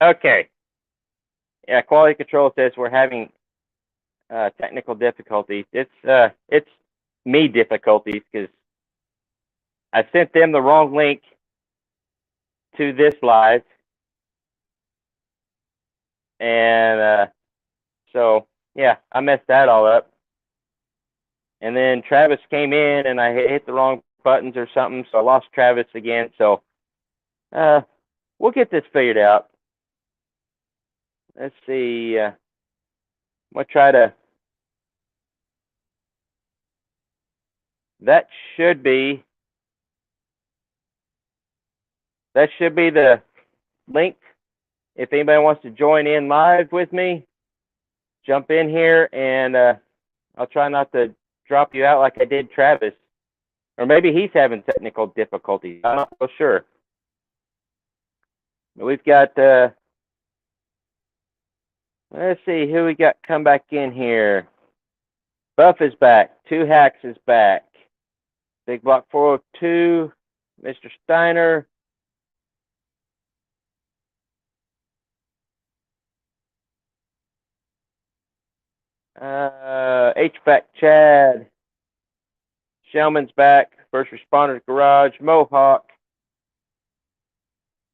Okay. Yeah, quality control says we're having technical difficulties. It's me difficulties because I sent them the wrong link to this live, and so yeah, I messed that all up. And then Travis came in, and I hit the wrong buttons or something, so I lost Travis again. So we'll get this figured out. Let's see. I'm gonna try to. That should be. That should be the link. If anybody wants to join in live with me, jump in here, and I'll try not to drop you out like I did Travis. Or maybe he's having technical difficulties. I'm not so sure. We've got, let's see, who we got come back in here. Buff is back. Two Hacks is back. Big Block 402, Mr. Steiner. HVAC Chad. Shellman's back. First Responders Garage. Mohawk.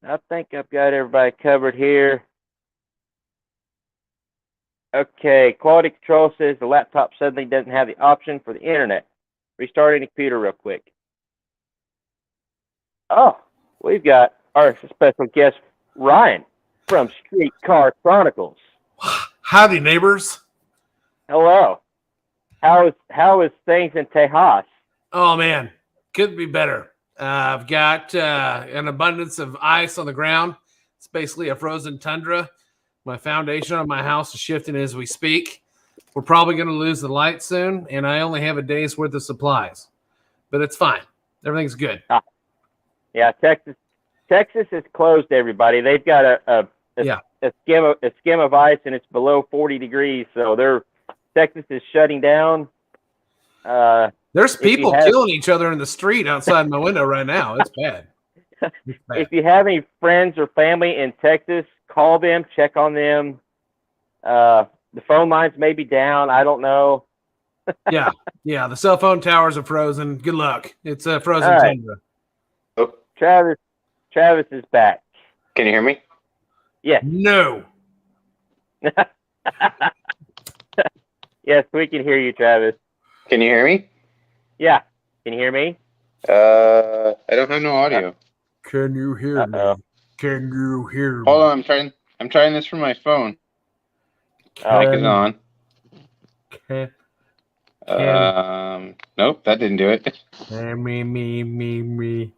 I think I've got everybody covered here. Okay, quality control says the laptop suddenly doesn't have the option for the internet. Restarting the computer real quick. Oh, we've got our special guest, Ryan, from Streetcar Chronicles. Howdy, neighbors. Hello. How is things in Tejas? Oh, man. Couldn't be better. I've got an abundance of ice on the ground. It's basically a frozen tundra. My foundation on my house is shifting as we speak. We're probably going to lose the light soon, and I only have a day's worth of supplies. But it's fine. Everything's good. Yeah, Texas is closed, everybody. They've got a skim of ice, and it's below 40 degrees, so Texas is shutting down. There's people killing each other in the street outside my window right now. It's bad. It's bad. If you have any friends or family in Texas, call them, check on them. The phone lines may be down. I don't know. Yeah. The cell phone towers are frozen. Good luck. It's a frozen tundra. Oh, Travis is back. can you hear me? Yes. No. Yes, we can hear you, Travis. Can you hear me? Yeah. Can you hear me? I don't have no audio. Can you hear me? Can you hear me? Hold on, I'm trying this from my phone. Mic is on. Nope, that didn't do it. Me.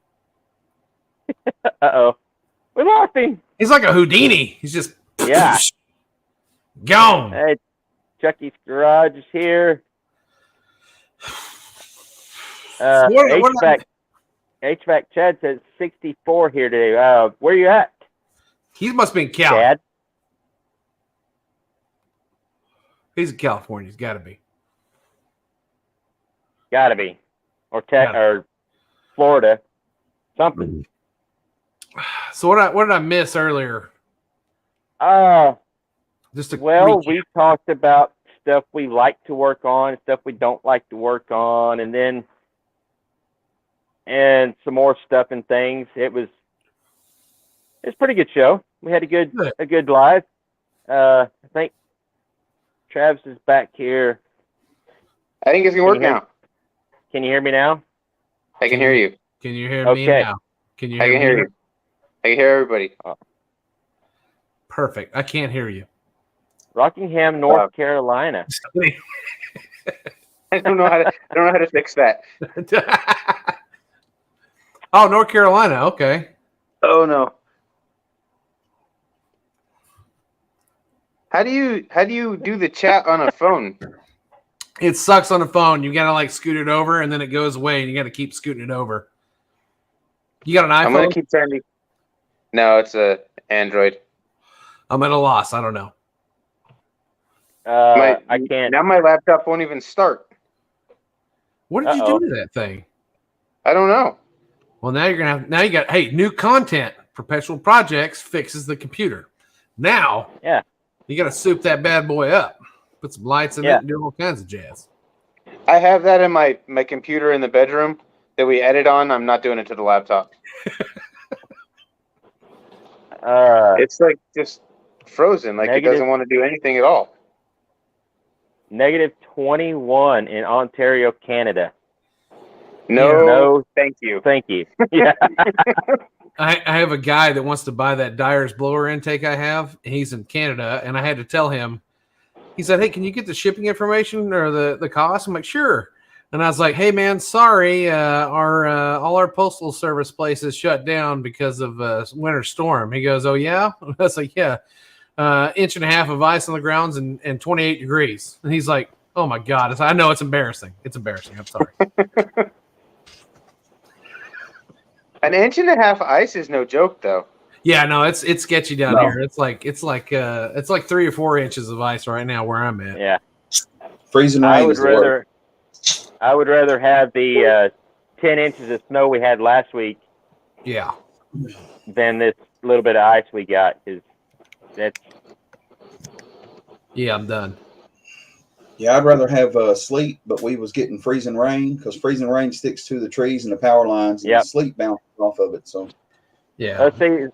Uh-oh. We lost him. He's like a Houdini. He's just gone. Hey, Chucky's Garage is here. HVAC Chad says 64 here today. Where you at? He must be in Cal. Chad? He's in California. He's got to be. Gotta be. Or Florida. Something. So what did I miss earlier? We talked about stuff we like to work on, stuff we don't like to work on, and some more stuff and things. It's a pretty good show. We had a good live. I think Travis is back here. I think it's gonna work now. Can you hear me now? I can hear you. Can you hear me now? I can hear you. I can hear everybody. Perfect. I can't hear you. Rockingham, North Carolina. I don't know how to fix that. Oh, North Carolina. Okay. Oh no. How do you do the chat on a phone? It sucks on the phone. You gotta like scoot it over, and then it goes away, and you gotta keep scooting it over. You got an iPhone? I'm gonna keep sending. No, it's a Android. I'm at a loss. I don't know. I can't. Now my laptop won't even start. What did you do to that thing? I don't know. Well, now you got new content. Perpetual Projects fixes the computer. Now, Yeah. you got to soup that bad boy up, put some lights in it, and do all kinds of jazz. I have that in my computer in the bedroom that we edit on. I'm not doing it to the laptop. It's like just frozen. Like it doesn't want to do anything at all. -21 in Ontario, Canada. No, thank you. Thank you. Yeah. I have a guy that wants to buy that Dyer's blower intake I have. He's in Canada, and I had to tell him. He said, "Hey, can you get the shipping information or the cost?" I'm like, "Sure." And I was like, "Hey, man, sorry, all our postal service places shut down because of winter storm." He goes, "Oh yeah?" I was like, "Yeah, 1.5 inches of ice on the grounds and 28 degrees." And he's like, "Oh my God!" I know it's embarrassing. It's embarrassing. I'm sorry. 1.5 inches ice is no joke, though. Yeah, no, it's sketchy down here. It's like 3 or 4 inches of ice right now where I'm at. Yeah, freezing rain. I would rather have the 10 inches of snow we had last week. Yeah. Than this little bit of ice we got, because that's. Yeah, I'm done. Yeah, I'd rather have sleet, but we was getting freezing rain because freezing rain sticks to the trees and the power lines, and the sleet bounces off of it. So, yeah. Let's see.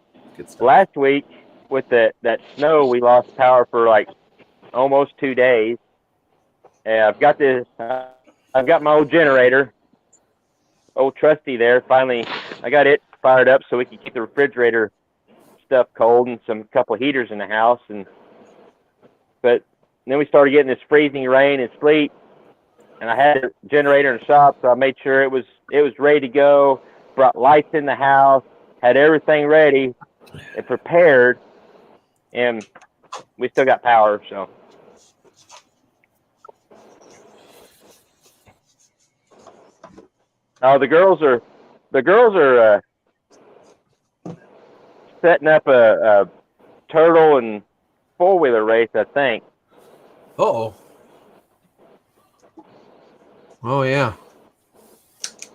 Last week with that snow, we lost power for like almost 2 days. And I've got my old generator, old trusty there. Finally, I got it fired up so we can keep the refrigerator stuff cold and some couple of heaters in the house. But then we started getting this freezing rain and sleet, and I had a generator in the shop, so I made sure it was ready to go. Brought lights in the house, had everything ready and prepared, and we still got power. So. Oh, the girls are setting up a turtle and 4-wheeler race, I think. Oh yeah.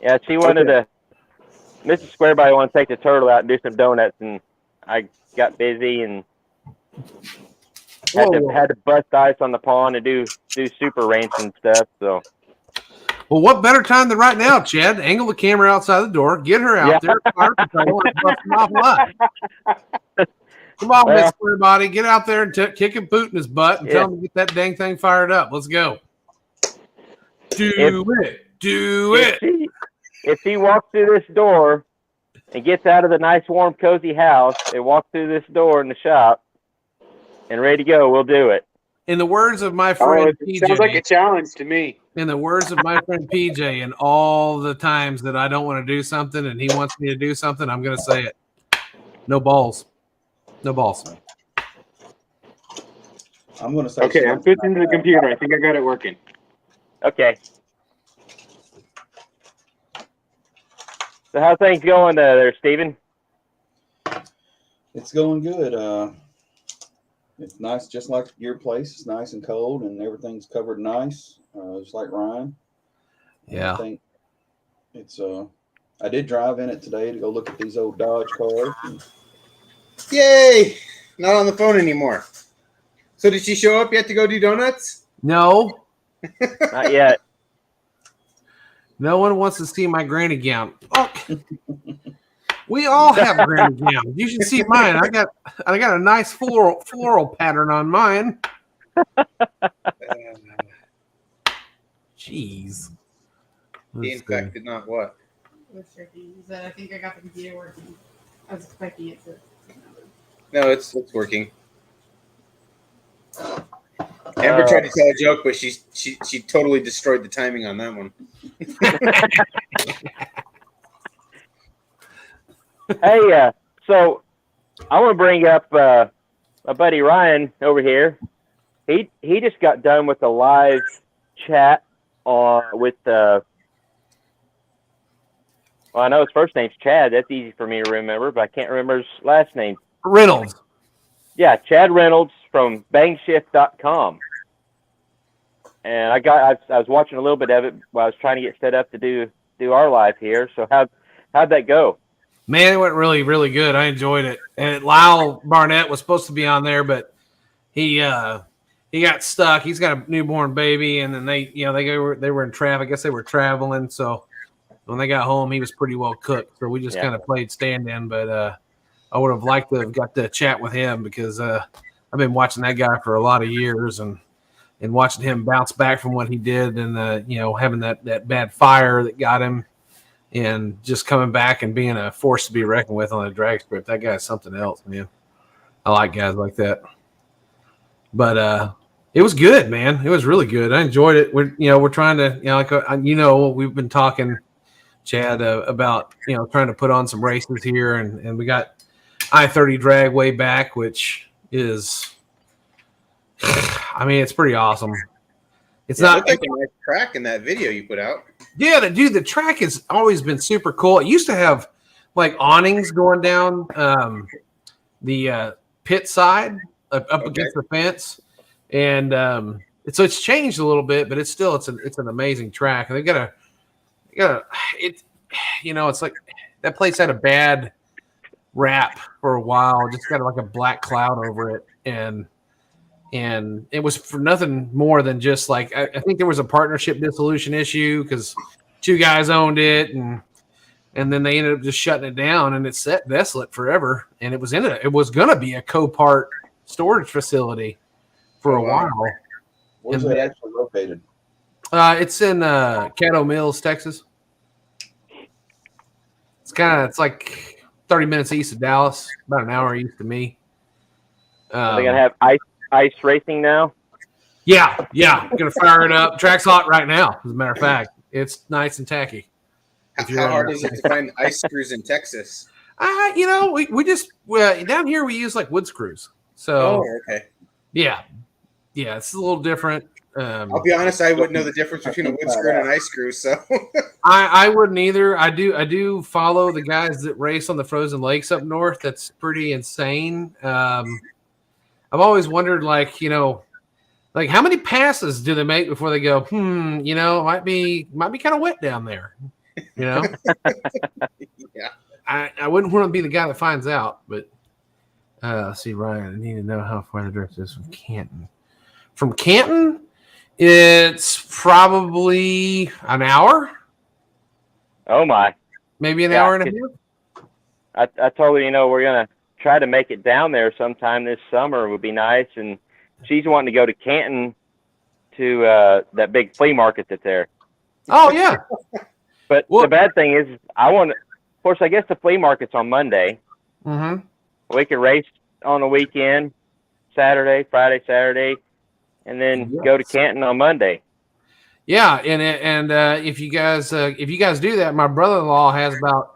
Yeah, she wanted to. Mrs. Squarebody wanted to take the turtle out and do some donuts, and I got busy and had to bust ice on the pond and do super ranch and stuff. So. Well, what better time than right now, Chad? Angle the camera outside the door, get her out there, fire the turtle, and bust him off live. Come on, Miss Squarebody, get out there and kick him boot in his butt and tell him to get that dang thing fired up. Let's go. Do it. If he walks through this door and gets out of the nice, warm, cozy house and walks through this door in the shop and ready to go, we'll do it. In the words of my friend PJ. Sounds like a challenge to me. In the words of my friend PJ, and all the times that I don't want to do something and he wants me to do something, I'm going to say it. No balls. No balls. I'm going to say. Okay, I'm switching to the computer. I think I got it working. Okay. So how's things going there, Steven? It's going good. It's nice, just like your place. It's nice and cold, and everything's covered nice, just like Ryan. Yeah. I think it's. I did drive in it today to go look at these old Dodge cars. Yay! Not on the phone anymore. So did she show up yet to go do donuts? No. Not yet. No one wants to see my granny gown. Oh. We all have granny gowns. You should see mine. I got a nice floral pattern on mine. Jeez. He infected, not what? It was tricky. He said, I think I got the computer working. I was expecting it to. No, it's working. Amber tried to tell a joke, but she totally destroyed the timing on that one. Hey, so I want to bring up my buddy Ryan over here. He just got done with a live chat with well, I know his first name's Chad. That's easy for me to remember, but I can't remember his last name. Reynolds. Yeah, Chad Reynolds from bangshift.com. And I was watching a little bit of it while I was trying to get set up to do our live here. So how'd that go? Man, it went really, really good. I enjoyed it. And Lyle Barnett was supposed to be on there, but he got stuck. He's got a newborn baby, and then they were in traffic. I guess they were traveling. So when they got home, he was pretty well cooked. So we just kind of played stand-in. But I would have liked to have got to chat with him because I've been watching that guy for a lot of years and watching him bounce back from what he did and having that bad fire that got him. And just coming back and being a force to be reckoned with on a drag strip. That guy's something else, man. I like guys like that. But it was good, man. It was really good. I enjoyed it. We're trying to, we've been talking, Chad, about trying to put on some races here, and we got I-30 drag way back, which is, I mean, it's pretty awesome. It's not like a nice track in that video you put out. Yeah, the track has always been super cool. It used to have like awnings going down the pit side up against the fence, and so it's changed a little bit, but it's an amazing track. And it's like that place had a bad rap for a while, just got like a black cloud over it, and it was for nothing more than just like I think there was a partnership dissolution issue because 2 guys owned it, and then they ended up just shutting it down, and it sat desolate forever. And it was going to be a Copart storage facility for a while. Where's it actually located? It's in Caddo Mills, Texas. It's like 30 minutes east of Dallas, about an hour east of me. Are they gonna have ice racing now? Yeah, gonna fire it up. Track's hot right now, as a matter of fact. It's nice and tacky. How hard is it to find ice screws in Texas? We just down here we use like wood screws. So okay. Yeah, it's a little different. I'll be honest, I wouldn't know the difference between a wood screw and an ice screw. So I wouldn't either. I do follow the guys that race on the frozen lakes up north. That's pretty insane. I've always wondered, like how many passes do they make before they go, it might be kind of wet down there, Yeah. I wouldn't want to be the guy that finds out, but let's see, Ryan, I need to know how far the drift is from Canton. From Canton, it's probably an hour. Oh my. Maybe an hour and a half. I told her, we're gonna try to make it down there sometime this summer. It would be nice, and she's wanting to go to Canton to that big flea market that's there. Oh yeah. But the bad thing is, of course, I guess the flea market's on Monday. Mm-hmm. We could race on the weekend, Friday, Saturday, and then go to Canton on Monday. Yeah, and if you guys do that, my brother-in-law has about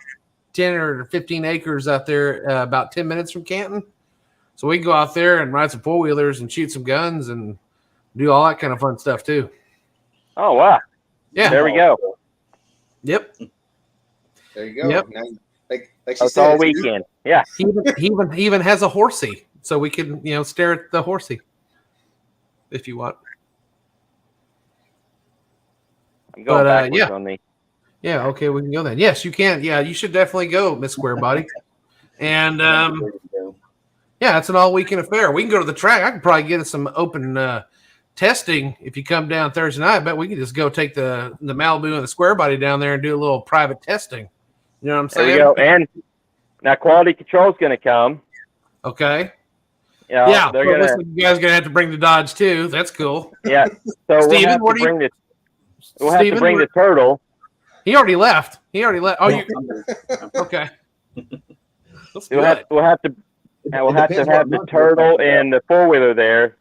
10 or 15 acres out there, about 10 minutes from Canton. So we can go out there and ride some 4-wheelers and shoot some guns and do all that kind of fun stuff too. Oh wow! Yeah, there we go. Yep. There you go. Yep. Now, like she It's said, all weekend. Yeah. He even has a horsey, so we can stare at the horsey if you want. I'm going backwards on me. Yeah, okay, we can go then. Yes, you can. Yeah, you should definitely go, Miss Square Body. And yeah, it's an all weekend affair. We can go to the track. I can probably get us some open testing if you come down Thursday night. I bet we can just go take the Malibu and the Square Body down there and do a little private testing. You know what I'm saying? There you go. And now quality control's going to come. Okay. Yeah. They're gonna. You guys are gonna have to bring the Dodge too. That's cool. Yeah. So Steven, we'll have to bring the turtle. He already left. Oh, you okay? We'll have to have the turtle and the 4-wheeler there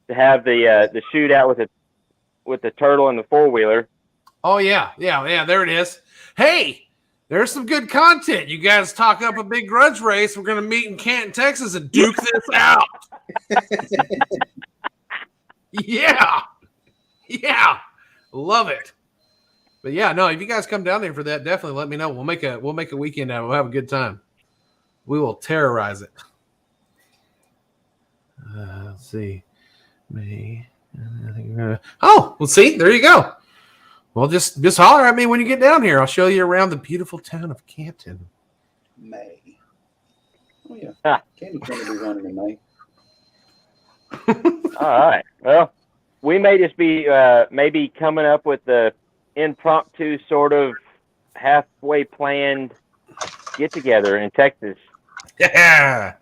to have the shootout with the turtle and the 4-wheeler. Oh yeah. There it is. Hey, there's some good content. You guys talk up a big grudge race. We're gonna meet in Canton, Texas, and duke this out. Yeah, love it. But yeah, no, if you guys come down there for that, definitely let me know. We'll make a weekend out. We'll have a good time. We will terrorize it. Let's see. May. I think we're gonna. Oh, well, see, there you go. Well, just holler at me when you get down here. I'll show you around the beautiful town of Canton. May. Oh yeah, Huh. Candy Cane will be running in May. All right. Well, we may just be maybe coming up with the impromptu sort of halfway planned get together in Texas. Yeah.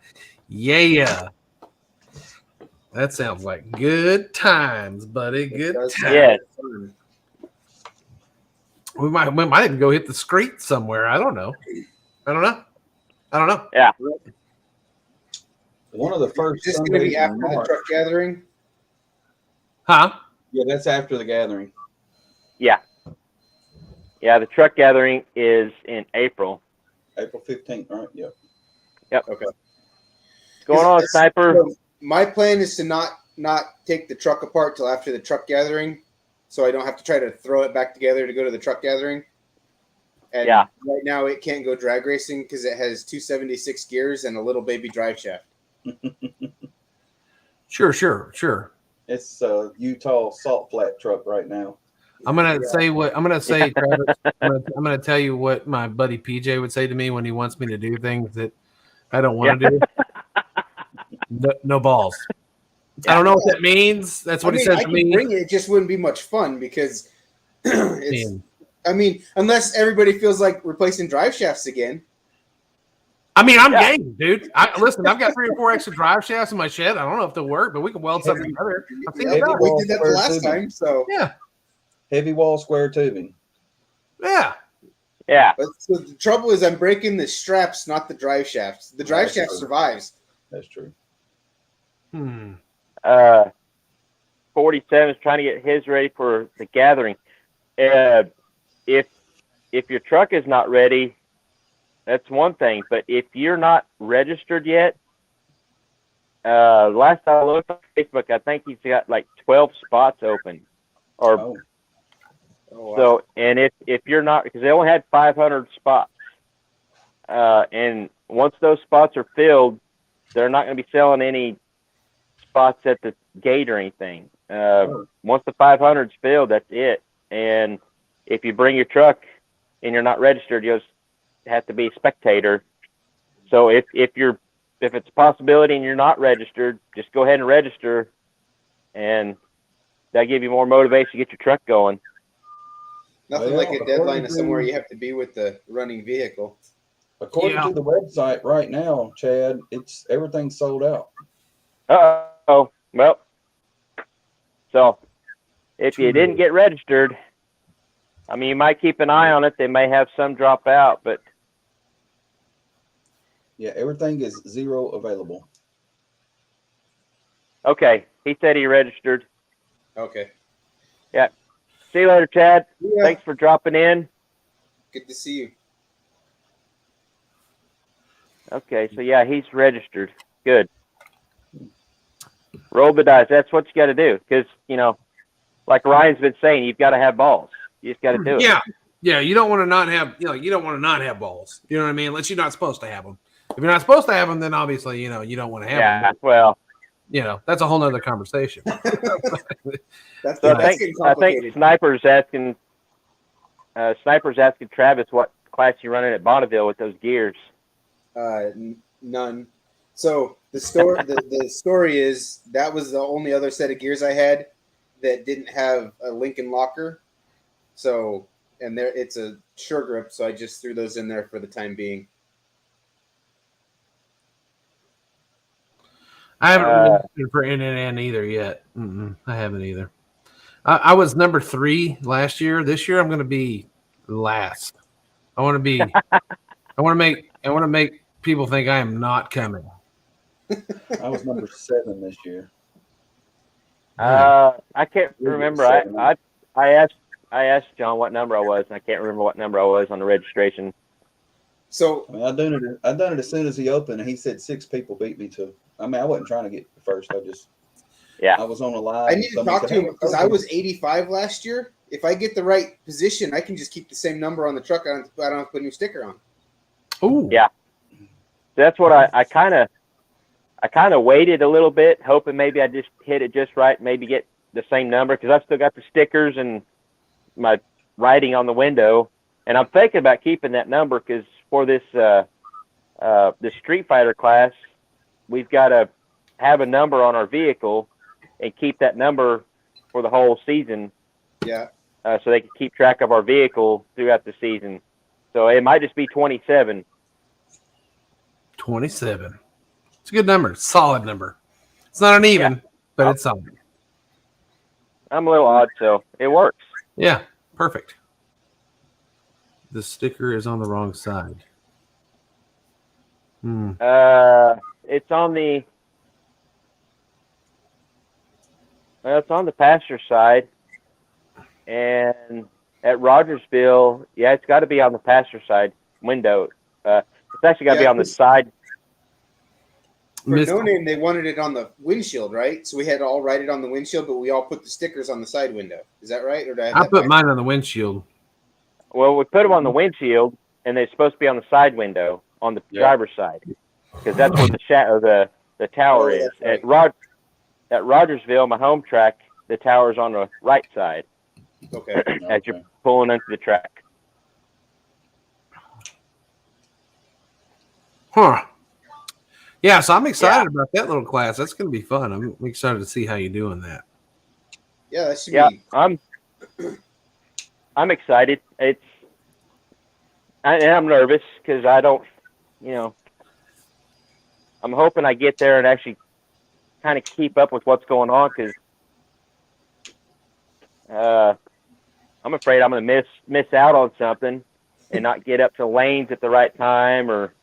Yeah. That sounds like good times, buddy. Good times. Yeah. We might even go hit the street somewhere. I don't know. Yeah. One of the first Is this going to Sundays be in after the March. truck gathering? Huh? Yeah, that's after the gathering. Yeah. Yeah. The truck gathering is in April. April 15th, right? Yep. Okay. What's going on, Sniper? So my plan is to not take the truck apart till after the truck gathering, so I don't have to try to throw it back together to go to the truck gathering. And Yeah. right now it can't go drag racing because it has 276 gears and a little baby drive shaft. Sure. It's a Utah salt flat truck right now. I'm gonna say, Travis. I'm gonna tell you what my buddy PJ would say to me when he wants me to do things that I don't want to do. No balls. I don't know what that means. That's what he said I to could me. bring it. It just wouldn't be much fun because unless everybody feels like replacing drive shafts again. I mean, I'm game, dude. Listen, I've got 3 or 4 extra drive shafts in my shed. I don't know if they'll work, but we can weld something together. We did that the last time, so yeah. Heavy wall square tubing. Yeah. Yeah. But so the trouble is, I'm breaking the straps, not the drive shafts. The drive shaft survives. That's true. 47 is trying to get his ready for the gathering. If your truck is not ready, that's one thing. But if you're not registered yet, last I looked on Facebook, I think he's got like 12 spots open. Oh, wow. So, and if you're not, because they only had 500 spots, and once those spots are filled, they're not going to be selling any spots at the gate or anything. Once the 500's filled, that's it. And if you bring your truck and you're not registered, you just have to be a spectator. So if it's a possibility and you're not registered, just go ahead and register, and that'll give you more motivation to get your truck going. Nothing like a deadline of somewhere you have to be with the running vehicle. According to the website right now, Chad, everything's sold out. Uh-oh. Well, so if you didn't get registered, I mean, you might keep an eye on it. They may have some drop out, but yeah, everything is zero available. Okay. He said he registered. Okay. Yeah. See you later, Chad. Yeah. Thanks for dropping in. Good to see you. Okay, so yeah, he's registered. Good. Roll the dice. That's what you got to do, because like Ryan's been saying, you've got to have balls. You just got to do it. Yeah. You don't want to not have, you don't want to not have balls. You know what I mean? Unless you're not supposed to have them. If you're not supposed to have them, then obviously, you don't want to have them. Yeah. Well, that's a whole nother conversation. That's I complicated. think Sniper's asking Travis what class you running at Bonneville with those gears. None. So the story, the story is that was the only other set of gears I had that didn't have a Lincoln locker. So, and there it's a sure grip, so I just threw those in there for the time being. I haven't registered for NNN either yet. I haven't either. I was number 3 last year. This year I'm going to be last. I want to make people think I am not coming. I was number 7 this year. I can't remember. I asked John what number I was, and I can't remember what number I was on the registration. So I done it as soon as he opened, and he said 6 people beat me to. I mean, I wasn't trying to get first. I was on a live. I need to talk to him because I was 85 last year. If I get the right position, I can just keep the same number on the truck. I don't have to put a new sticker on. Oh, yeah. That's what I kind of waited a little bit, hoping maybe I just hit it just right, maybe get the same number, because I still got the stickers and my writing on the window, and I'm thinking about keeping that number because for this the Street Fighter class, we've got to have a number on our vehicle and keep that number for the whole season. Yeah. So they can keep track of our vehicle throughout the season. So it might just be 27. 27. It's a good number. Solid number. It's not an even, but it's solid. I'm a little odd, so it works. Yeah, perfect. The sticker is on the wrong side. It's on the passenger side, and at Rogersville, yeah, it's got to be on the passenger side window. It's actually got to be on the side. For No Name, they wanted it on the windshield, right? So we had to all write it on the windshield, but we all put the stickers on the side window. Is that right? Or did I put mine on the windshield. Well, we put them on the windshield, and they're supposed to be on the side window on the driver's side, because that's where the shadow, the tower is. Right. At Rogersville, my home track, the tower's on the right side. Okay. As you're pulling into the track. Huh. Yeah, so I'm excited about that little class. That's going to be fun. I'm excited to see how you're doing that. Yeah, that should be. I'm excited. I'm nervous because I don't, I'm hoping I get there and actually kind of keep up with what's going on, because I'm afraid I'm going to miss out on something and not get up to lanes at the right time, or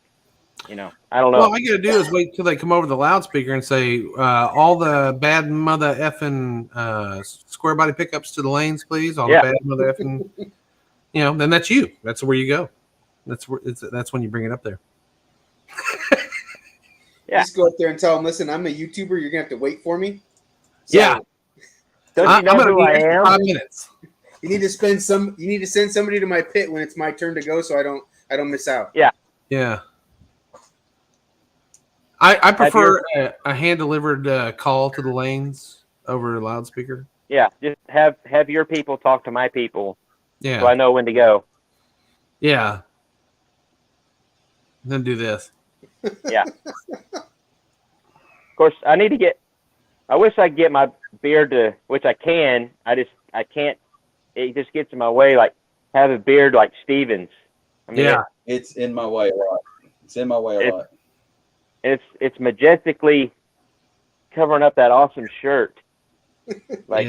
I don't know. Well, all you got to do is wait till they come over the loudspeaker and say, all the bad mother effing square body pickups to the lanes, please. All the bad mother effing, then that's you. That's where you go. That's when you bring it up there. Just go up there and tell them, listen, I'm a YouTuber. You're going to have to wait for me. So, yeah. Don't you know who I am? 5 minutes. You need to send somebody to my pit when it's my turn to go, so I don't miss out. Yeah. Yeah. I prefer a hand-delivered call to the lanes over a loudspeaker. Yeah, just have your people talk to my people. Yeah. So I know when to go. Yeah. Then do this. Yeah. Of course, I wish I could get my beard to, which I can. I can't. It just gets in my way. Like, have a beard like Stevens. I mean, it's in my way a lot. It's in my way a lot. It's majestically covering up that awesome shirt. Like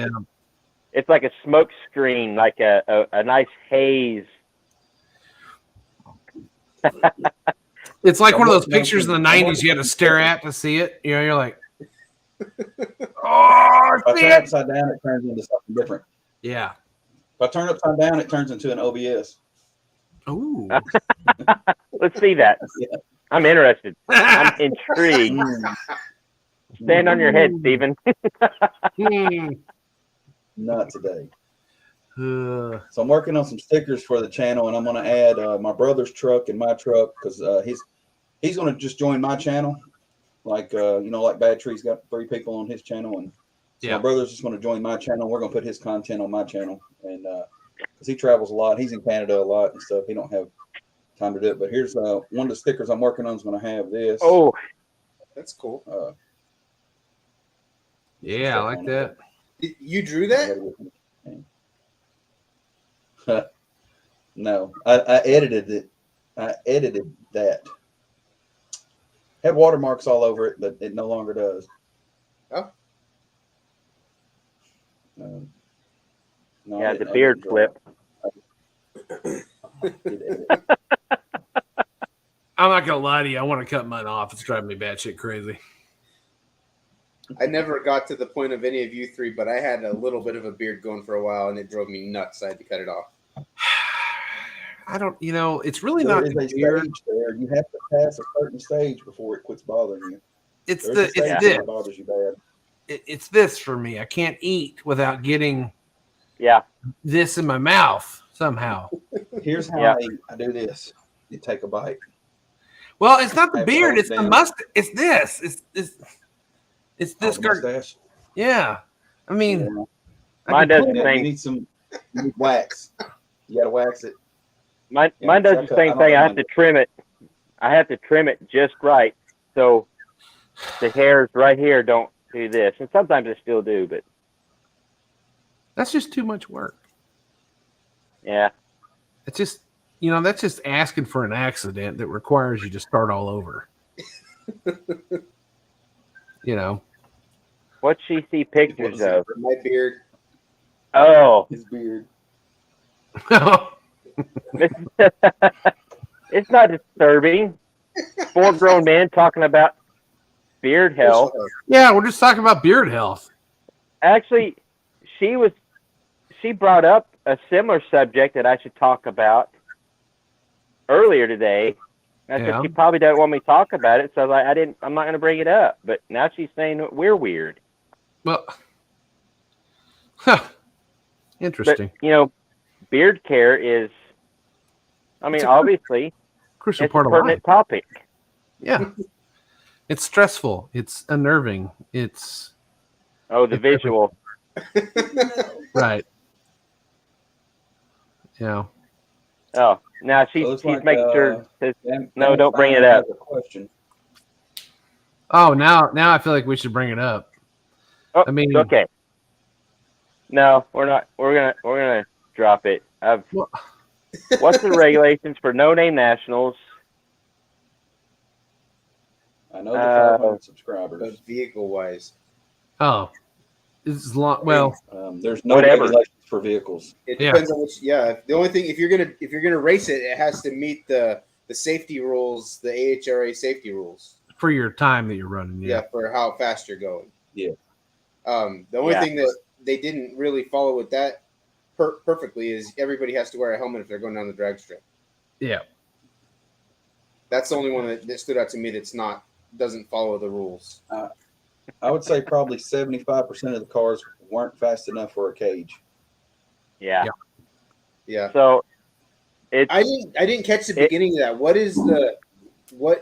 it's like a smoke screen, like a nice haze. It's like one of those pictures in the 90s you had to stare at to see it. You're like, oh, if I turn upside down, it turns into something different. Yeah. If I turn upside down, it turns into an OBS. Ooh. Let's see that. Yeah. I'm interested. I'm intrigued. Stand on your head, Steven. Not today. So I'm working on some stickers for the channel, and I'm going to add my brother's truck and my truck, because he's going to just join my channel. Like like Bad Tree's got 3 people on his channel, and so my brother's just going to join my channel. We're going to put his content on my channel, and because he travels a lot, he's in Canada a lot and stuff. He don't have time to do it. But here's one of the stickers I'm working on is going to have this. Oh, that's cool. Yeah, I like that. You drew that? No, I edited it. I edited that. Had watermarks all over it, but it no longer does. Oh. No, yeah, the beard flip. I'm not gonna lie to you. I want to cut mine off. It's driving me batshit crazy. I never got to the point of any of you 3, but I had a little bit of a beard going for a while, and it drove me nuts. I had to cut it off. I don't. It's really not the beard. There. You have to pass a certain stage before it quits bothering you. It's this. It bothers you bad. It's this for me. I can't eat without getting this in my mouth somehow. Here's how I do this. You take a bite. Well, it's not the beard. It's the mustache. It's this. It's this mustache. Yeah. I mean, mine does the same. You need wax. You got to wax it. Mine does the same thing. I have to trim it. I have to trim it just right so the hairs right here don't do this. And sometimes I still do, but That's just too much work. yeah. It's just, that's just asking for an accident that requires you to start all over. What'd she see pictures of? My beard. Oh. His beard. It's not disturbing. 4 grown men talking about beard health. Yeah, we're just talking about beard health. Actually, she brought up a similar subject that I should talk about earlier today. I said she probably doesn't want me to talk about it, so I'm not going to bring it up. But now she's saying that we're weird. Well, interesting. But, beard care is, obviously, Crucial it's part a of life. pertinent topic. Yeah. It's stressful. It's unnerving. It's the visual. Right. Yeah. Oh, now she's making sure. No, don't bring it up. Question. Oh, now I feel like we should bring it up. Oh, okay. No, we're not. We're gonna drop it. What's the regulations for no-name nationals? I know the 500 subscribers. But vehicle-wise. Oh, it's long. Well, there's no regulations for vehicles. It depends on which. Yeah, the only thing if you're gonna race it, it has to meet the safety rules, the AHRA safety rules for your time that you're running. Yeah, for how fast you're going. Yeah. The only thing that they didn't really follow with that perfectly is everybody has to wear a helmet if they're going down the drag strip. Yeah. That's the only one that stood out to me doesn't follow the rules. I would say probably 75% of the cars weren't fast enough for a cage. Yeah. So I didn't catch the beginning of that. What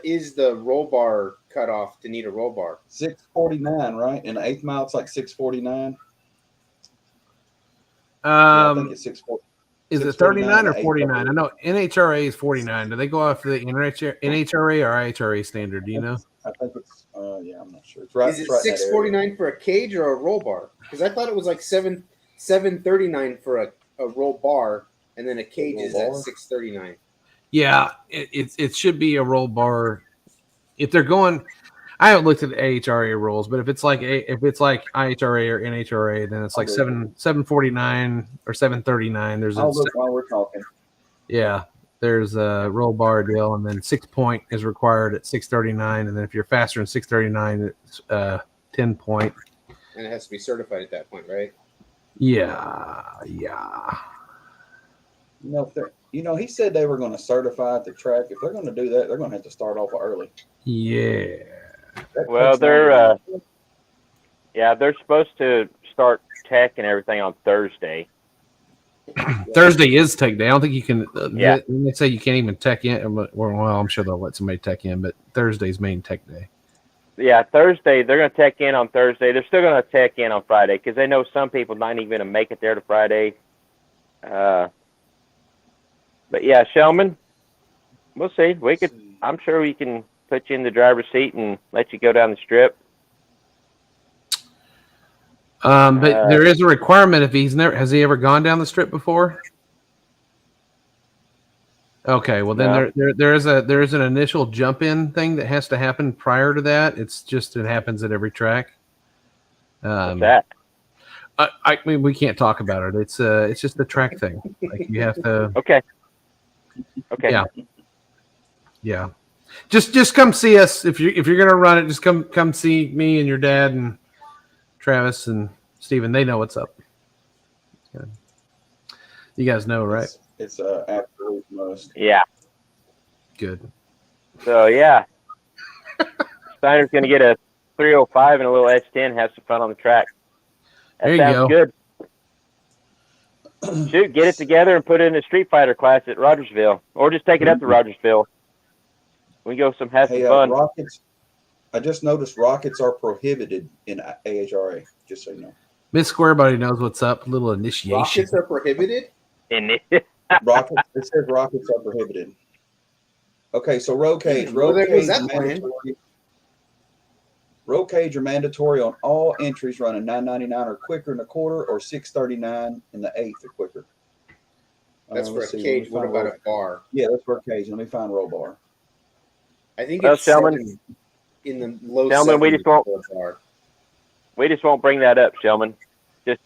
is the roll bar cutoff to need a roll bar? 649, right? In the 8th mile, it's like 649. I think it's 640. Is it 39 or 49? I know NHRA is 49. Do they go off the NHRA or IHRA standard? Do you know? I think it's I'm not sure. It's right. Is it 649 for a cage or a roll bar? Because I thought it was like 739 for a roll bar, and then a cage is at 639. Yeah, it should be a roll bar. If they're going, I haven't looked at the AHRA rules, but if it's like IHRA or NHRA, then it's like 749 or 739. I'll look while we're talking. Yeah, there's a roll bar deal, and then 6 point is required at 639, and then if you're faster than 639, it's 10 point. And it has to be certified at that point, right? Yeah. He said they were going to certify at the track. If they're going to do that, they're going to have to start off early. Yeah. Well, they're supposed to start tech and everything on Thursday. Thursday is tech day. I don't think you can. They say you can't even tech in. Well, I'm sure they'll let somebody tech in, but Thursday's main tech day. Yeah, Thursday they're going to tech in on Thursday. They're still going to tech in on Friday because they know some people not even going to make it there to Friday. But yeah, Shellman, we'll see. I'm sure we can put you in the driver's seat and let you go down the strip. But there is a requirement if has he ever gone down the strip before? Okay, well then there is an initial jump in thing that has to happen prior to that. It happens at every track. What's that? I mean, we can't talk about it. It's just a track thing. Like you have to. Okay. Yeah. Just come see us if you're gonna run it. Just come see me and your dad and Travis and Steven. They know what's up. You guys know, right? It's absolute must. Yeah. Good. So yeah, Steiner's gonna get a 305 and a little S10. Have some fun on the track. That sounds good. Shoot, get it together and put it in a Street Fighter class at Rogersville, or just take it up to Rogersville. We go have some fun. Rockets. I just noticed rockets are prohibited in AHRA. Just so you know. Miss Squarebody knows what's up. A little initiation. Rockets are prohibited. Rockets. It says rockets are prohibited. Okay, so roll cage. Well, Roll there goes cage that are plan. mandatory. Roll cage are mandatory on all entries running $9.99 or quicker in a quarter, or $6.39 in the eighth or quicker. That's for a Let's see, let me cage. What find about roll- a bar? Yeah, that's for a cage. Let me find roll bar. I think Well, it's Shellman. 7 in the low Shellman, we 70s just won't- for a bar. We just won't bring that up, Shellman. Just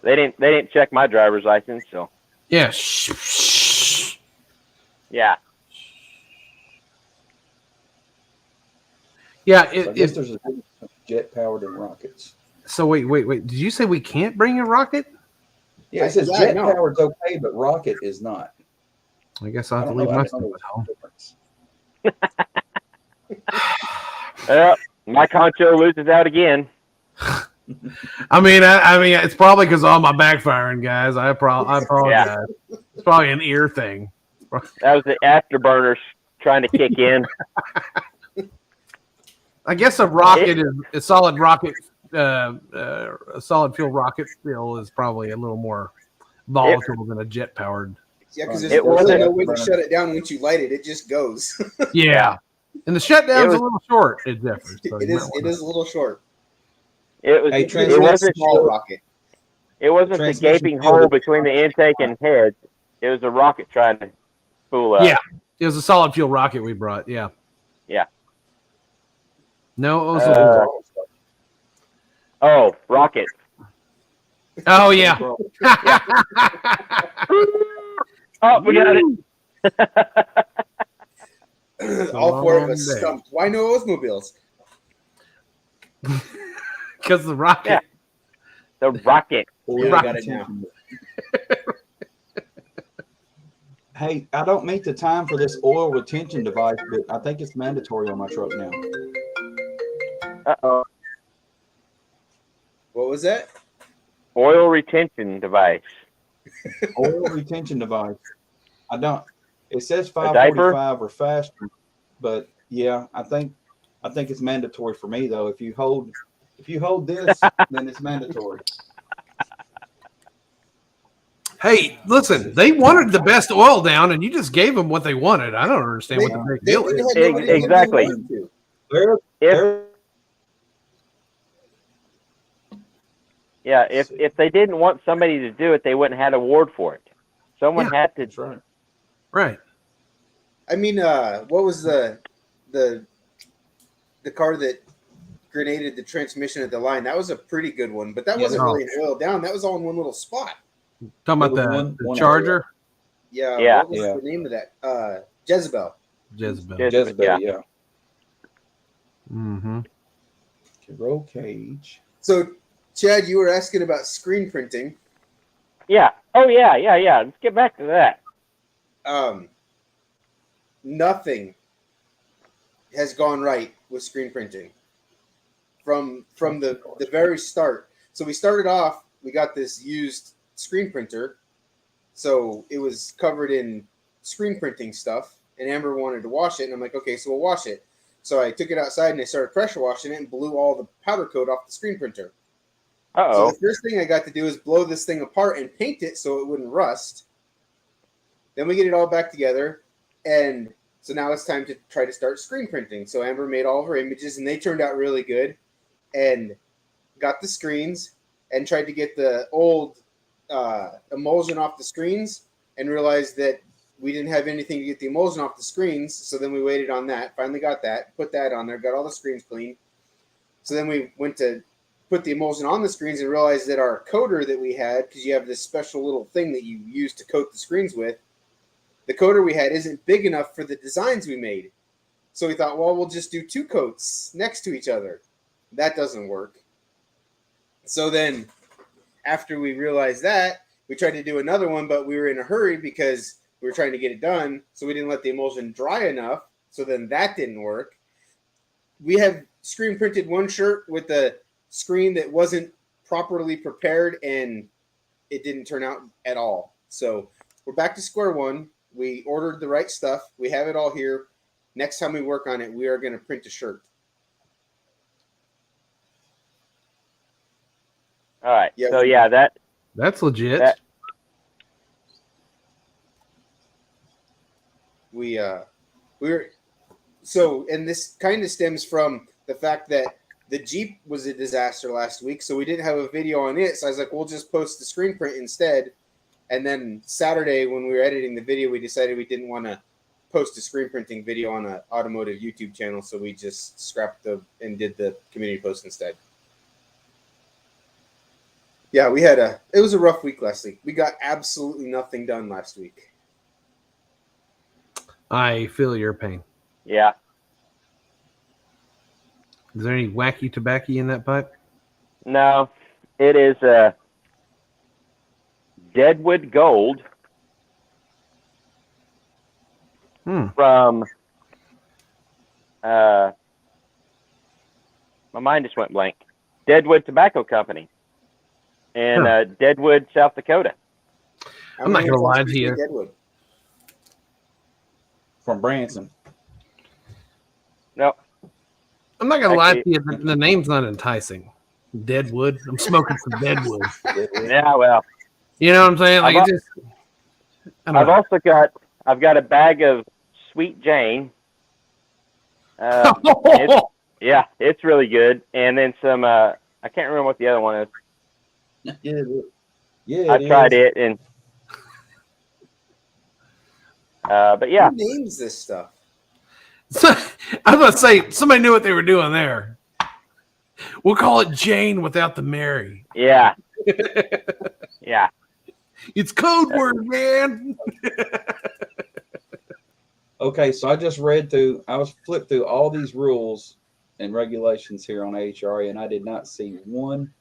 they didn't check my driver's license, so Yeah. Shh. yeah. Yeah. So I guess there's a difference between jet powered and rockets. So wait. Did you say we can't bring a rocket? Yeah, it says Yeah, jet no. powered's okay, but rocket is not. I guess I'll I have to don't know. leave I my don't stuff know at home. the difference. My concho loses out again. I mean, it's probably because all my backfiring, guys. I apologize. It's probably an ear thing. That was the afterburners trying to kick in. I guess a rocket is a solid rocket. A solid fuel rocket fuel is probably a little more volatile than a jet powered. Yeah, because It there's really wasn't- no way to shut it down once you light it. It just goes. Yeah, and the shutdown's was- a little short. It differs. So It is a little short. It was. Hey, It's Trent, It a wasn't. small rocket. It wasn't the Transmission gaping field hole is- between the intake and head. It was a rocket trying to fool us. Yeah, it was a solid fuel rocket we brought. Yeah. Yeah. No, it was Oh, rocket. oh yeah. Oh, we got it. All four of long us day. stumped. Why no Oldsmobiles? Because the rocket. Yeah. The rocket. Oil Yeah, I got it now. retention. Hey, I don't meet the time for this oil retention device, but I think it's mandatory on my truck now. Uh-oh. What was that? Oil retention device. Oil retention device. I don't. It says A diaper? 545 or faster, but yeah, I think it's mandatory for me though. If you hold this, then it's mandatory. Hey, listen, they wanted the best oil down, and you just gave them what they wanted. I don't understand what the big deal is. had nobody to give them Exactly. oil to. There, If there- if they didn't want somebody to do it, they wouldn't have had an award for it. Someone had to. that's right. Right. I mean, what was the car that grenaded the transmission at the line? That was a pretty good one, but that Yeah, wasn't no. really oiled down. That was all in one little spot. Talking about There the, was the one Charger, Yeah. Yeah. What was Yeah. the name of that? Jezebel. Jezebel. Jezebel, yeah. Mm-hmm. Roll cage. So, Chad, you were asking about screen printing. Yeah. Oh yeah. Let's get back to that. Nothing has gone right with screen printing from the very start. So we started off, we got this used screen printer, so it was covered in screen printing stuff, and Amber wanted to wash it, and I'm like, okay, so we'll wash it. So I took it outside and I started pressure washing it and blew all the powder coat off the screen printer. So Uh-oh. the first thing I got to do is blow this thing apart and paint it so it wouldn't rust. Then we get it all back together, and so now it's time to try to start screen printing. So Amber made all of her images, and they turned out really good, and got the screens and tried to get the old emulsion off the screens, and realized that we didn't have anything to get the emulsion off the screens. So then we waited on that. Finally got that, put that on there, got all the screens clean. So then we went to put the emulsion on the screens and realized that our coater that we had, because you have this special little thing that you use to coat the screens with, the coater we had isn't big enough for the designs we made. So we thought, well, we'll just do 2 coats next to each other. That doesn't work. So then after we realized that, we tried to do another one, but we were in a hurry because we were trying to get it done. So we didn't let the emulsion dry enough. So then that didn't work. We have screen printed one shirt with a screen that wasn't properly prepared, and it didn't turn out at all. So we're back to square one. We ordered the right stuff. We have it all here. Next time we work on it, we are going to print a shirt. All right. Yeah. So yeah, That's legit. That- We And this kind of stems from the fact that the Jeep was a disaster last week, so we didn't have a video on it. So I was like, we'll just post the screen print instead. And then Saturday, when we were editing the video, we decided we didn't want to post a screen printing video on an automotive YouTube channel, so we just scrapped and did the community post instead. Yeah, it was a rough week last week. We got absolutely nothing done last week. I feel your pain. Yeah. Is there any wacky tobacco in that pipe? No, it is Deadwood Gold from my mind just went blank. Deadwood Tobacco Company in Deadwood, South Dakota. I'm not going to lie to you. Deadwood. From Branson. No. I'm not going to lie to you. The name's not enticing. Deadwood. I'm smoking some Deadwood. Yeah, well. You know what I'm saying? Like I've got a bag of Sweet Jane. It's really good. And then some I can't remember what the other one is. Yeah, I tried it and but yeah. Who names this stuff? So, I was about to say somebody knew what they were doing there. We'll call it Jane without the Mary. Yeah. Yeah. It's code word, man. Okay, so I was flipped through all these rules and regulations here on AHRA, and I did not see one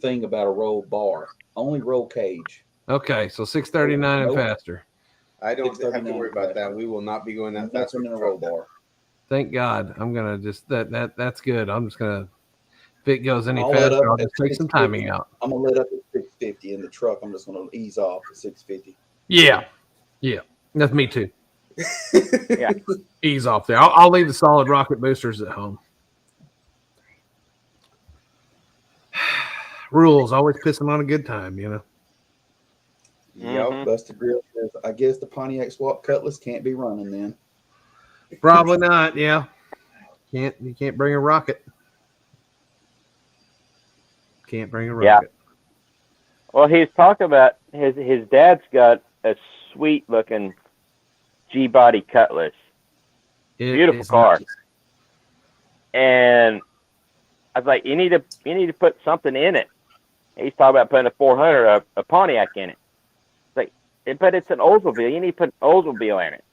thing about a roll bar. Only roll cage. Okay, so 639 and faster. I don't have to worry about that. We will not be going that fast in a roll bar. Thank God. I'm gonna just that's good. I'm just gonna, if it goes any faster, I'll just take some timing out. I'm gonna let up at 650 in the truck. I'm just gonna ease off at 650. Yeah. That's me too. Yeah. Ease off there. I'll leave the solid rocket boosters at home. Rules always pissing on a good time, you know. Yep, Busted Grill says, I guess the Pontiac Swap Cutlass can't be running then. Probably not, yeah. You can't bring a rocket. Can't bring a rocket. Yeah. Well, he's talking about his dad's got a sweet looking G-body Cutlass. Beautiful car. Nice. And I was like, you need to put something in it. He's talking about putting a 400, a Pontiac in it. It's like, but it's an Oldsmobile. You need to put an Oldsmobile in it.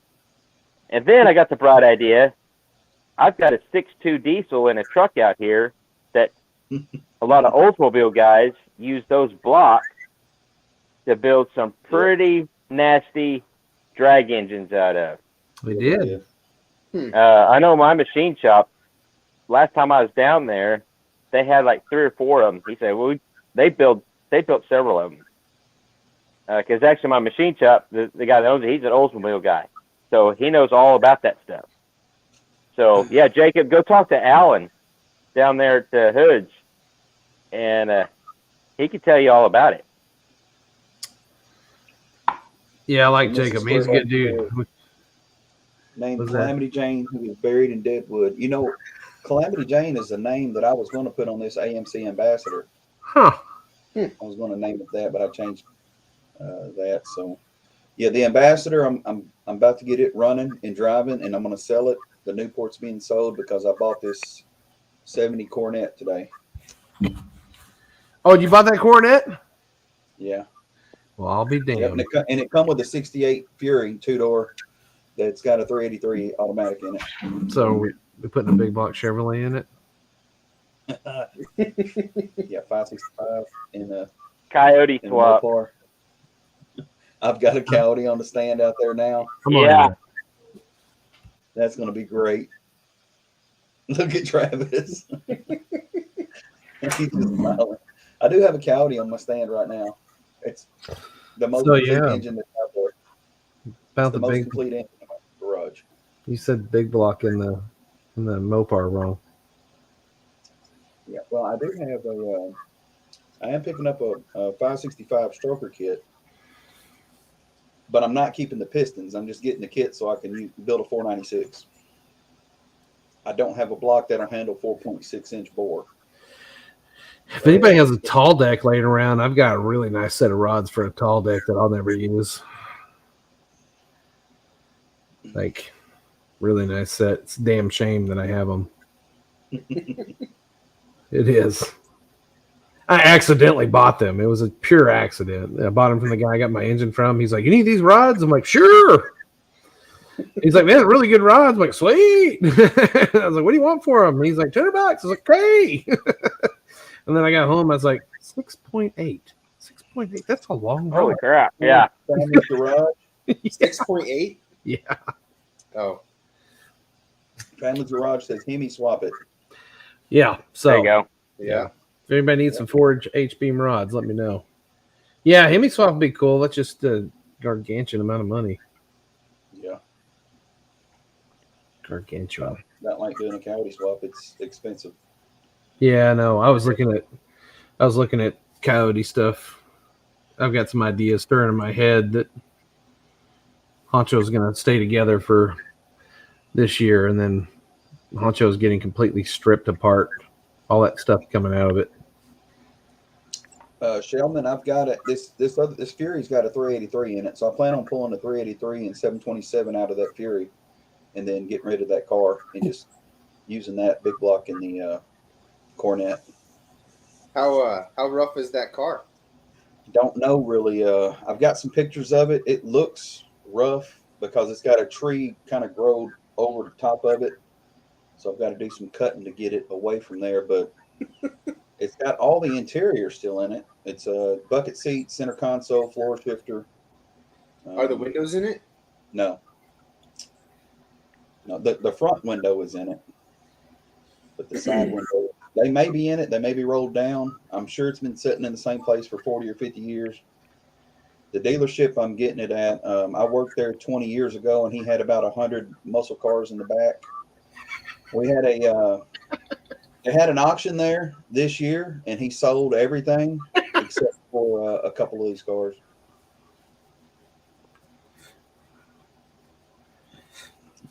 And then I got the bright idea. I've got a 6.2 diesel in a truck out here that a lot of Oldsmobile guys use those blocks to build some pretty nasty drag engines out of. They did. I know my machine shop, last time I was down there, they had like 3 or 4 of them. He said, well, they built several of them. Because actually my machine shop, the guy that owns it, he's an Oldsmobile guy. So he knows all about that stuff. So, yeah, Jacob, go talk to Alan down there at the Hoods, and he can tell you all about it. Yeah, I like Jacob. He's a good dude. Named Calamity Jane, who is buried in Deadwood. You know, Calamity Jane is a name that I was going to put on this AMC Ambassador. Huh. I was going to name it that, but I changed that. So, yeah, the Ambassador, I'm about to get it running and driving, and I'm going to sell it. The Newport's being sold because I bought this 70 Cornet today. Oh, you bought that Cornet? Yeah. Well, I'll be damned. Yep, and it come with a 68 Fury 2-door that's got a 383 automatic in it. So we putting a big block Chevrolet in it? Yeah, 565 in a Coyote swap. I've got a Coyote on the stand out there now. Yeah. That's going to be great. Look at Travis. He's just smiling. I do have a Coyote on my stand right now. It's the most complete engine that's out there. About the most complete engine in my garage. You said big block in the Mopar wrong. Yeah, well, I do have I am picking up a 565 stroker kit. but I'm not keeping the pistons. I'm just getting the kit so I can build a 496. I don't have a block that'll handle 4.6-inch bore. If anybody has a tall deck laying around, I've got a really nice set of rods for a tall deck that I'll never use. Like, really nice set. It's a damn shame that I have them. It is. I accidentally bought them. It was a pure accident. I bought them from the guy I got my engine from. He's like, "You need these rods?" I'm like, "Sure." He's like, "Man, really good rods." I'm like, "Sweet." I was like, "What do you want for them?" And he's like, $200. I was like, "Okay." And then I got home. I was like, 6.8. 6.8. That's a long rod. Holy crap! Yeah. Family garage. 6.8. Yeah. Oh, Family garage says Hemi swap it. Yeah. So There you go. yeah. if anybody needs some Forge H-beam rods, let me know. Yeah, Hemi swap would be cool. That's just a gargantuan amount of money. Yeah. Gargantuan. Not like doing a coyote swap. It's expensive. Yeah, no. I was looking at coyote stuff. I've got some ideas stirring in my head that Honcho's going to stay together for this year, and then Honcho's getting completely stripped apart. All that stuff coming out of it. Shellman, I've got it. This Fury's got a 383 in it, so I plan on pulling a 383 and 727 out of that Fury, and then getting rid of that car and just using that big block in the Cornet. How rough is that car? Don't know really. I've got some pictures of it. It looks rough because it's got a tree kind of growed over the top of it, so I've got to do some cutting to get it away from there. But it's got all the interior still in it. It's a bucket seat, center console, floor shifter. Are the windows in it? No. No, the front window is in it, but the side window, they may be in it. They may be rolled down. I'm sure it's been sitting in the same place for 40 or 50 years. The dealership I'm getting it at, I worked there 20 years ago, and he had about 100 muscle cars in the back. We had they had an auction there this year, and he sold everything except for a couple of these cars.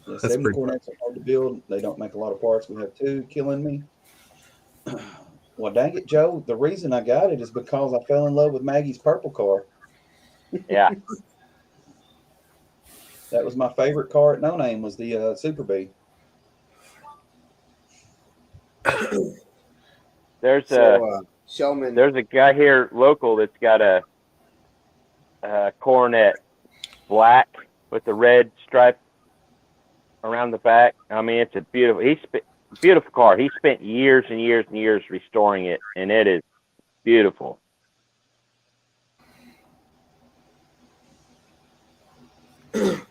Yeah, 70 Cornets are hard to build. They don't make a lot of parts. We have two killing me. Well, dang it, Joe. The reason I got it is because I fell in love with Maggie's purple car. Yeah. That was my favorite car at No Name was the Super Bee. There's Shellman. there's a guy here local that's got a Cornet black with the red stripe around the back. I mean, it's a beautiful car. He spent years and years and years restoring it, and it is beautiful.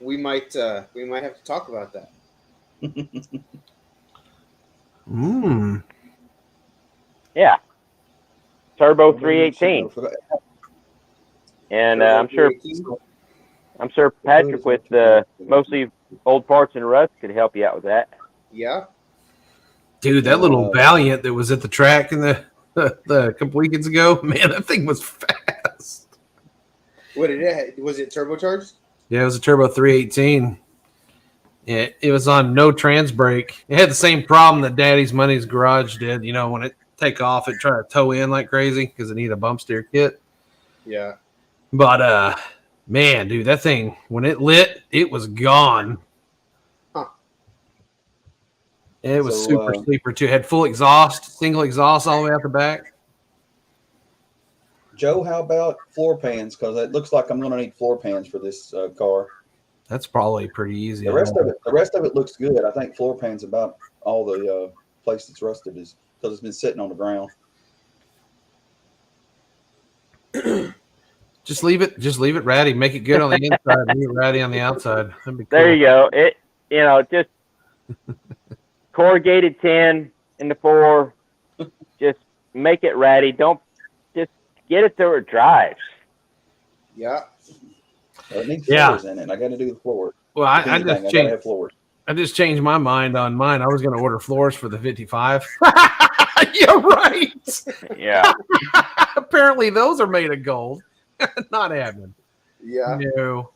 We might have to talk about that. Yeah. Turbo 318. And I'm sure Patrick with mostly old parts and rust could help you out with that. Yeah. Dude, that little Valiant that was at the track in the couple weekends ago, man, that thing was fast. What did it? Was it turbocharged? Yeah, it was a Turbo 318. It was on no trans brake. It had the same problem that Daddy's Money's garage did. You know, when it take off, it try to tow in like crazy because it needed a bump steer kit. Yeah. But man, dude, that thing when it lit, it was gone. Huh. It was super sleeper too. It had full exhaust, single exhaust all the way out the back. Joe, how about floor pans? Because it looks like I'm going to need floor pans for this car. That's probably pretty easy. The rest of it looks good. I think floor pans about all the place that's rusted is because it's been sitting on the ground. Just leave it ratty. Make it good on the inside. Leave it ratty on the outside. That'd be cool. There you go. It just corrugated tin in the 4. Just make it ratty. Don't just get it so it drives. Yeah. It needs floors in it. I got to do the floors. Well, I just changed my mind on mine. I was going to order floors for the 55. You're right. Yeah. Apparently those are made of gold. Not happening. Yeah. No.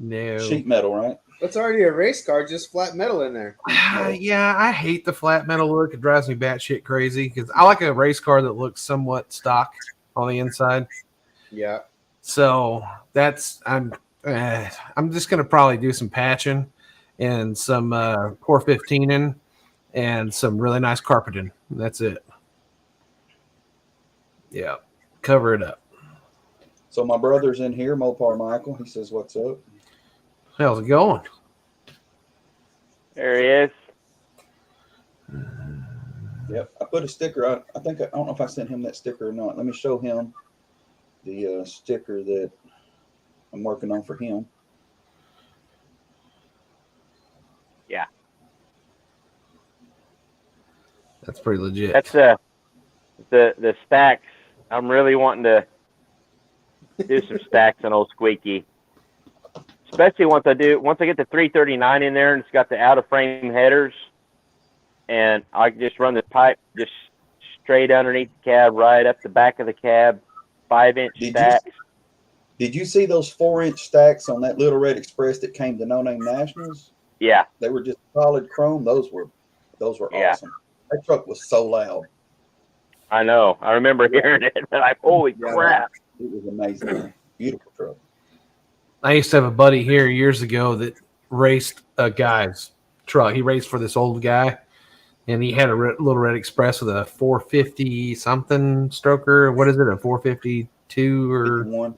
No. Sheet metal, right? It's already a race car, just flat metal in there. Yeah, I hate the flat metal look. It drives me batshit crazy because I like a race car that looks somewhat stock on the inside. Yeah. So I'm just gonna probably do some patching and some core 15ing and some really nice carpeting. That's it. Yeah, cover it up. So my brother's in here, Mopar Michael. He says, "What's up?" How's it going? There he is. Yep, I put a sticker on. I don't know if I sent him that sticker or not. Let me show him the sticker that I'm working on for him. Yeah. That's pretty legit. That's the stacks. I'm really wanting to do some stacks on old Squeaky. Especially once I get the 339 in there and it's got the out of frame headers, and I can just run the pipe just straight underneath the cab, right up the back of the cab, 5-inch stacks. Did you see those 4-inch stacks on that Little Red Express that came to No Name Nationals? Yeah. They were just solid chrome. Those were Yeah. awesome. That truck was so loud. I know. I remember hearing it, but holy crap. It was amazing. Beautiful truck. I used to have a buddy here years ago that raced a guy's truck. He raced for this old guy, and he had a Little Red Express with a 450 something stroker. What is it? A 452 or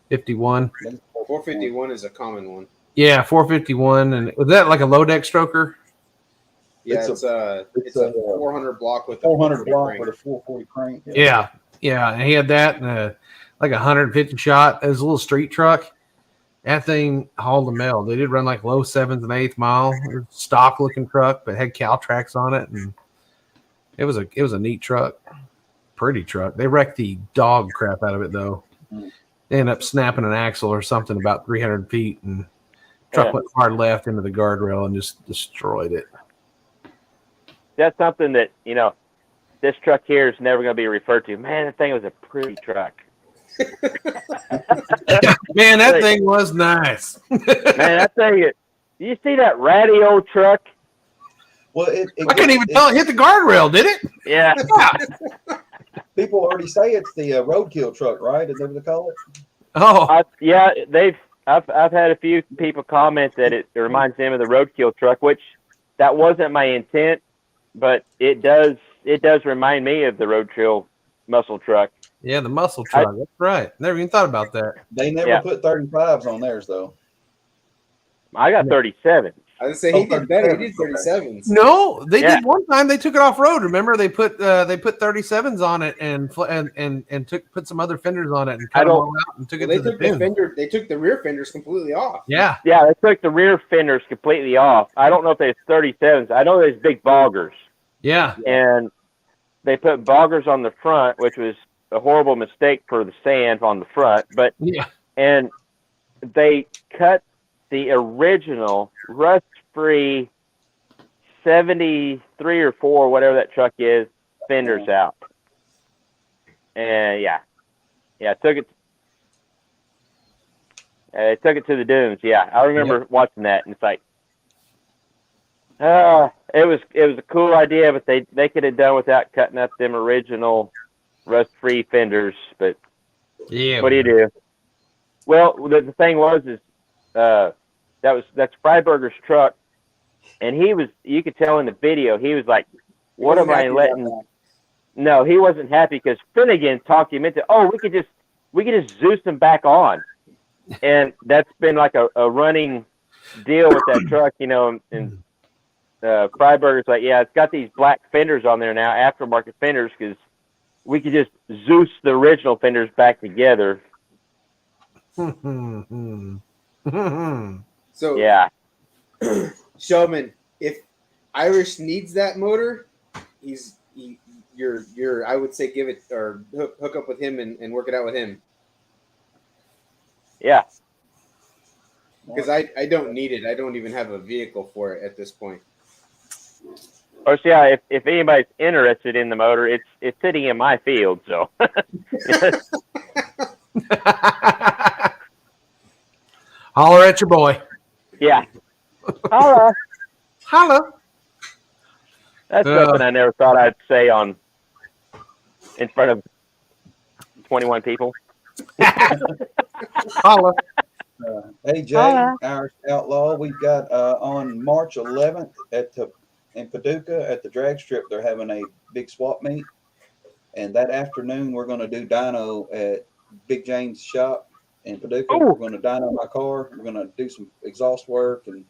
51? 451 is a common one. Yeah, 451. And was that like a low deck stroker? Yeah, it's a 400 block with a 400 block crank. with a 440 crank. Yeah. And he had that and like a 150 shot. It was a little street truck. That thing hauled the mail. They did run like low 7th and 8th mile. It was a stock looking truck, but had cow tracks on it, and it was a neat truck, pretty truck. They wrecked the dog crap out of it though. They ended up snapping an axle or something about 300 feet, and truck went hard left into the guardrail and just destroyed it. That's something that this truck here is never going to be referred to. Man, that thing was a pretty truck. Man, that thing was nice. Man, I tell you, you see that ratty old truck? Well, I couldn't even tell it hit the guardrail, did it? Yeah. People already say it's the roadkill truck, right? Is that what they call it? Oh, I've had a few people comment that it reminds them of the roadkill truck, which that wasn't my intent, but it does remind me of the roadkill muscle truck. Yeah, the muscle truck. That's right. Never even thought about that. They never put 35s on theirs, though. I got 37. I would say he did better. He did 37s. No, they did one time. They took it off road. Remember, they put 37s on it and put some other fenders on it and cut them all out and took it to the fender. They took the rear fenders completely off. Yeah, they took the rear fenders completely off. I don't know if there's 37s. I know there's big boggers. Yeah, and they put boggers on the front, which was a horrible mistake for the sand on the front. But and they cut the original rust-free 73 or 4, whatever that truck is, fenders out. And took it to the dunes. Yeah, I remember watching that, and it's like, it was a cool idea, but they could have done without cutting up them original rust-free fenders. But what do you do? Well, the thing is that's Freiberger's truck, and you could tell in the video, he was like, what am I letting? No, he wasn't happy because Finnegan talked him into, we could just Zeus them back on. And that's been like a running deal with that truck, and Freiberger's like, it's got these black fenders on there now, aftermarket fenders, because we could just Zeus the original fenders back together. So Showman, if Irish needs that motor, I would say give it or hook up with him and work it out with him. Yeah. Because I don't need it. I don't even have a vehicle for it at this point. Or if anybody's interested in the motor, it's sitting in my field, so. Holler at your boy. Yeah. Holla. Holla. That's something I never thought I'd say in front of 21 people. Holla. Hey Jay, Holla. our outlaw, we've got on March 11th in Paducah at the drag strip. They're having a big swap meet, and that afternoon we're going to do dyno at Big James' shop in Paducah. Ooh. We're going to dyno my car. We're going to do some exhaust work and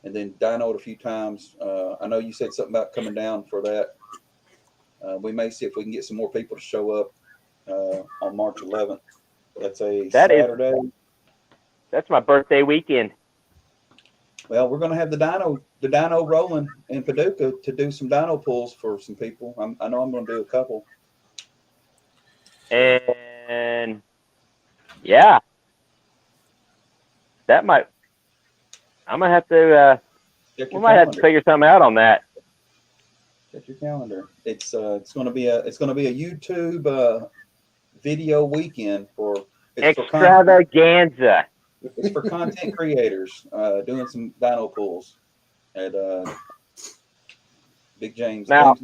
then dyno it a few times. I know you said something about coming down for that. We may see if we can get some more people to show up on March 11th. That's a Saturday. That's my birthday weekend. Well, we're going to have the dyno rolling in Paducah to do some dyno pulls for some people. I know I'm going to do a couple. And yeah, I'm gonna have to. We might have to figure something out on that. Check your calendar. It's going to be a YouTube video weekend for extravaganza. It's for content creators doing some dyno pulls at Big James. Now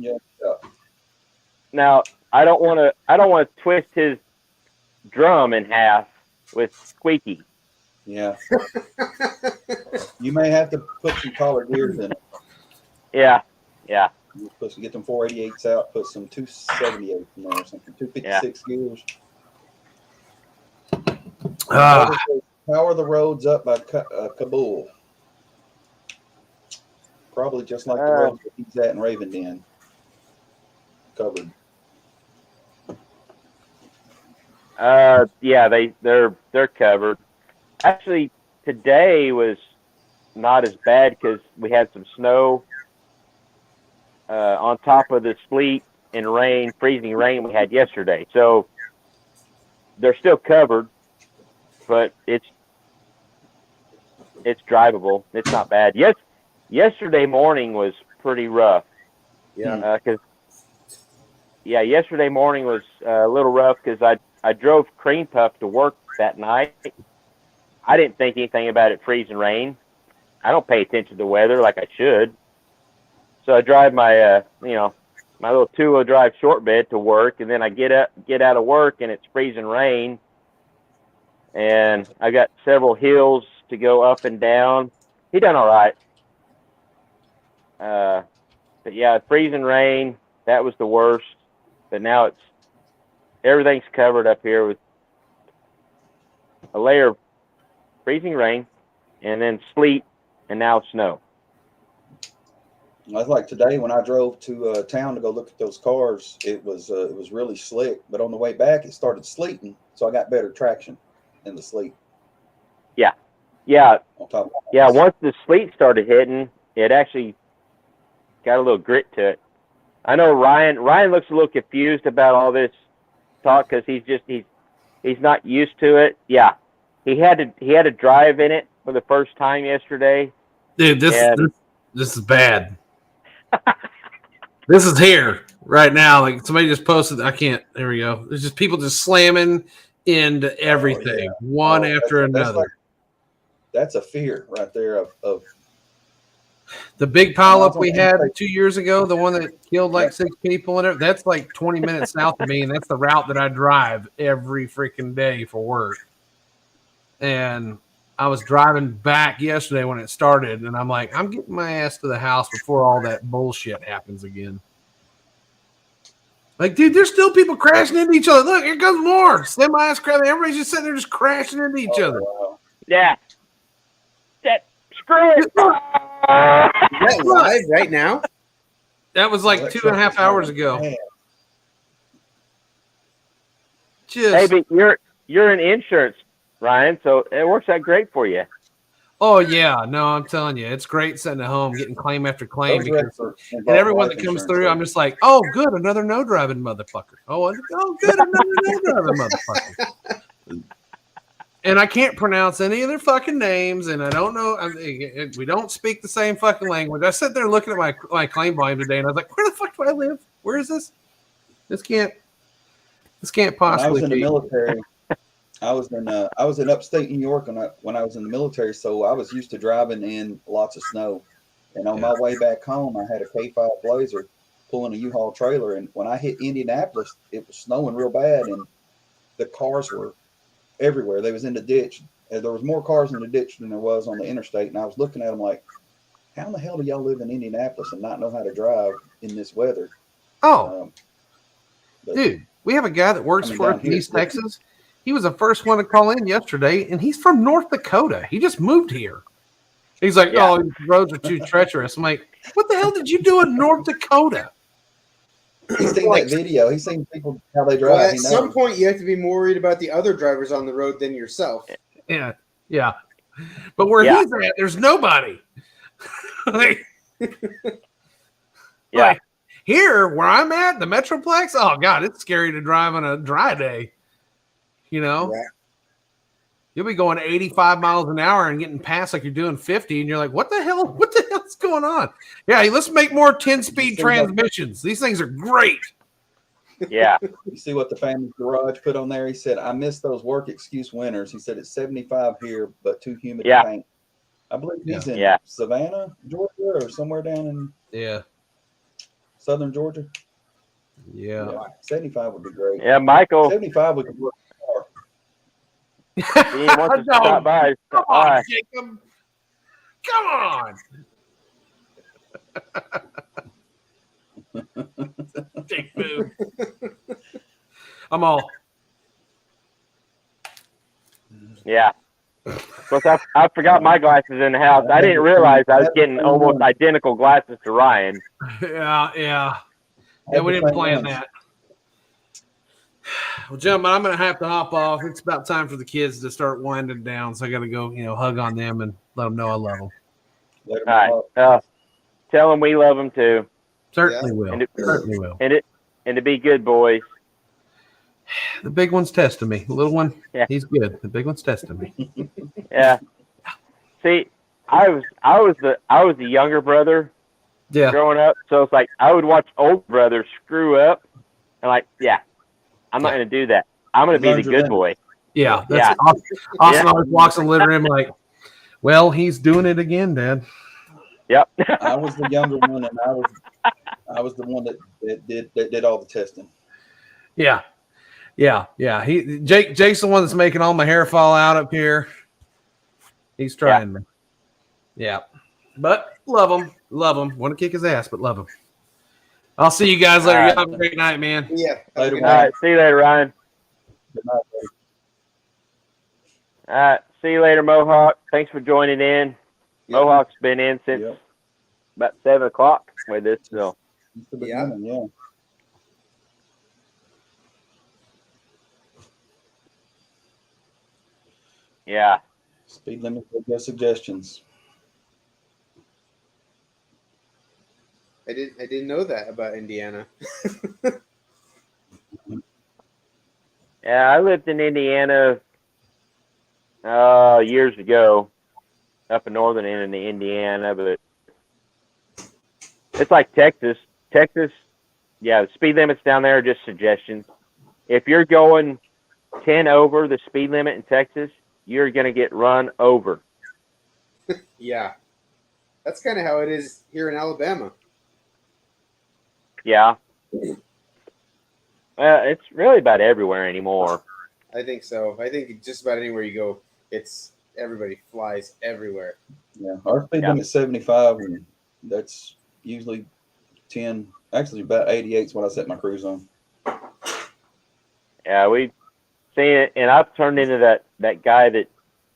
I don't want to twist his drum in half with squeaky. Yeah. You may have to put some taller gears in it. Yeah. You're supposed to get them 488s out, put some 278s in there or something, 256 gears. Power the Roads up by Kabul. Probably just like the roads that he's at in Raven Den. Covered. Yeah, they're covered. Actually, today was not as bad because we had some snow on top of the sleet and rain, freezing rain we had yesterday. So they're still covered, but it's drivable. It's not bad. Yesterday morning was pretty rough. Yeah. Yesterday morning was a little rough because I drove Cream Puff to work that night. I didn't think anything about it freezing rain. I don't pay attention to the weather like I should. So I drive my my little 2-wheel drive short bed to work, and then I get out of work and it's freezing rain. And I got several hills to go up and down. He done all right. But yeah, freezing rain, that was the worst. But now everything's covered up here with a layer of freezing rain and then sleet and now snow. That's like today when I drove to town to go look at those cars. It was really slick, but on the way back it started sleeting, so I got better traction in the sleet. Yeah. Once the sleet started hitting, it actually got a little grit to it. I know Ryan looks a little confused about all this talk because he's not used to it. Yeah, he had to drive in it for the first time yesterday. Dude, this is bad. This is here right now. Like somebody just posted. I can't. There we go. There's just people just slamming into everything, one after another. That's a fear right there of the big pileup we had 2 years ago, the one that killed like 6 people and that's like 20 minutes south of me, and that's the route that I drive every freaking day for work. And I was driving back yesterday when it started, and I'm like, I'm getting my ass to the house before all that bullshit happens again. Like, dude, there's still people crashing into each other. Look, here comes more semis crashing. Everybody's just sitting there just crashing into each other. Wow. Yeah. Screw it. Is that live right now? That was like 2.5 hours ago. Hey, but you're in insurance, Ryan, so it works out great for you. Oh yeah, no, I'm telling you, it's great sitting at home getting claim after claim and everyone that comes through, I'm just like, oh, good, another no driving motherfucker. Oh, good, another no driving motherfucker. And I can't pronounce any of their fucking names, and I don't know. We don't speak the same fucking language. I sat there looking at my claim volume today, and I was like, where the fuck do I live? Where is this? This can't possibly be. When I was in the military, I was in upstate New York when I was in the military, so I was used to driving in lots of snow. And on my way back home, I had a K5 Blazer pulling a U-Haul trailer, and when I hit Indianapolis, it was snowing real bad, and the cars were everywhere. They was in the ditch. And there was more cars in the ditch than there was on the interstate, and I was looking at them like, how in the hell do y'all live in Indianapolis and not know how to drive in this weather? Oh, But, dude, we have a guy that works I mean, for down us in here, East Texas. He was the first one to call in yesterday, and he's from North Dakota. He just moved here. He's like, Yeah. oh, these roads are too treacherous. I'm like, what the hell did you do in North Dakota? he's seen that video. He's seen people how they drive. Well, at He some knows. point, you have to be more worried about the other drivers on the road than yourself. Yeah, yeah. But where Yeah. he's at, there's nobody. like, Yeah. like, here, where I'm at, the Metroplex, oh, God, it's scary to drive on a dry day. You know? Yeah. You'll be going 85 miles an hour and getting past like you're doing 50, and you're like, what the hell? What the hell's going on? Yeah, let's make more 10-speed transmissions. These things are great. Yeah. You see what the family garage put on there? He said, I miss those work excuse winters. He said it's 75 here, but too humid Yeah. to paint. I believe he's in Yeah. Savannah, Georgia, or somewhere down in southern Georgia. Yeah. 75 would be great. Yeah, Michael. 75 would be work. He wants to stop by. Come on, Jacob. Come on. Big move. I'm all. Yeah. Plus, I forgot my glasses in the house. I didn't realize I was getting almost identical glasses to Ryan. Yeah, we didn't plan that. Well, gentlemen, I'm going to have to hop off. It's about time for the kids to start winding down, so I got to go, hug on them and let them know I love them. All right. Tell them we love them too. Certainly will. Certainly will. And to be good boys. The big one's testing me. The little one, he's good. The big one's testing me. Yeah. See, I was the younger brother. Yeah. Growing up, so it's like I would watch old brothers screw up, and like, I'm not going to do that. I'm going to be the good boy. Yeah. Austin always walks in the living room like, well, he's doing it again, Dad. Yep. I was the younger one, and I was the one that did all the testing. Yeah. Jake's the one that's making all my hair fall out up here. He's trying me. Yeah. But love him. Want to kick his ass, but love him. I'll see you guys later. Have a great night, man. Yeah. Later, all right. See you later, Ryan. Good night, buddy. All right. See you later, Mohawk. Thanks for joining in. Yep. Mohawk's been in since about 7 o'clock with this. So. Yeah. Yeah. Speed limit with no suggestions. I didn't know that about Indiana. Yeah, I lived in Indiana years ago, up in northern end of Indiana, but it's like Texas. Texas, the speed limits down there are just suggestions. If you're going 10 over the speed limit in Texas, you're going to get run over. Yeah. That's kind of how it is here in Alabama. Yeah. It's really about everywhere anymore. I think so. I think just about anywhere you go, it's everybody flies everywhere. Yeah. Our speed limit's 75, and that's usually 10. Actually, about 88 is what I set my cruise on. Yeah, we've seen it, and I've turned into that guy that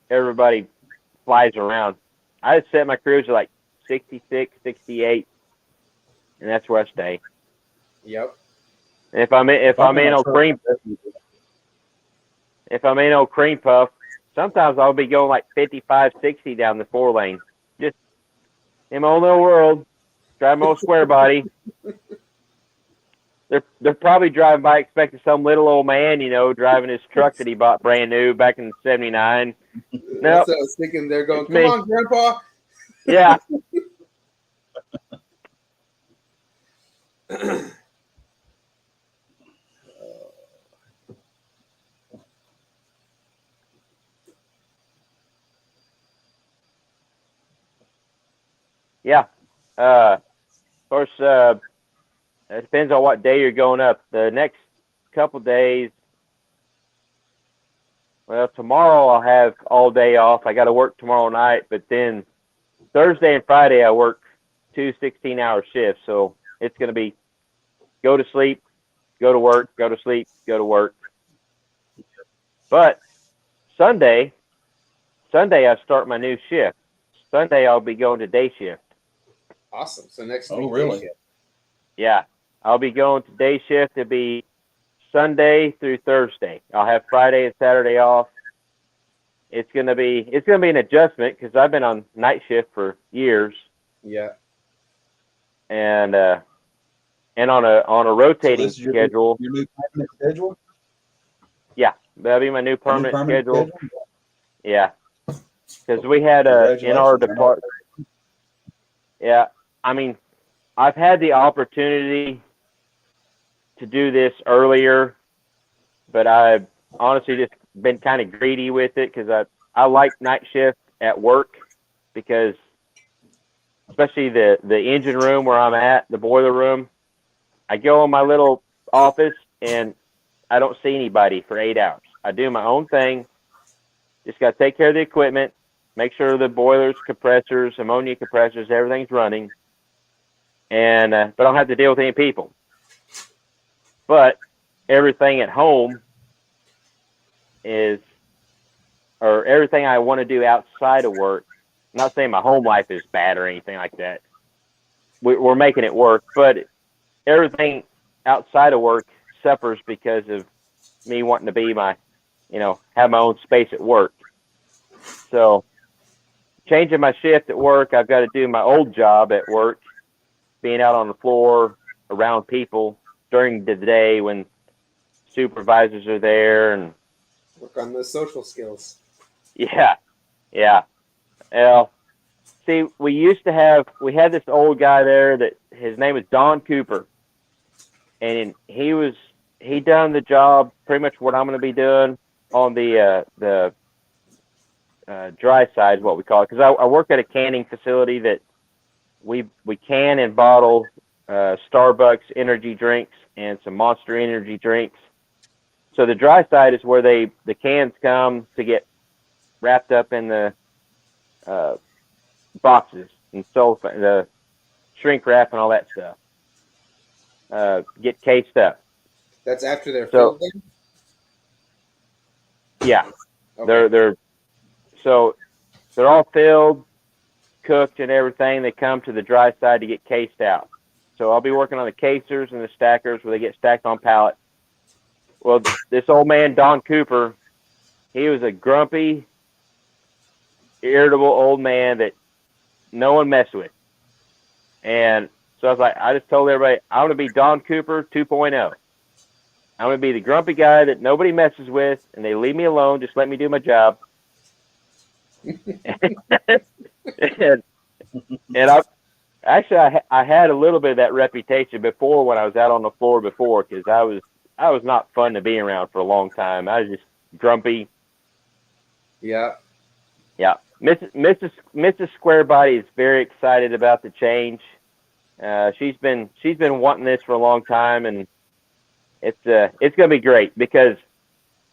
everybody flies around. I set my cruise at like 66, 68, and that's where I stay. Yep. And if I'm in old cream puff, sometimes I'll be going like 55, 60 down the 4-lane. Just in my own little world, drive my old square body. They're probably driving by expecting some little old man, driving his truck that he bought brand new back in '79. Nope. That's what I was thinking. They're going, come on, Grandpa. Yeah. Yeah. Of course, it depends on what day you're going up. The next couple days, well, tomorrow I'll have all day off. I got to work tomorrow night, but then Thursday and Friday I work 2 16-hour shifts. So it's going to be go to sleep, go to work, go to sleep, go to work. But Sunday, I start my new shift. Sunday I'll be going to day shift. Awesome. So next Oh, week, really? day shift. Yeah, I'll be going to day shift. It'll be Sunday through Thursday. I'll have Friday and Saturday off. It's gonna be an adjustment because I've been on night shift for years, Yeah. and on a So rotating this is your schedule. new permanent schedule? Yeah, that'll be my new Your new permanent permanent schedule. Yeah, because we had in our Congratulations. department. Yeah, I mean, I've had the opportunity to do this earlier, but I've honestly just been kind of greedy with it because I like night shift at work because especially the engine room where I'm at, the boiler room. I go in my little office and I don't see anybody for 8 hours. I do my own thing. Just got to take care of the equipment, make sure the boilers, compressors, ammonia compressors, everything's running, and but I don't have to deal with any people. But everything at home is, or everything I want to do outside of work. I'm not saying my home life is bad or anything like that. We're making it work, but everything outside of work suffers because of me wanting to be have my own space at work. So changing my shift at work, I've got to do my old job at work, being out on the floor around people during the day when supervisors are there, and Work on those social skills. yeah. Well, see, we had this old guy there that his name was Don Cooper, and he done the job pretty much what I'm going to be doing on the dry side, is what we call it, because I work at a canning facility that we can and bottle Starbucks energy drinks and some Monster energy drinks. So the dry side is where the cans come to get wrapped up in the boxes and the shrink wrap and all that stuff. Get cased up. That's after they're So filled in? yeah, Okay. they're all filled, cooked, and everything. They come to the dry side to get cased out. So I'll be working on the casers and the stackers where they get stacked on pallets. Well, this old man Don Cooper, he was a grumpy, irritable old man that no one messed with. And so I was like, I just told everybody, I want to be Don Cooper 2.0. I'm going to be the grumpy guy that nobody messes with, and they leave me alone. Just let me do my job. and I had a little bit of that reputation before when I was out on the floor before, because I was not fun to be around for a long time. I was just grumpy. Yeah. Yeah. Mrs. Squarebody is very excited about the change. She's been wanting this for a long time, and it's gonna be great because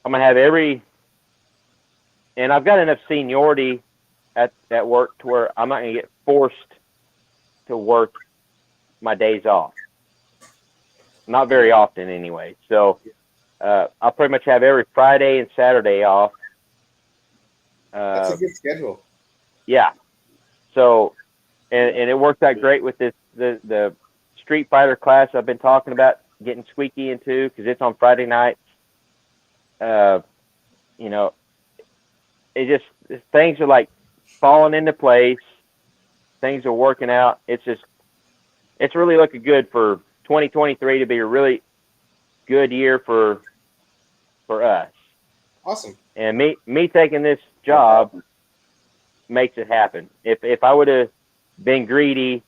I'm gonna have and I've got enough seniority at work to where I'm not gonna get forced to work my days off. Not very often anyway. So I'll pretty much have every Friday and Saturday off. That's a good schedule. Yeah. So and it worked out great with the Street Fighter class I've been talking about getting Squeaky into, because it's on Friday nights. It just, things are like falling into place. Things are working out. It's really looking good for 2023 to be a really good year for us. Awesome. And me taking this job makes it happen. If I would have been greedy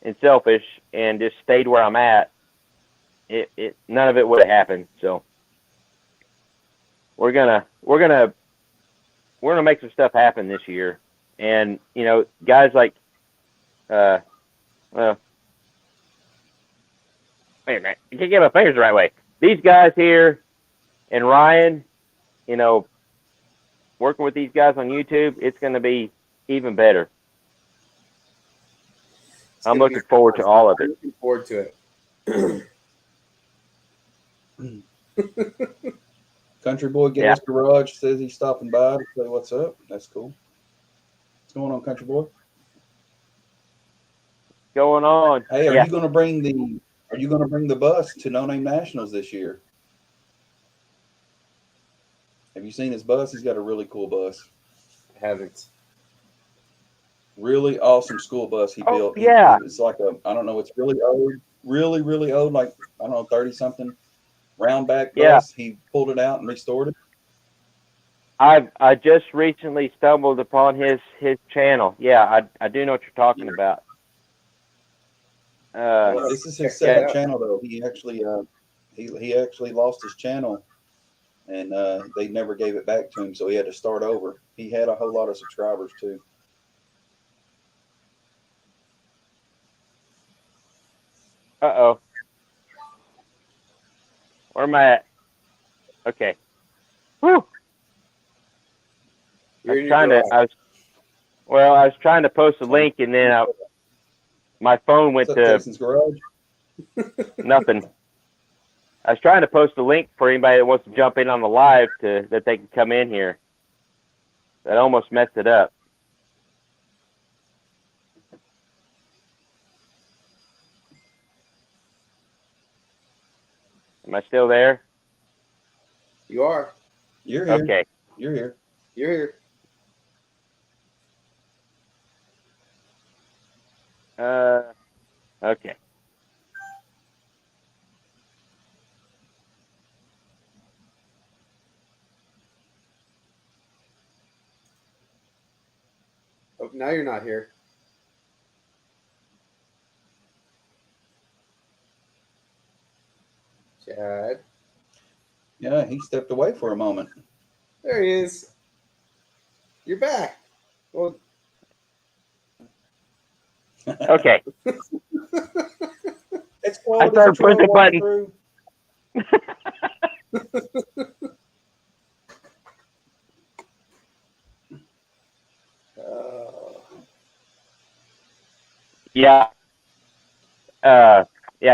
and selfish and just stayed where I'm at, none of it would have happened. So we're gonna make some stuff happen this year. And guys like well, wait a minute. You can't get my fingers the right way. These guys here and Ryan, you know, working with these guys on YouTube, it's going to be even better. I'm looking forward to all of it. I'm looking forward to it. Country Boy Gas Garage says he's stopping by to say what's up. That's cool. What's going on, Country Boy? Going on. Hey, are you going to bring the bus to No Name Nationals this year? Have you seen his bus? He's got a really cool bus. I haven't. Really awesome school bus he built. Yeah. It's like I don't know, it's really old, really old, like, I don't know, 30 something round back bus. He pulled it out and restored it. I just recently stumbled upon his channel. Yeah, I do know what you're talking about. This is his second channel though. He actually he actually lost his channel, and they never gave it back to him, so he had to start over. He had a whole lot of subscribers too. Uh-oh. Where am I at? Okay. Whew. I was trying to post a link, and then my phone went to Jason's garage. Nothing. I was trying to post a link for anybody that wants to jump in on the live that they can come in here. That almost messed it up. Am I still there? You are. You're here. Okay. You're here. You're here. Okay. Oh, now you're not here. Chad. Yeah, he stepped away for a moment. There he is. You're back. Well, Okay. It's I started pushing the button. Yeah. Yeah,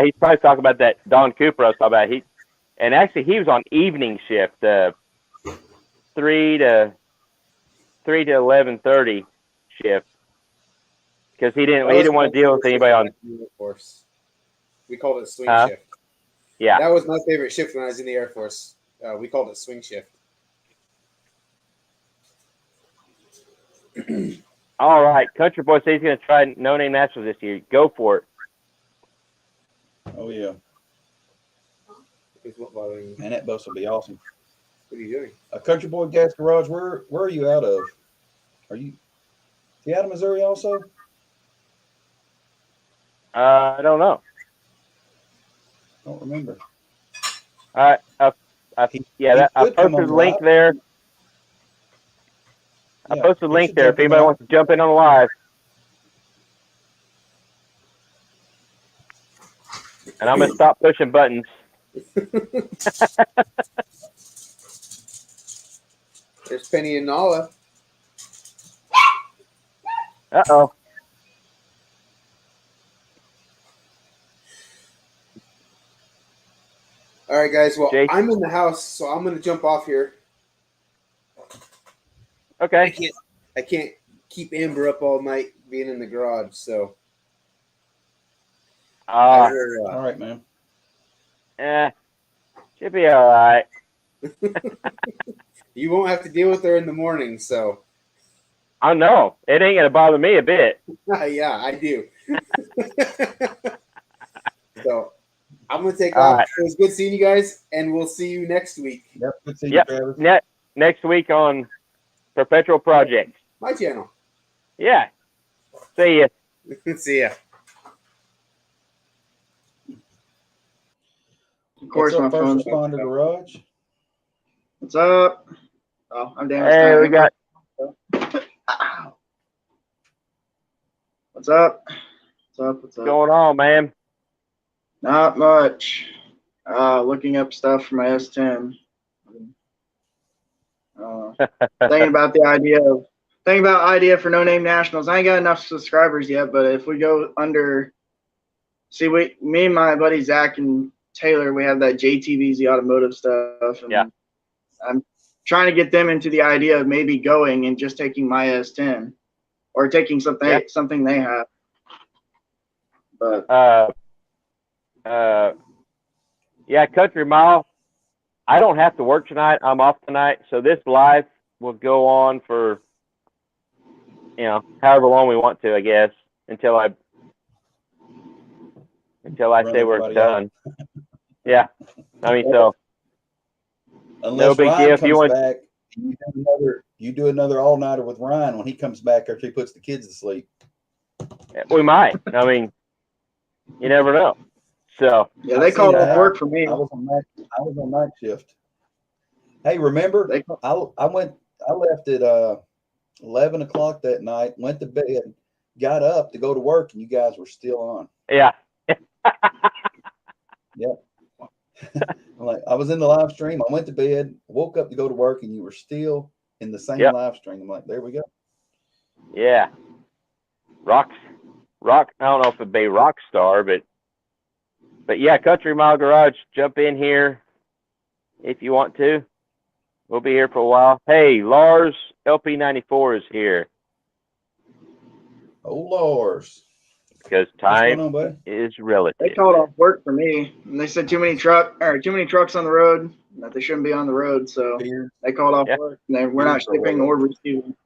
he's probably talking about that Don Cooper I was talking about. And actually he was on evening shift, 3 to 11:30 shift. Because he didn't want to deal with anybody on Air Force. We called it swing shift. Yeah. That was my favorite shift when I was in the Air Force. We called it swing shift. All right. Country Boy says he's going to try No Name Nationals this year. Go for it. Oh, yeah. Man, that bus will be awesome. What are you doing? A Country Boy Gas Garage, where are you out of? Are you out of Missouri also? I don't know. Don't remember. I posted the link there. I posted the link there if anybody wants to jump in on the live. And I'm going to stop pushing buttons. There's Penny and Nala. Uh-oh. All right, guys. Well, Jake. I'm in the house, so I'm going to jump off here. Okay. I can't keep Amber up all night being in the garage, so. All right, man. Should be all right. You won't have to deal with her in the morning, so. I know. It ain't going to bother me a bit. Yeah, I do. So, I'm going to take off. Right. It was good seeing you guys, and we'll see you next week. Yep, good seeing you, Travis. Next week on Perpetual Project. My channel. Yeah. See ya. See ya. Of course, my first responder garage. What's up? Oh, I'm down. Hey, we got. What's up? What's up? What's up? going on, man? Not much. Looking up stuff for my S10. Thinking about idea for No Name Nationals. I ain't got enough subscribers yet, but if we go under, me and my buddy Zach and Taylor, we have that JTVZ automotive stuff, and Yeah. I'm trying to get them into the idea of maybe going and just taking my S10 or taking something they have. But yeah, Country Mile. I don't have to work tonight. I'm off tonight, so this live will go on for, however long we want to, I guess, until I say we're done. Yeah, I mean, so unless no big Ryan deal. If you comes want, back, you do another all nighter with Ryan when he comes back after he puts the kids to sleep. we might. I mean, you never know. So yeah, they called off work for me. I was on night shift. Hey, remember? I left at 11 o'clock that night. Went to bed, got up to go to work, and you guys were still on. yeah. Yep. I was in the live stream. I went to bed, woke up to go to work, and you were still in the same live stream. I'm like, there we go. Yeah. Rock. I don't know if it'd be Rockstar, but yeah, Country Mile Garage. Jump in here if you want to. We'll be here for a while. Hey, Lars LP94 is here. Oh, Lars. Because time is relative. They called off work for me, and they said too many trucks on the road, that they shouldn't be on the road. So they called off work, and we're not shipping or receiving.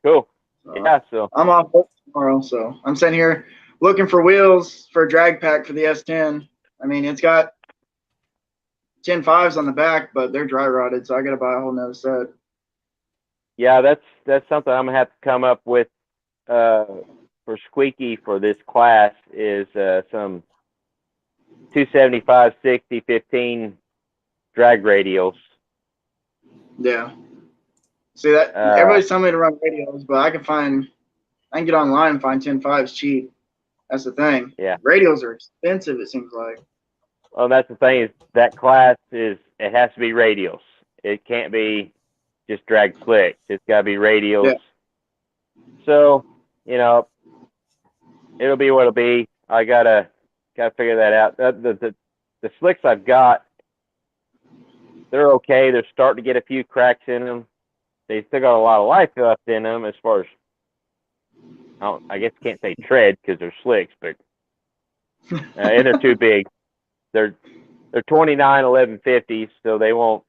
Cool. So I'm off work tomorrow, so I'm sitting here looking for wheels for a drag pack for the S10. I mean, it's got 10.5s on the back, but they're dry rotted, so I got to buy a whole nother set. Yeah, that's something I'm gonna have to come up with for Squeaky for this class is some 275, 60, 15 drag radials. Yeah. See that everybody's telling me to run radials, but I can get online and find 10.5s cheap. That's the thing. Yeah. Radials are expensive, it seems like. Well, that's the thing is that class it has to be radials. It can't be just drag slicks. It's got to be radials. Yeah. So, it'll be what it'll be. I gotta figure that out. The slicks I've got, they're okay. They're starting to get a few cracks in them. They still got a lot of life left in them as far as, I guess can't say tread because they're slicks, but and they're too big. They're 29 1150s, so they won't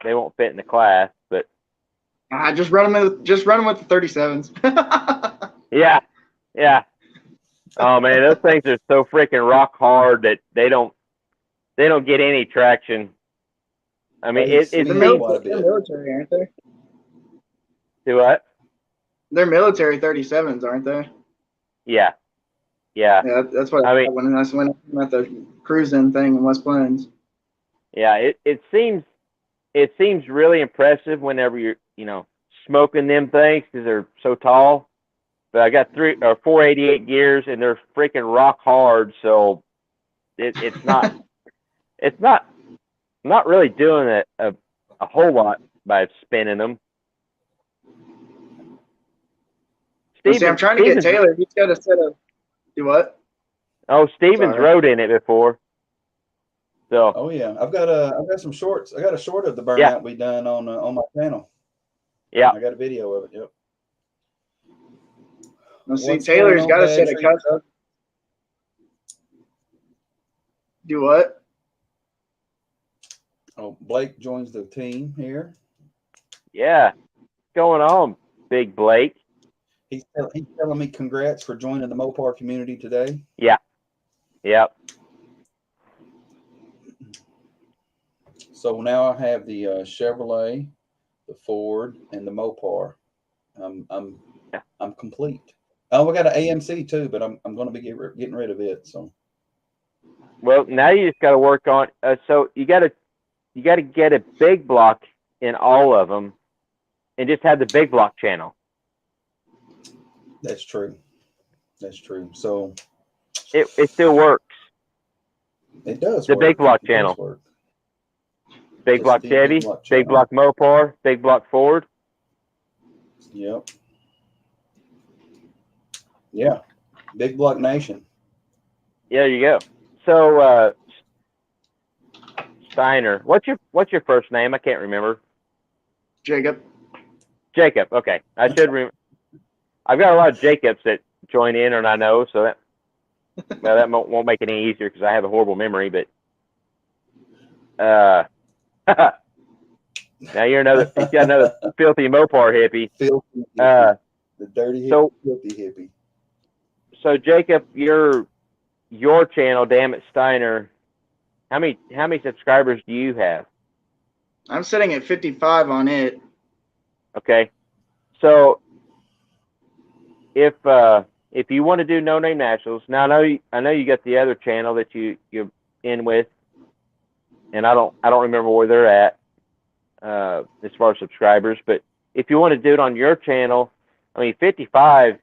fit in the class. But just run them with the 37s. Yeah. Oh man, those things are so freaking rock hard that they don't get any traction. I mean, they're military, aren't they? Do what? They're military 37s, aren't they? Yeah. That's what I mean. When I went at the cruising thing in West Plains. Yeah, it seems really impressive whenever you're smoking them things because they're so tall. But I got 488 gears and they're freaking rock hard, so it's not not really doing a whole lot by spinning them. I'm trying to get Taylor. He's got a set of. Do what? Oh, Steven's rode in it before. So. Oh yeah, I've got some shorts. I got a short of the burnout we done on my channel. Yeah. I got a video of it. Yep. Now see, Taylor's got a set of cuts. Do what? Oh, Blake joins the team here. Yeah. What's going on, Big Blake? He's telling me congrats for joining the Mopar community today. Yeah. Yep. So now I have the Chevrolet, the Ford, and the Mopar. I'm complete. Oh, we got an AMC too, but I'm going to be getting rid of it. So. Well, now you just got to work on. So you got to get a big block in all of them, and just have the big block channel. That's true. That's true. So it still works. it does. The work. Big Block It channel. does work. Big It's Block the Chevy, Big Block Big channel. Block Mopar, Big Block Ford. Yep. Yeah. Big Block Nation. Yeah, there you go. So Steiner, what's your first name? I can't remember. Jacob. Jacob. Okay, I should remember. I've got a lot of Jacobs that join in, and I know, so that won't make it any easier because I have a horrible memory. But now you got another filthy Mopar hippie. Filthy Uh, the dirty hippie, so- filthy hippie. So Jacob, your channel, Damn It Steiner, how many subscribers do you have? I'm sitting at 55 on it. Okay, so if you want to do No Name Nationals, now I know you got the other channel that you're in with, and I don't remember where they're at as far as subscribers, but if you want to do it on your channel, I mean 55.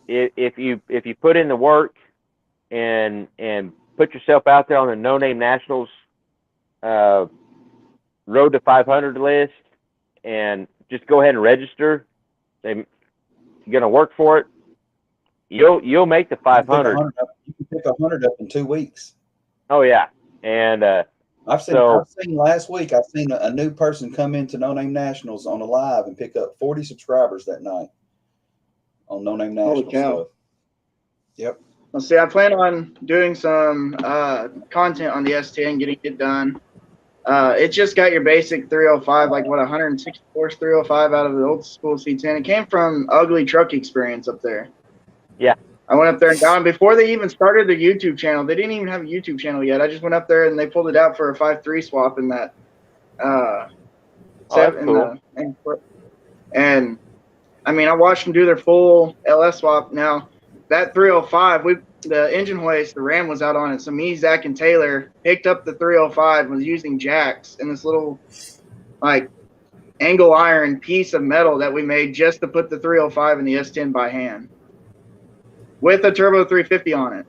If you put in the work and put yourself out there on the No Name Nationals Road to 500 list, and just go ahead and register. You're gonna work for it. You'll make the 500. You can pick 100 up in 2 weeks. Oh yeah, and I've seen last week. I've seen a new person come into No Name Nationals on a live and pick up 40 subscribers that night on No Name Holy Nationals cow. stuff. Yep. Well, see, I plan on doing some content on the S10, getting it done. It just got your basic 305, like what, 160 horse 305 out of the old school C10. It came from Ugly Truck Experience up there. Yeah. I went up there and got them before they even started their YouTube channel. They didn't even have a YouTube channel yet. I just went up there and they pulled it out for a 5.3 swap in that. That's cool. And I mean, I watched them do their full LS swap. Now that 305, the engine hoist, the ram was out on it. So me, Zach, and Taylor picked up the 305, was using jacks and this little like angle iron piece of metal that we made just to put the 305 in the S10 by hand with a turbo 350 on it.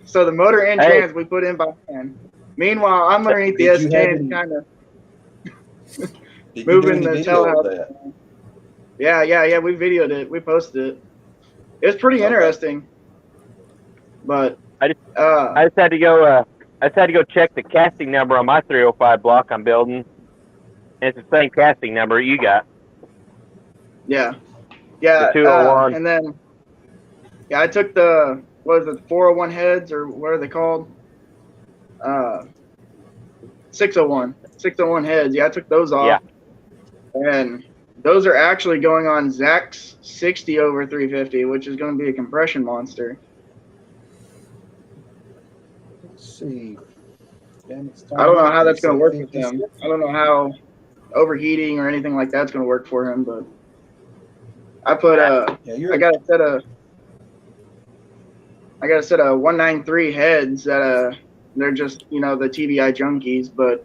So the motor and trans we put in by hand. Meanwhile, I'm underneath the S10 kind of moving the telehouse. Yeah. We videoed it. We posted it. It was pretty interesting. But I just had to go. I just had to go check the casting number on my 305 block I'm building. And it's the same casting number you got. Yeah. The 201. And then I took the 401 heads, or what are they called? 601 heads. Yeah, I took those off. Yeah. And those are actually going on Zach's 60 over 350, which is going to be a compression monster. Let's see. I don't know how that's going to work with him. I don't know how overheating or anything like that's going to work for him, but I put I got a set of 193 heads that they're just, the TBI junkies, but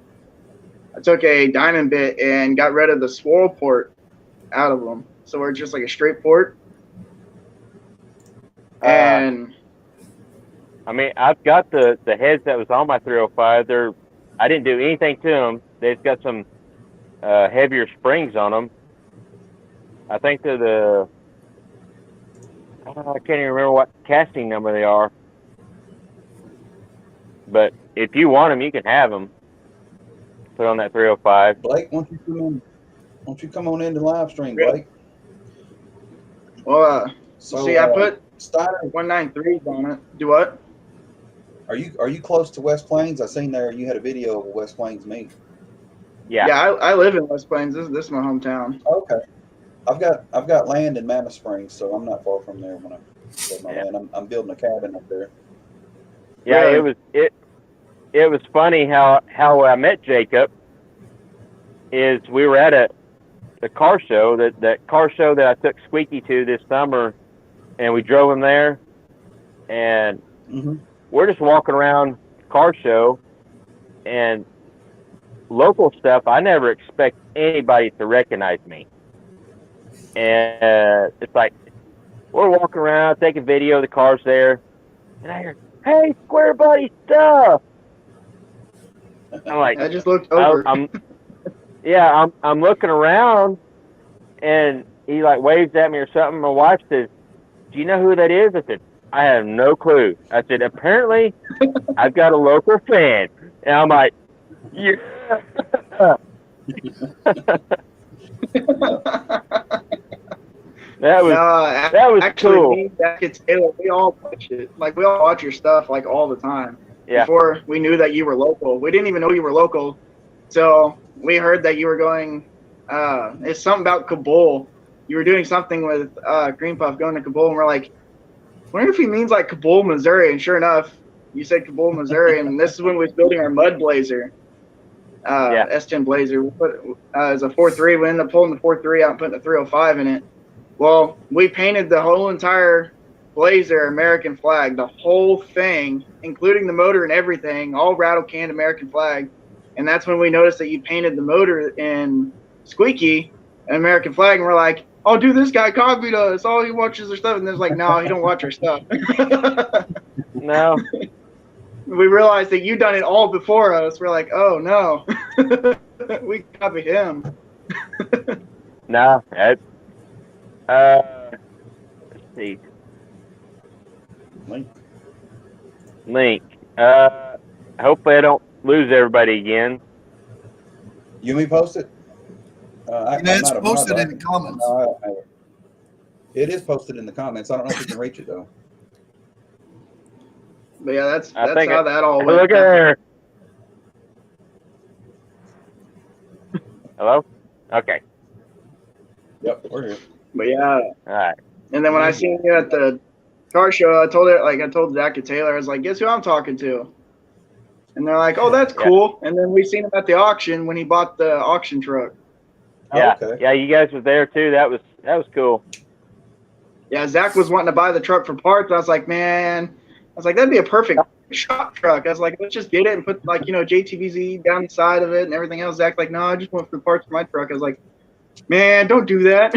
I took a diamond bit and got rid of the swirl port out of them, so we're just like a straight port. And I mean, I've got the heads that was on my 305. I didn't do anything to them. They've got some heavier springs on them. I think they're I can't even remember what casting number they are. But if you want them, you can have them. Put on that 305. Blake, why don't you come on in the live stream, Blake? Well, I put Steiner 193s on it. Do what? Are you close to West Plains? I seen there you had a video of a West Plains meet. Yeah. Yeah, I live in West Plains. This is my hometown. Okay. I've got land in Mammoth Springs, so I'm not far from there when I build my land. I'm building a cabin up there. Yeah, really? It was funny how I met Jacob. Is we were at the car show, that car show that I took Squeaky to this summer, and we drove him there, and we're just walking around the car show, and local stuff. I never expect anybody to recognize me, and it's like we're walking around, taking video of the cars there, and I hear, "Hey, Square Buddy stuff." I'm like, I just looked over. I'm looking around, and he like waves at me or something. My wife says, "Do you know who that is?" I said, "I have no clue." I said, "Apparently, I've got a local fan," and I'm like, "Yeah." That was actually cool. me, Dak, and Taylor, we all watch it. Like we all watch your stuff like all the time. Yeah. Before we knew that you were local, we didn't even know you were local. So we heard that you were going. It's something about Kabul. You were doing something with Green Puff going to Kabul, and we're like, wonder if he means like Kabul, Missouri. And sure enough, you said Kabul, Missouri, and this is when we was building our mud blazer. S10 Blazer. We put as a 4.3. We ended up pulling the 4.3 out and putting a 305 in it. Well, we painted the whole entire Blazer American flag, the whole thing, including the motor and everything, all rattle canned American flag. And that's when we noticed that you painted the motor in Squeaky, an American flag, and we're like, "Oh, dude, this guy copied us. All he watches our stuff." And there's like, "No, he don't watch our stuff." No. We realized that you done it all before us. We're like, "Oh no, we copy him." No. Let's see. Link. Hopefully I don't lose everybody again. You may post it. It's posted in the comments. It is posted in the comments. I don't know if you can reach it though. But yeah, that's I how think that all went. Look at there. Hello? Okay. Yep, we're here. But yeah. All right. And then when I seen you at the car show, I told Zach and Taylor, I was like, "Guess who I'm talking to?" And they're like, "Oh, that's cool." And then we seen him at the auction when he bought the auction truck. Yeah. Oh, okay. Yeah, you guys were there too. That was cool. Yeah, Zach was wanting to buy the truck for parts. I was like, that'd be a perfect shop truck. I was like, let's just get it and put like, JTVZ down the side of it and everything else. Zach's like, no, I just want the parts for my truck. I was like, man, don't do that.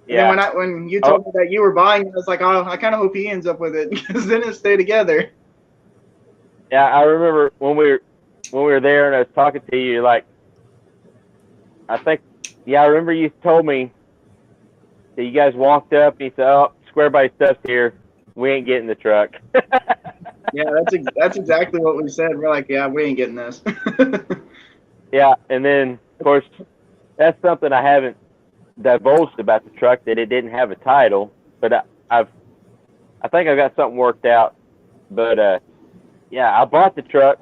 Yeah. And then when you told me that you were buying it, I was like, oh, I kind of hope he ends up with it because then it'll stay together. Yeah, I remember when we were there and I was talking to you, like, I remember you told me that you guys walked up and you said, "Oh, Square Body stuff's here. We ain't getting the truck." Yeah, that's exactly what we said. We're like, yeah, we ain't getting this. Yeah, and then of course that's something I haven't divulged about the truck, that it didn't have a title, but I think I've got something worked out. But yeah, I bought the truck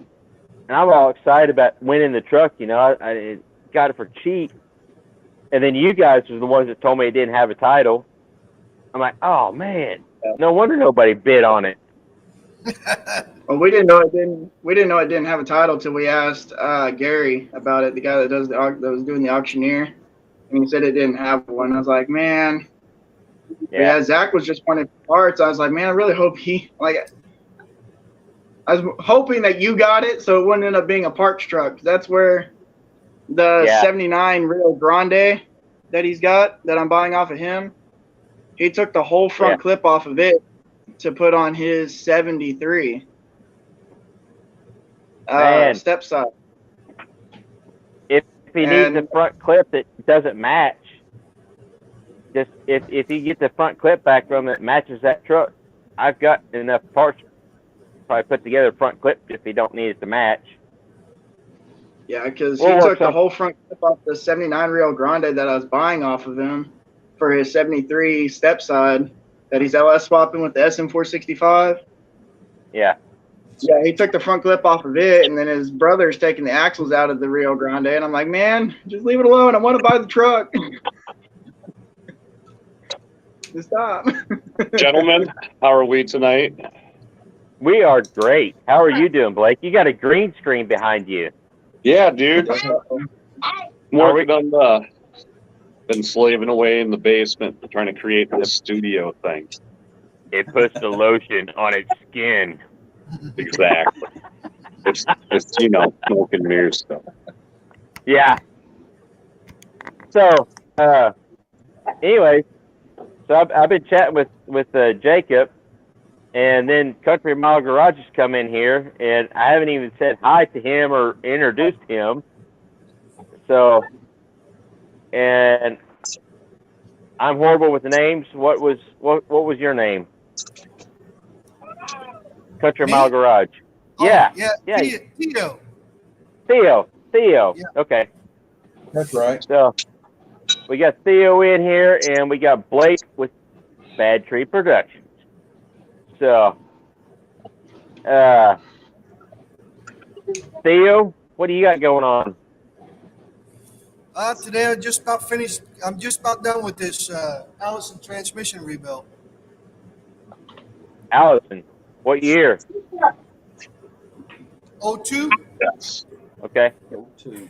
and I'm all excited about winning the truck. I got it for cheap, and then you guys were the ones that told me it didn't have a title. I'm like, oh man, no wonder nobody bid on it. Well, we didn't know it didn't have a title till we asked Gary about it, the guy that was doing the auctioneer, and he said it didn't have one. I was like, man. Yeah, Zach was just wanting parts. I was like, man, I really hope I was hoping that you got it so it wouldn't end up being a parts truck. That's where the 79 Rio Grande that he's got, that I'm buying off of him, he took the whole front clip off of it to put on his 73 step side. If he needs a front clip that doesn't match, just if he gets a front clip back from it that matches that truck, I've got enough parts to probably put together a front clip if he don't need it to match. Yeah, because he took the whole front clip off the 79 Rio Grande that I was buying off of him for his 73 step side that he's LS swapping with the SM465. Yeah. Yeah, he took the front clip off of it, and then his brother's taking the axles out of the Rio Grande, and I'm like, man, just leave it alone. I want to buy the truck. Just stop. Gentlemen, how are we tonight? We are great. How are you doing, Blake? You got a green screen behind you. Yeah, dude. Been slaving away in the basement trying to create this studio thing. It puts the lotion on its skin. Exactly. It's smoke and mirrors stuff. Yeah. So, anyway, So I've been chatting with Jacob, and then Country Mile Garage has come in here, and I haven't even said hi to him or introduced him. So, and I'm horrible with names. What was your name? Country Me? Mile Garage. Oh, Yeah, yeah. yeah. Tito. Theo. Yeah. Okay. That's right. So we got Theo in here, and we got Blake with Bad Tree Productions. So, Theo, what do you got going on? Today I just about finished. I'm just about done with this Allison transmission rebuild. Allison. What year? 02? Yes. Okay. Two.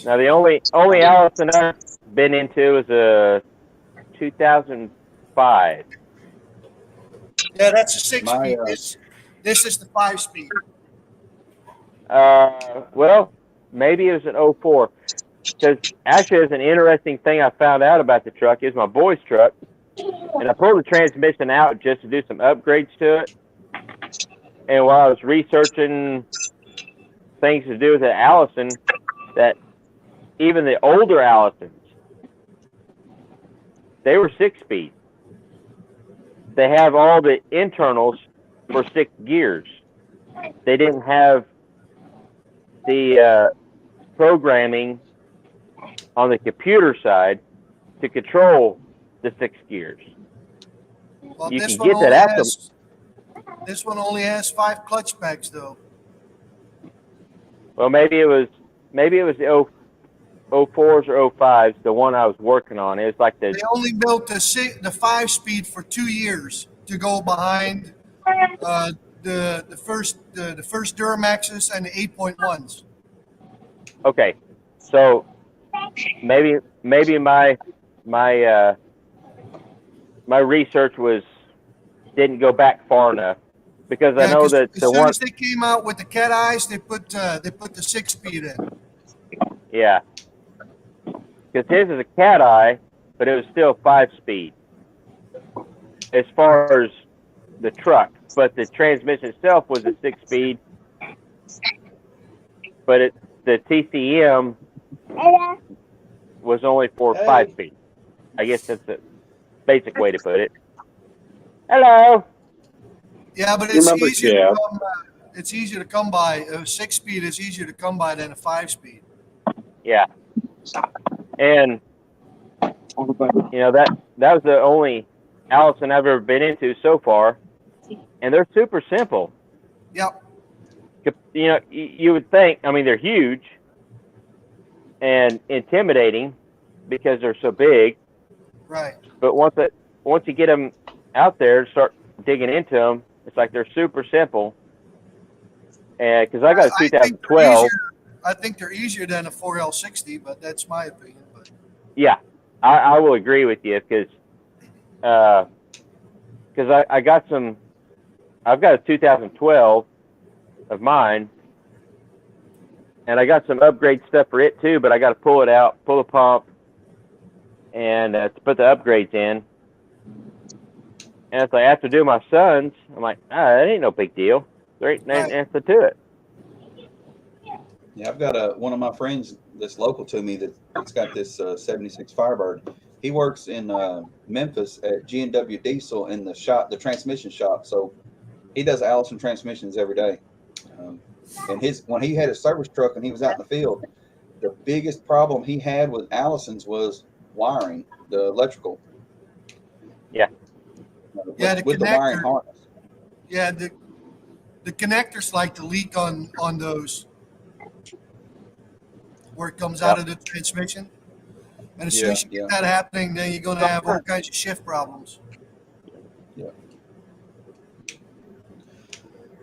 Now the only Allison I've been into is a 2005. Yeah, that's a 6 My speed. This is the 5 speed. Well, maybe it was an 04. Because actually, there's an interesting thing I found out about the truck. Is my boy's truck, and I pulled the transmission out just to do some upgrades to it. And while I was researching things to do with the Allison, that even the older Allisons, they were 6 speed. They have all the internals for 6 gears. They didn't have the programming on the computer side to control the 6 gears. Well, You can get that after. This one only has 5 clutch packs though. Well, maybe it was the 04s or 05s, the one I was working on. It was like They only built the 5 speed for 2 years to go behind the first Duramaxes and the 8.1s. Okay, so maybe my research didn't go back far enough, because I know that as the soon one, as they came out with the cat eyes, they put the 6 speed in. yeah, because his is a cat eye, but it was still 5 speed as far as the truck, but the transmission itself was a 6 speed, but the TCM was only for 5 speed. I guess that's the basic way to put it. Hello. Yeah, but You it's remember easier Jeff? to come. It's easier to come by. A 6 speed is easier to come by than a 5 speed. Yeah. And that was the only Allison I've ever been into so far, and they're super simple. Yep. You would think, I mean, they're huge and intimidating because they're so big. Right. But once you get them out there and start digging into them, it's like they're super simple. And because I got a 2012. I think they're easier than a 4L60, but that's my opinion. But Yeah, I will agree with you, because I got some. I've got a 2012 of mine, and I got some upgrade stuff for it too. But I got to pull it out, pull the pump, and to put the upgrades in. And it's like, after doing my son's, I'm like, that ain't no big deal. There ain't no answer to it. Yeah, I've got one of my friends that's local to me that's got this 76 Firebird. He works in Memphis at G&W Diesel in the shop, the transmission shop. So he does Allison transmissions every day. And when he had his service truck and he was out in the field, the biggest problem he had with Allison's was wiring, the electrical. Yeah. With the wiring harness. Yeah, the connectors like to leak on those where it comes out of the transmission. And as soon as you get that happening, then you're going to have all kinds of shift problems. Yeah.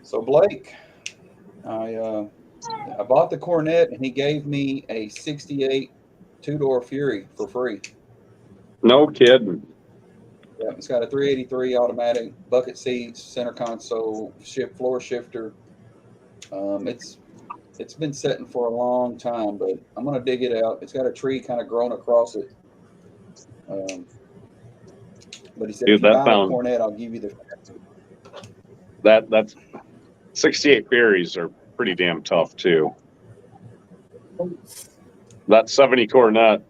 So Blake, I bought the Cornet and he gave me a 68 two-door Fury for free. No kidding. Yeah, it's got a 383 automatic, bucket seats, center console, floor shifter. It's been sitting for a long time, but I'm gonna dig it out. It's got a tree kind of growing across it. But he said, Dude, if you that buy the found Cornet, I'll give you the. that's 68 berries are pretty damn tough too. That 70 cornet,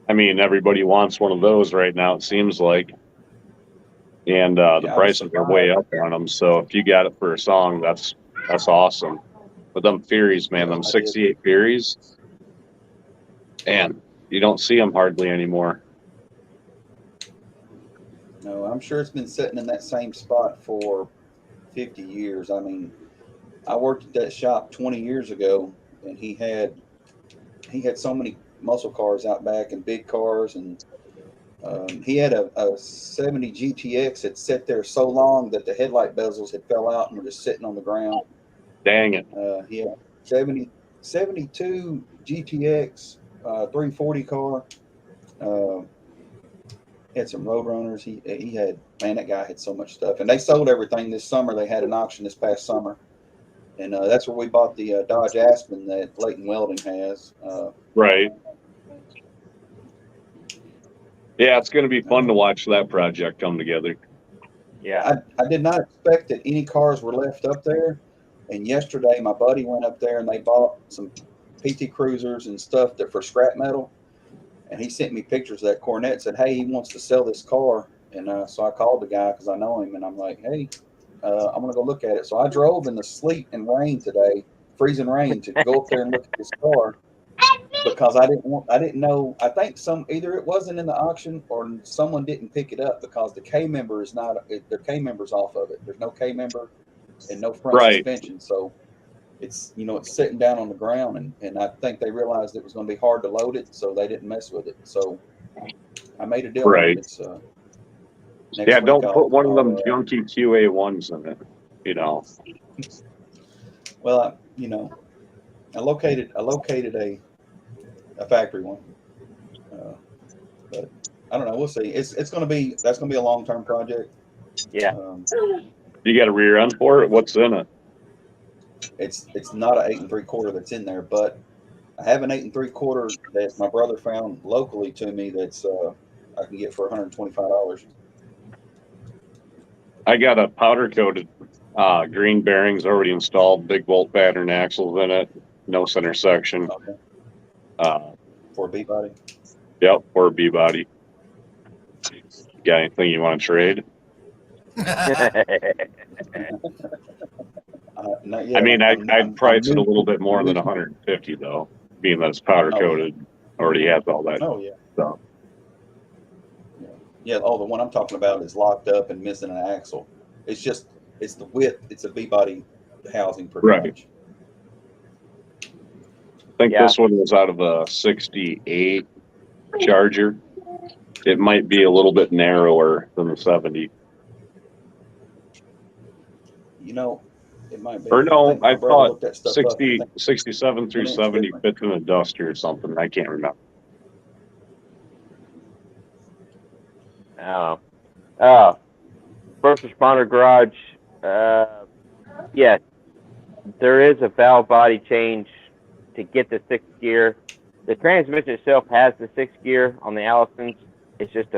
I mean, everybody wants one of those right now, it seems like. And the Yeah, I was prices are way up on them. So if you got it for a song, that's awesome. But them Furies, man, Yeah, them I did. 68 Furies, and you don't see them hardly anymore. No, I'm sure it's been sitting in that same spot for 50 years. I mean, I worked at that shop 20 years ago, and he had so many muscle cars out back and big cars, and he had a 70 GTX that sat there so long that the headlight bezels had fell out and were just sitting on the ground. Dang it. He had 72 GTX 340 car. Had some Roadrunners. He had, man, that guy had so much stuff. And they sold everything this summer. They had an auction this past summer. And that's where we bought the Dodge Aspen that Leighton Welding has. Right. Yeah, it's going to be fun to watch that project come together. Yeah. I did not expect that any cars were left up there. And yesterday, my buddy went up there and they bought some PT Cruisers and stuff that for scrap metal. And he sent me pictures of that Cornet and said, hey, he wants to sell this car. And so I called the guy because I know him. And I'm like, hey, I'm going to go look at it. So I drove in the sleet and rain today, freezing rain, to go up there and look at this car because I didn't know. I think either it wasn't in the auction or someone didn't pick it up because the K member is not, the K member's off of it. There's no K member and no front suspension. So it's, it's sitting down on the ground, and I think they realized it was going to be hard to load it, so they didn't mess with it. So I made a deal. Right. It's Yeah, don't put one of them junky QA1s in it, Well, I located a factory one, but I don't know. We'll see. That's going to be a long-term project. Yeah. You got a rear end for it? What's in it? It's not an 8 3/4 that's in there, but I have an 8 3/4 that my brother found locally to me that's I can get for $125. I got a powder coated green bearings already installed, big bolt pattern axles in it, no center section. Okay. For a B body. Yep, for a B body. Got anything you want to trade? Not yet. I mean, I'd price it a little bit more than 150 though, being that it's powder coated, already has all that. Oh yeah. Stuff. Yeah. Oh, the one I'm talking about is locked up and missing an axle. It's the width. It's a B body housing pretty much. I think this one was out of a 68 Charger. It might be a little bit narrower than the 70. It might be. Or no, I thought 60, 67 through 70 fits in a Duster or something. I can't remember. First responder garage. Yes, there is a valve body change to get the 6th gear. The transmission itself has the 6th gear on the Allisons. It's just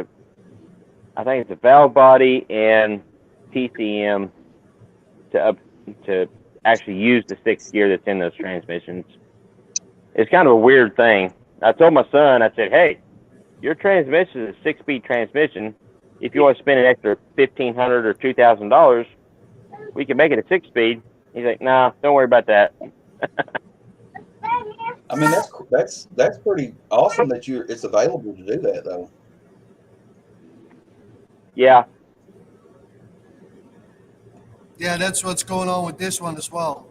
I think it's a valve body and TCM to actually use the 6th gear that's in those transmissions. It's kind of a weird thing. I told my son, I said, hey, your transmission is a 6-speed transmission. If you want to spend an extra $1,500 or $2,000, we can make it a 6-speed. He's like, nah, don't worry about that. I mean, that's pretty awesome that it's available to do that though. Yeah. Yeah, that's what's going on with this one as well.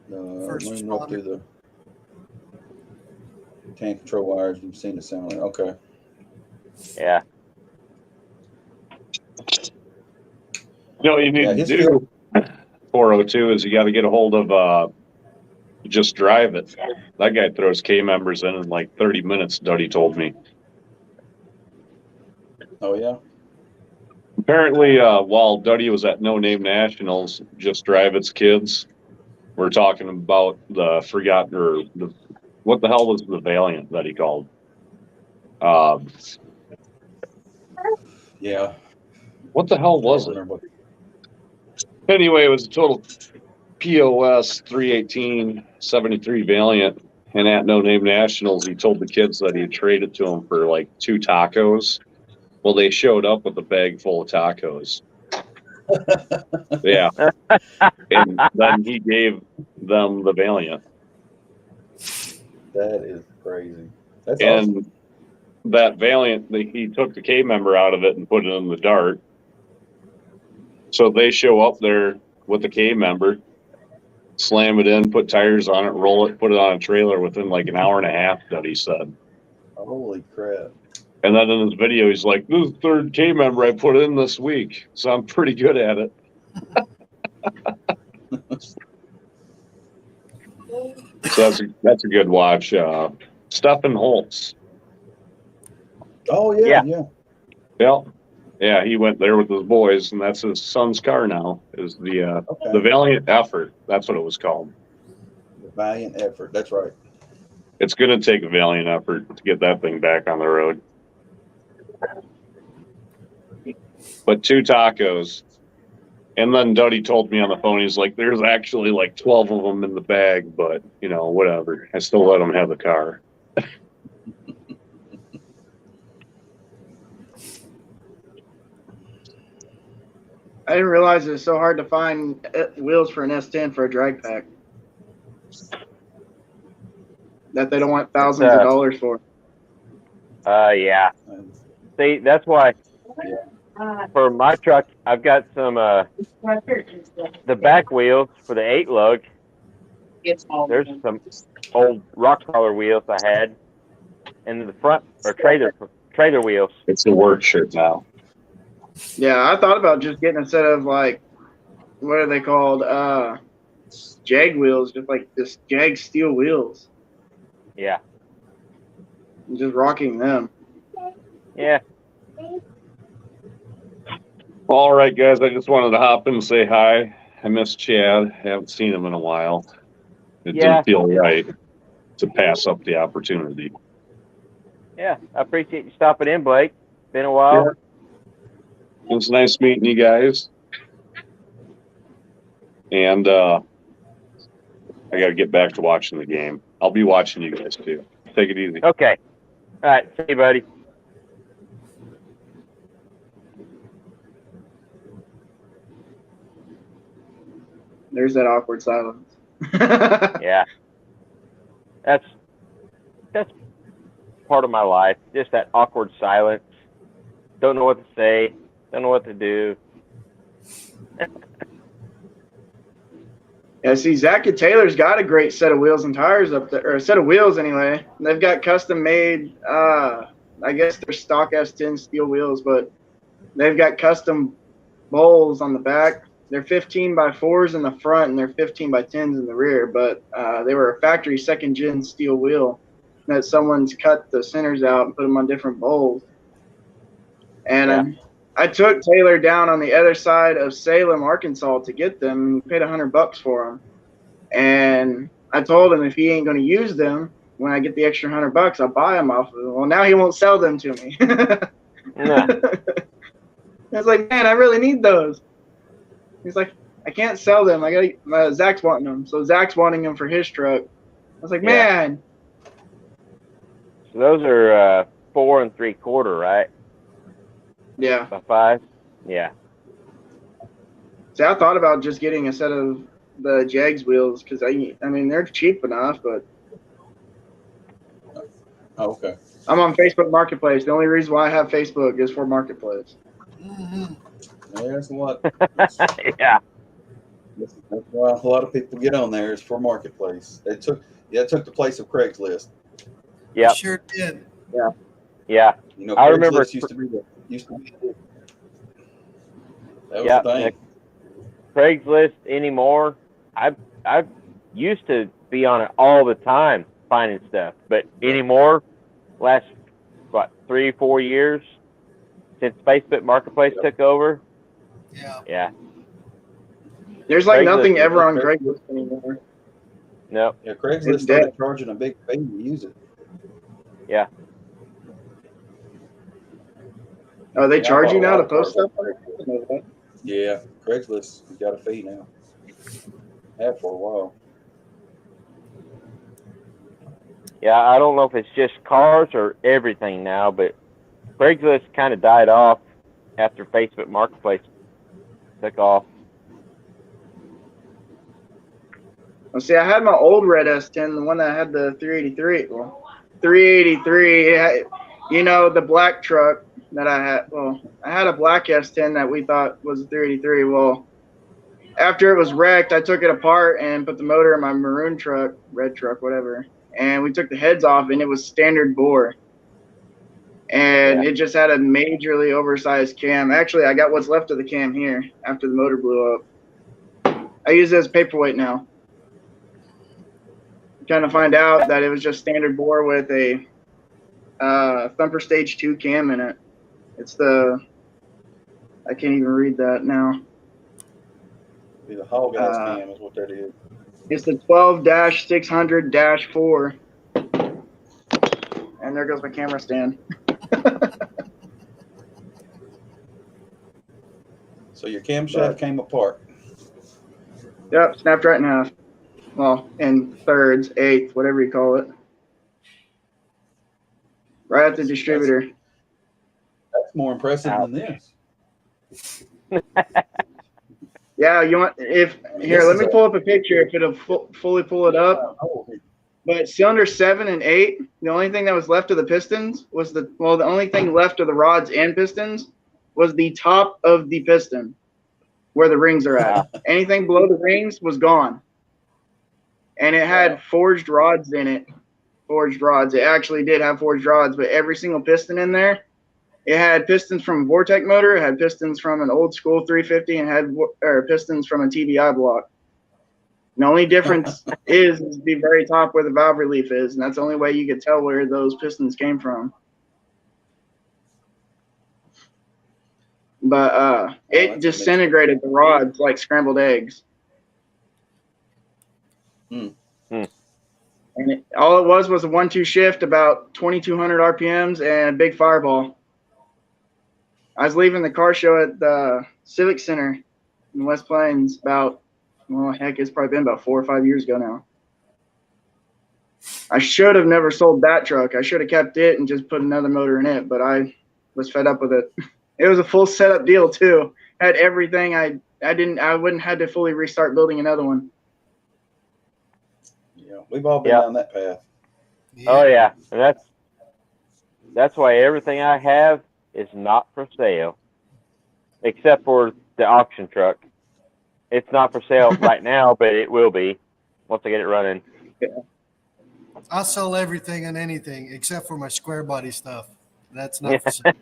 First responder. Through the tank control wires, you've seen the sound. Okay. Yeah. What you need to do, 402, is you got to get a hold of Just Drive It. That guy throws K members in like 30 minutes, Duddy told me. Oh, yeah? Apparently, while Duddy was at No Name Nationals, Just Drive It's kids were talking about what the hell was the Valiant that he called? Yeah. What the hell was it? Anyway, it was a total POS 318 73 Valiant. And at No Name Nationals, he told the kids that he had traded to them for like 2 tacos. Well, they showed up with a bag full of tacos. Yeah. And then he gave them the Valiant. That is crazy. That's and awesome. That Valiant, he took the K member out of it and put it in the Dart. So they show up there with the K member, slam it in, put tires on it, roll it, put it on a trailer within like an hour and a half, that he said. Holy crap. And then in his video, he's like, this is the 3rd K member I put in this week, so I'm pretty good at it. So that's a good watch. Stephen Holtz. Oh, yeah. Yeah, he went there with his boys, and that's his son's car now, is the Valiant Effort. That's what it was called. The Valiant Effort. That's right. It's going to take a valiant effort to get that thing back on the road. But 2 tacos. And then Duddy told me on the phone, he's like, there's actually like 12 of them in the bag, but, you know, whatever. I still let him have the car. I didn't realize it was so hard to find wheels for an S10 for a drag pack. That they don't want thousands of dollars for. Yeah. See, that's why for my truck, I've got some the back wheels for the 8 lug. There's some old rock crawler wheels I had, and the front are trailer wheels. It's the work shirt now. Yeah, I thought about just getting a set of like, what are they called? Jag wheels, just like this Jag steel wheels. Yeah. And just rocking them. Yeah. All right, guys. I just wanted to hop in and say hi. I miss Chad. Haven't seen him in a while. It didn't feel right to pass up the opportunity. Yeah, I appreciate you stopping in, Blake. Been a while. Yeah. It was nice meeting you guys. And I got to get back to watching the game. I'll be watching you guys too. Take it easy. Okay. All right. See you, buddy. There's that awkward silence. Yeah. That's part of my life. Just that awkward silence. Don't know what to say. Don't know what to do. Yeah, see, Zach and Taylor's got a great set of wheels and tires up there, or a set of wheels anyway. They've got custom made, I guess they're stock S10 steel wheels, but they've got custom bowls on the back. They're 15x4s in the front and they're 15x10s in the rear, but they were a factory 2nd-gen steel wheel that someone's cut the centers out and put them on different bowls. And I took Taylor down on the other side of Salem, Arkansas to get them, and paid $100 for them. And I told him if he ain't going to use them, when I get the extra $100, I'll buy them off of him. Well, now he won't sell them to me. Yeah. I was like, man, I really need those. He's like, I can't sell them. I got Zach's wanting them, so Zach's wanting them for his truck. I was like, man. So those are 4 3/4, right? Yeah. By 5. Yeah. See, I thought about just getting a set of the Jags wheels because I mean they're cheap enough, but. Oh, okay. I'm on Facebook Marketplace. The only reason why I have Facebook is for Marketplace. Mm-hmm. There's what. Yeah. That's why a lot of people get on there is for Marketplace. It took the place of Craigslist. Yeah. Sure did. Yeah. Yeah. You know, I remember Craigslist used to be that was the thing. Craigslist anymore. I used to be on it all the time finding stuff, but anymore, last 3-4 years since Facebook Marketplace took over. Yeah. Yeah. There's like Craigslist nothing ever on Craigslist. Craigslist anymore. No. Yeah, Craigslist It's started dead. charging a big fee to use it. Yeah. Oh, they Yeah, I charge bought you a now lot to of post cars. stuff? Yeah, Craigslist, you got a fee now. Have for a while. Yeah, I don't know if it's just cars or everything now, but Craigslist kind of died off after Facebook Marketplace took off. Well, see, I had my old red S10, the one that had the 383. Well, 383, you know, the black truck that I had. Well, I had a black S10 that we thought was a 383. Well, after it was wrecked, I took it apart and put the motor in my maroon truck, red truck, whatever. And we took the heads off, and it was standard bore. And it just had a majorly oversized cam. Actually, I got what's left of the cam here after the motor blew up. I use it as paperweight now. Kind of find out that it was just standard bore with a Thumper Stage 2 cam in it. It's the, I can't even read that now. Be the hog ass cam is what that is. It's the 12-600-4. And there goes my camera stand. So your camshaft came apart. Yep, snapped right in half. Well, in thirds, eighths, whatever you call it. Right at the distributor. That's more impressive than this. Yeah, you want here? Let me pull up a picture if it'll fully pull it up. But cylinder 7 and 8, the only thing that was left of the pistons was the only thing left of the rods and pistons was the top of the piston, where the rings are at. Anything below the rings was gone, and it had forged rods in it. Forged rods. It actually did have forged rods, but every single piston in there. It had pistons from a Vortec motor, it had pistons from an old school 350, and had pistons from a TBI block. And the only difference is the very top where the valve relief is, and that's the only way you could tell where those pistons came from. But it disintegrated the rods like scrambled eggs. And all it was a 1-2 shift, about 2,200 RPMs, and a big fireball. I was leaving the car show at the Civic Center in West Plains about, well, heck, it's probably been about 4 or 5 years ago now. I should have never sold that truck. I should have kept it and just put another motor in it, but I was fed up with it. It was a full setup deal too. Had everything. I wouldn't have to fully restart building another one. Yeah, we've all been down that path. Oh yeah, and that's why everything I have is not for sale, except for the auction truck. It's not for sale right now, but it will be once I get it running. Yeah. I'll sell everything and anything except for my square body stuff. That's not for sale.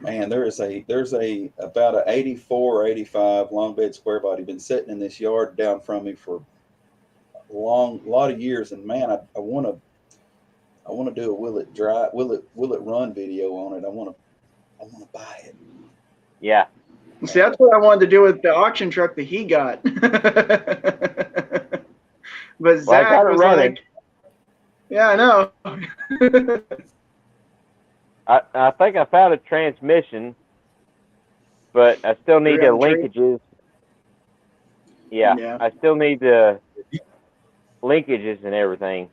Man, there's about a 84 or 85 long bed square body been sitting in this yard down from me for a lot of years, and man, I want to do a will it run video on it. I want to buy it. Yeah. See, that's what I wanted to do with the auction truck that he got. But Zach was like, yeah, I know. I think I found a transmission, but I still need the linkages. Yeah, I still need the linkages and everything.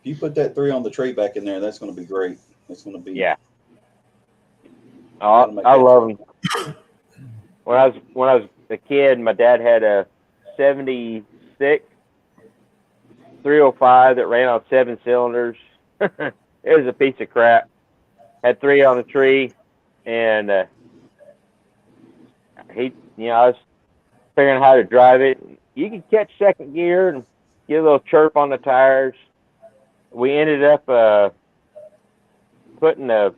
If you put that 3 on the tree back in there, that's going to be great. That's going to be Oh, I love them. When I was a kid, my dad had a 76 305 that ran on 7 cylinders. It was a piece of crap. Had 3 on the tree, and I was figuring out how to drive it. You could catch second gear and get a little chirp on the tires. We ended up putting a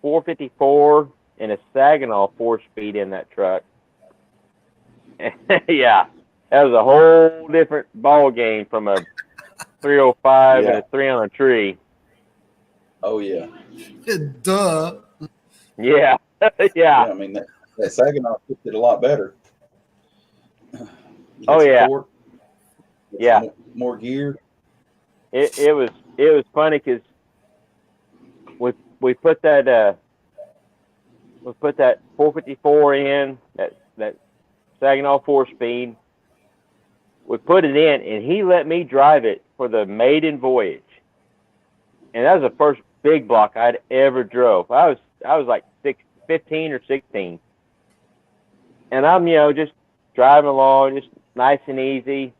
454 and a Saginaw 4-speed in that truck. Yeah, that was a whole different ball game from a 305 and a 3 on a tree. Oh yeah. Duh. Yeah. Yeah. I mean that Saginaw fits it a lot better. Oh yeah. Torque, yeah. More gear. It was funny because we put that 454 in, that Saginaw 4-speed. We put it in, and he let me drive it for the maiden voyage. And that was the first big block I'd ever drove. I was like 15 or 16. And I'm, just driving along, just nice and easy.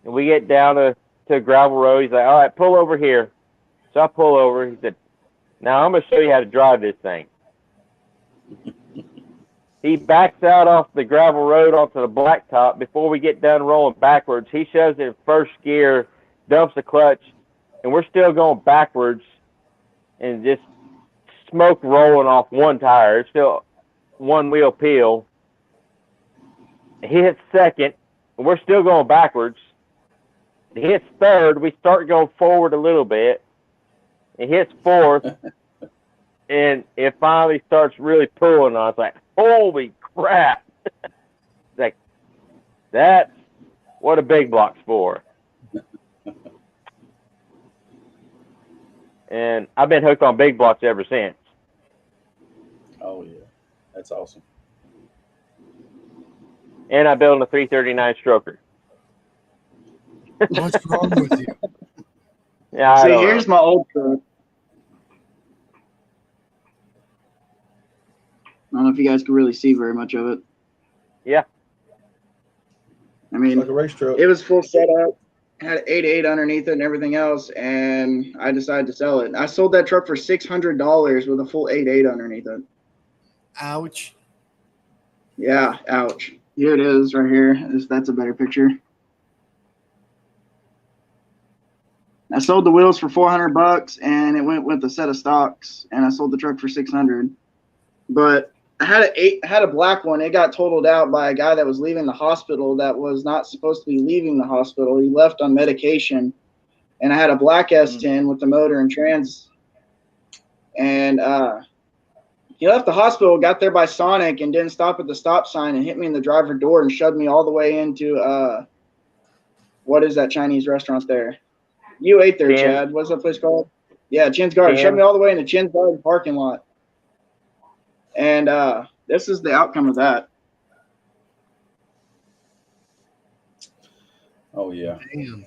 And we get down to a gravel road. He's like, all right, pull over here. So I pull over. He said, now I'm going to show you how to drive this thing. He backs out off the gravel road onto the blacktop. Before we get done rolling backwards, he shoves it in first gear, dumps the clutch, and we're still going backwards and just smoke rolling off one tire. It's still one wheel peel. He hits second, and we're still going backwards. He hits third. We start going forward a little bit. He hits fourth, and it finally starts really pulling. I was like, holy crap. It's like, that's what a big block's for. And I've been hooked on big blocks ever since. Oh, yeah. That's awesome. And I built a 339 stroker. What's wrong with you? Yeah, See, here's my old truck. I don't know if you guys can really see very much of it. Yeah. I mean, Like a race truck. it was full setup, had 8.8 underneath it and everything else, and I decided to sell it. I sold that truck for $600 with a full 8.8 underneath it. Ouch. Yeah, ouch. Here it is right here. That's a better picture. I sold the wheels for $400 and it went with a set of stocks, and I sold the truck for $600. But I had a black one. It got totaled out by a guy that was leaving the hospital that was not supposed to be leaving the hospital. He left on medication, and I had a black S10 with the motor and trans. And he left the hospital, got there by Sonic, and didn't stop at the stop sign and hit me in the driver door and shoved me all the way into what is that Chinese restaurant there? You ate there, Chin. Chad. What's that place called? Yeah, Chin's Garden. Chin. Shoved me all the way into Chin's Garden parking lot. And this is the outcome of that. Oh, yeah. Damn.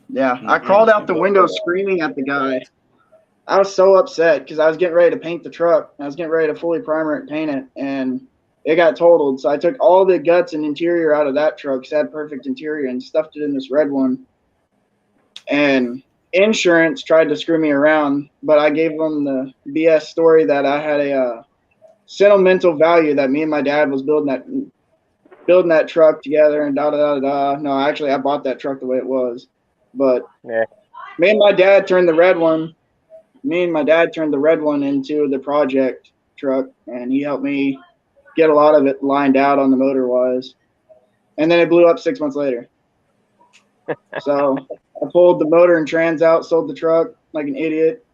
Yeah, I crawled out the window screaming at the guy. I was so upset because I was getting ready to paint the truck. I was getting ready to fully primer it and paint it, and it got totaled. So I took all the guts and interior out of that truck, because it had perfect interior, and stuffed it in this red one. And insurance tried to screw me around, but I gave them the BS story that I had a sentimental value, that me and my dad was building that truck together, and da da da da. No, actually, I bought that truck the way it was, but Yeah. me and my dad turned the red one into the project truck, and he helped me get a lot of it lined out on the motor wise, and then it blew up 6 months later. So I pulled the motor and trans out, sold the truck like an idiot,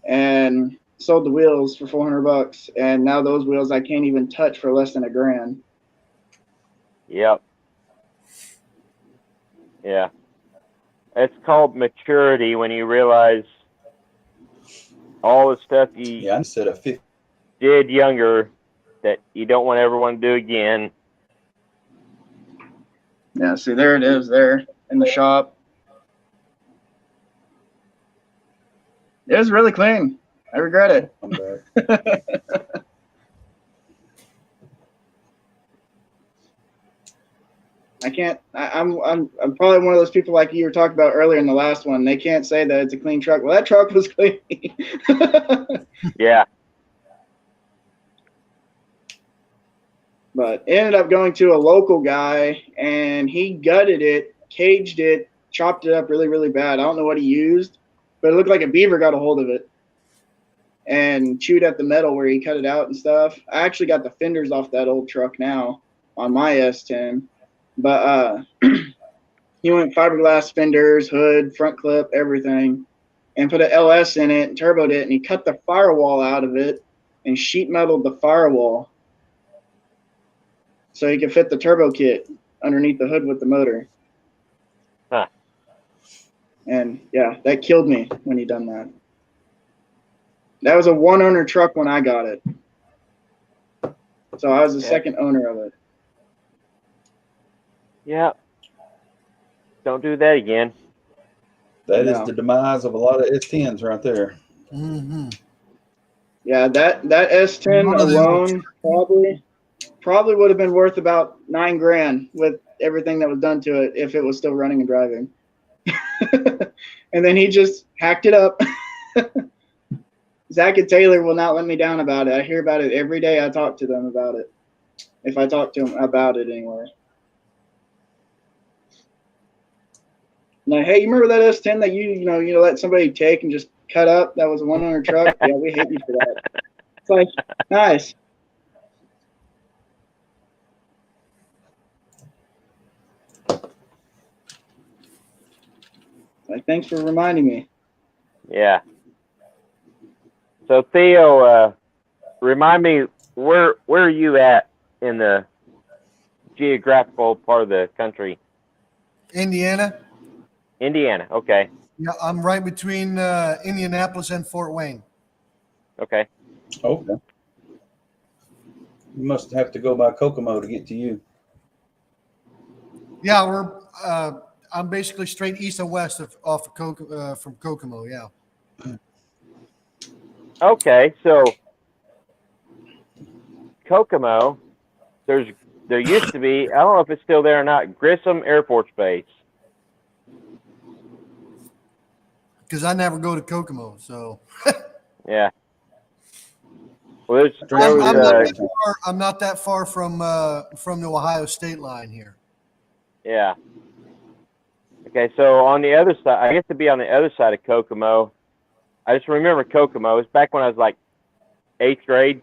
and sold the wheels for $400. And now those wheels I can't even touch for less than $1,000. Yep. Yeah. It's called maturity, when you realize all the stuff you Yeah, instead of 50. did younger that you don't want everyone to do again. Yeah, see, there it is there in the shop. It was really clean. I regret it. I'm back. I can't. I'm probably one of those people like you were talking about earlier in the last one. They can't say that it's a clean truck. Well, that truck was clean. Yeah. But it ended up going to a local guy, and he gutted it, caged it, chopped it up really, really bad. I don't know what he used, but it looked like a beaver got a hold of it and chewed at the metal where he cut it out and stuff. I actually got the fenders off that old truck now on my S10. But he went fiberglass fenders, hood, front clip, everything, and put an LS in it and turboed it, and he cut the firewall out of it and sheet metaled the firewall so he could fit the turbo kit underneath the hood with the motor. Huh. And yeah, that killed me when he done that. That was a one owner truck when I got it. So I was the second owner of it. Yeah. Don't do that again. That is the demise of a lot of S10s right there. Mm-hmm. Yeah, that S10 alone probably would have been worth about $9,000 with everything that was done to it if it was still running and driving. And then he just hacked it up. Zach and Taylor will not let me down about it. I hear about it every day. I talk to them about it. If I talk to them about it anyway. Like, hey, you remember that S10 that you let somebody take and just cut up? That was a one owner truck. Yeah, we hate you for that. It's like, nice. Like, thanks for reminding me. Yeah. So Theo, remind me where are you at in the geographical part of the country? Indiana. Indiana. Okay. Yeah, I'm right between Indianapolis and Fort Wayne. Okay. Okay. You must have to go by Kokomo to get to you. Yeah, I'm basically straight east and west from Kokomo. Yeah. Okay. So Kokomo, there used to be, I don't know if it's still there or not, Grissom Air Force Base. Because I never go to Kokomo, so. Yeah. Well, I'm not that far from the Ohio state line here. Yeah. Okay, so on the other side, I get to be on the other side of Kokomo. I just remember Kokomo. It's back when I was like 8th grade.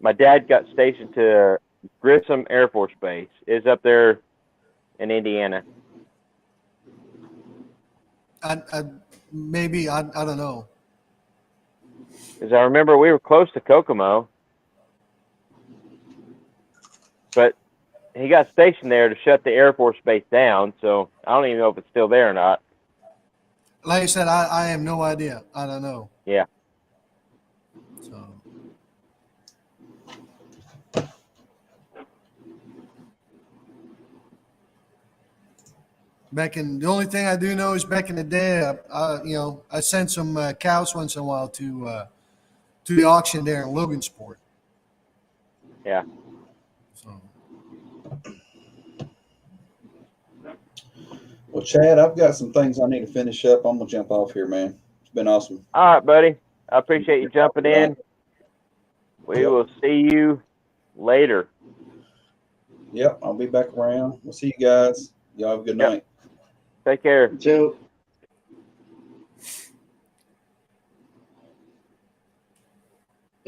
My dad got stationed to Grissom Air Force Base. It's up there in Indiana. Maybe I don't know. Because I remember we were close to Kokomo, but he got stationed there to shut the Air Force Base down. So I don't even know if it's still there or not. Like I said, I have no idea. I don't know. Yeah. So. The only thing I do know is back in the day, I sent some cows once in a while to the auction there in Logansport. Yeah. So. Well, Chad, I've got some things I need to finish up. I'm gonna jump off here, man. It's been awesome. All right, buddy. I appreciate you jumping in. We will see you later. Yep, I'll be back around. We'll see you guys. Y'all have a good night. Take care. So,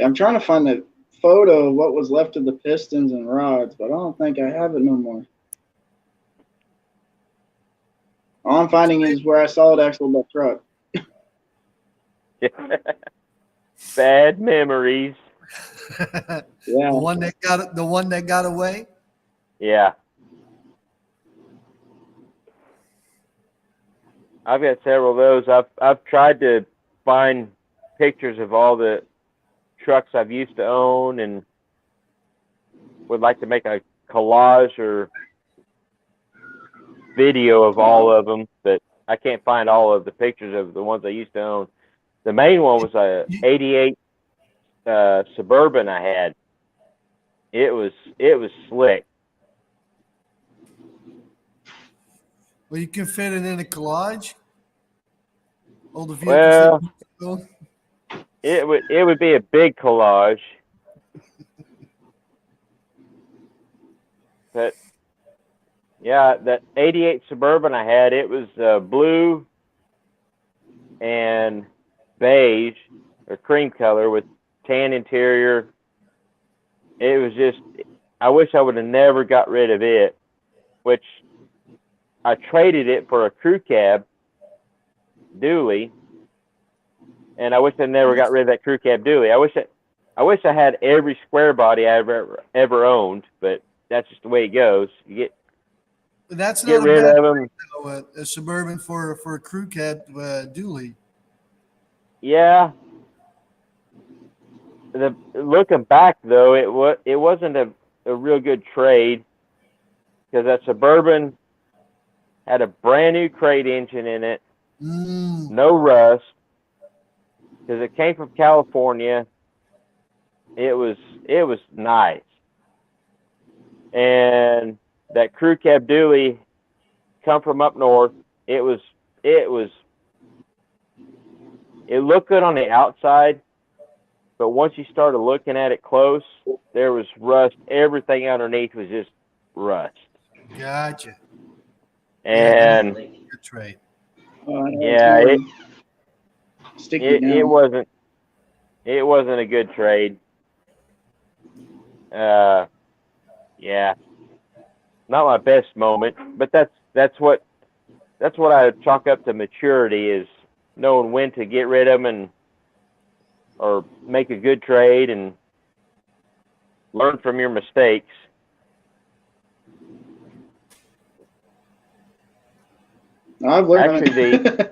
I'm trying to find the photo of what was left of the pistons and rods, but I don't think I have it no more. All I'm finding is where I solid axle the truck. Bad memories. Yeah. The one that got away. Yeah. I've got several of those. I've tried to find pictures of all the trucks I've used to own and would like to make a collage or video of all of them, but I can't find all of the pictures of the ones I used to own. The main one was a 88 Suburban I had. It was slick. Well, you can fit it in a collage. All the Well, vehicles. it would be a big collage, but yeah, that 88 Suburban I had, it was blue and beige or cream color with tan interior. It was just, I wish I would have never got rid of it, which I traded it for a crew cab dually, and I wish I never got rid of that crew cab dually. I wish I had every square body I ever owned, but that's just the way it goes. You That's get not a rid bad of them. a Suburban for a crew cab dually. Yeah. Looking back though, it wasn't a real good trade because that Suburban had a brand new crate engine in it, no rust, because it came from California. It was nice, and that crew cab dually come from up north. It looked good on the outside, but once you started looking at it close, there was rust. Everything underneath was just rust. Gotcha. And good trade. Yeah, sticky now. it wasn't a good trade. Yeah, not my best moment, but that's what I chalk up to maturity, is knowing when to get rid of them or make a good trade and learn from your mistakes. I've learned.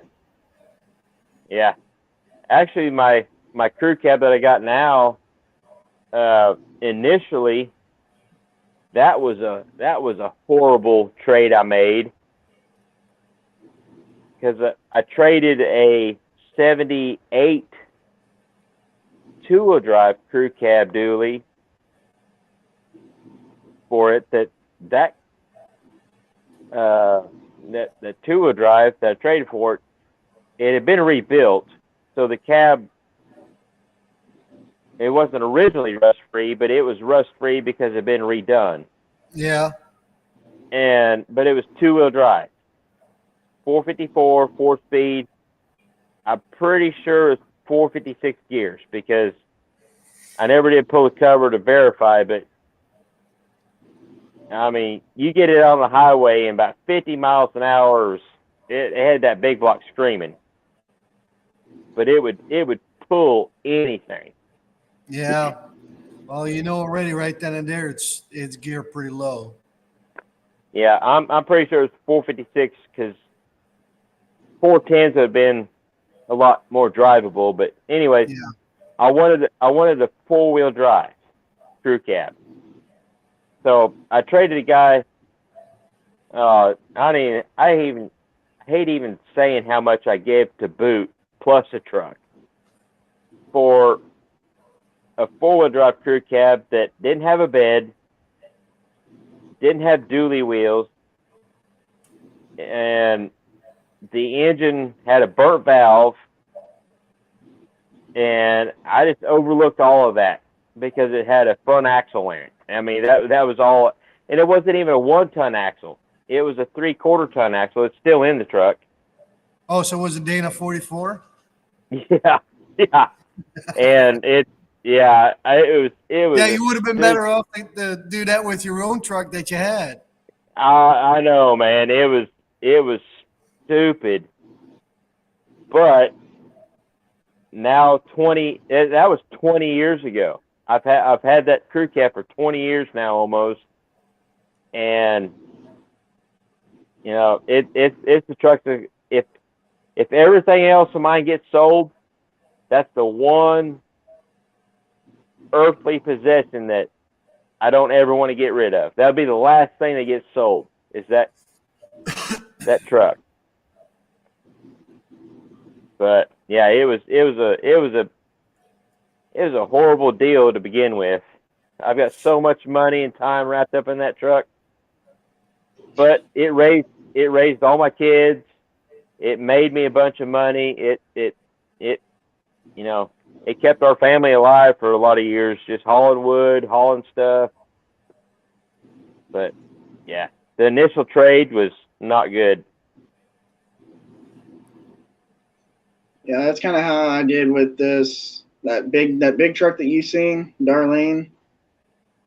Actually, my crew cab that I got now, initially, that was a horrible trade I made, because I traded a 78 two-wheel drive crew cab dually for it. That two-wheel drive that I traded for it had been rebuilt, so the cab, it wasn't originally rust-free, but it was rust-free because it had been redone. Yeah. But it was two-wheel drive, 454, 4-speed. I'm pretty sure it's 456 gears, because I never did pull the cover to verify, but I mean, you get it on the highway and about 50 miles an hour, it had that big block screaming, but it would pull anything. Yeah. Well, you know already right then and there, it's geared pretty low. Yeah, I'm pretty sure it's 456, because 410s have been a lot more drivable. But anyways, Yeah. I wanted a 4-wheel drive crew cab, so I traded a guy. I hate even saying how much I gave to boot plus a truck for a 4-wheel drive crew cab that didn't have a bed, didn't have dually wheels, and the engine had a burnt valve, and I just overlooked all of that because it had a front axle in it. I mean, that was all, and it wasn't even a 1-ton axle. It was a 3/4 ton axle. It's still in the truck. Oh, so was it Dana 44? Yeah, and it was. Yeah, you would have been better off to do that with your own truck that you had. I know, man. It was stupid, but now that was 20 years ago. I've had that crew cab for 20 years now almost, and you know it's the truck that if everything else of mine gets sold, that's the one earthly possession that I don't ever want to get rid of. That'll be the last thing that gets sold, is that truck. But yeah, it was a horrible deal to begin with. I've got so much money and time wrapped up in that truck, but it raised all my kids. It made me a bunch of money. It you know, it kept our family alive for a lot of years, just hauling wood, hauling stuff. But yeah, the initial trade was not good. Yeah, that's kind of how I did with that big truck that you seen, Darlene.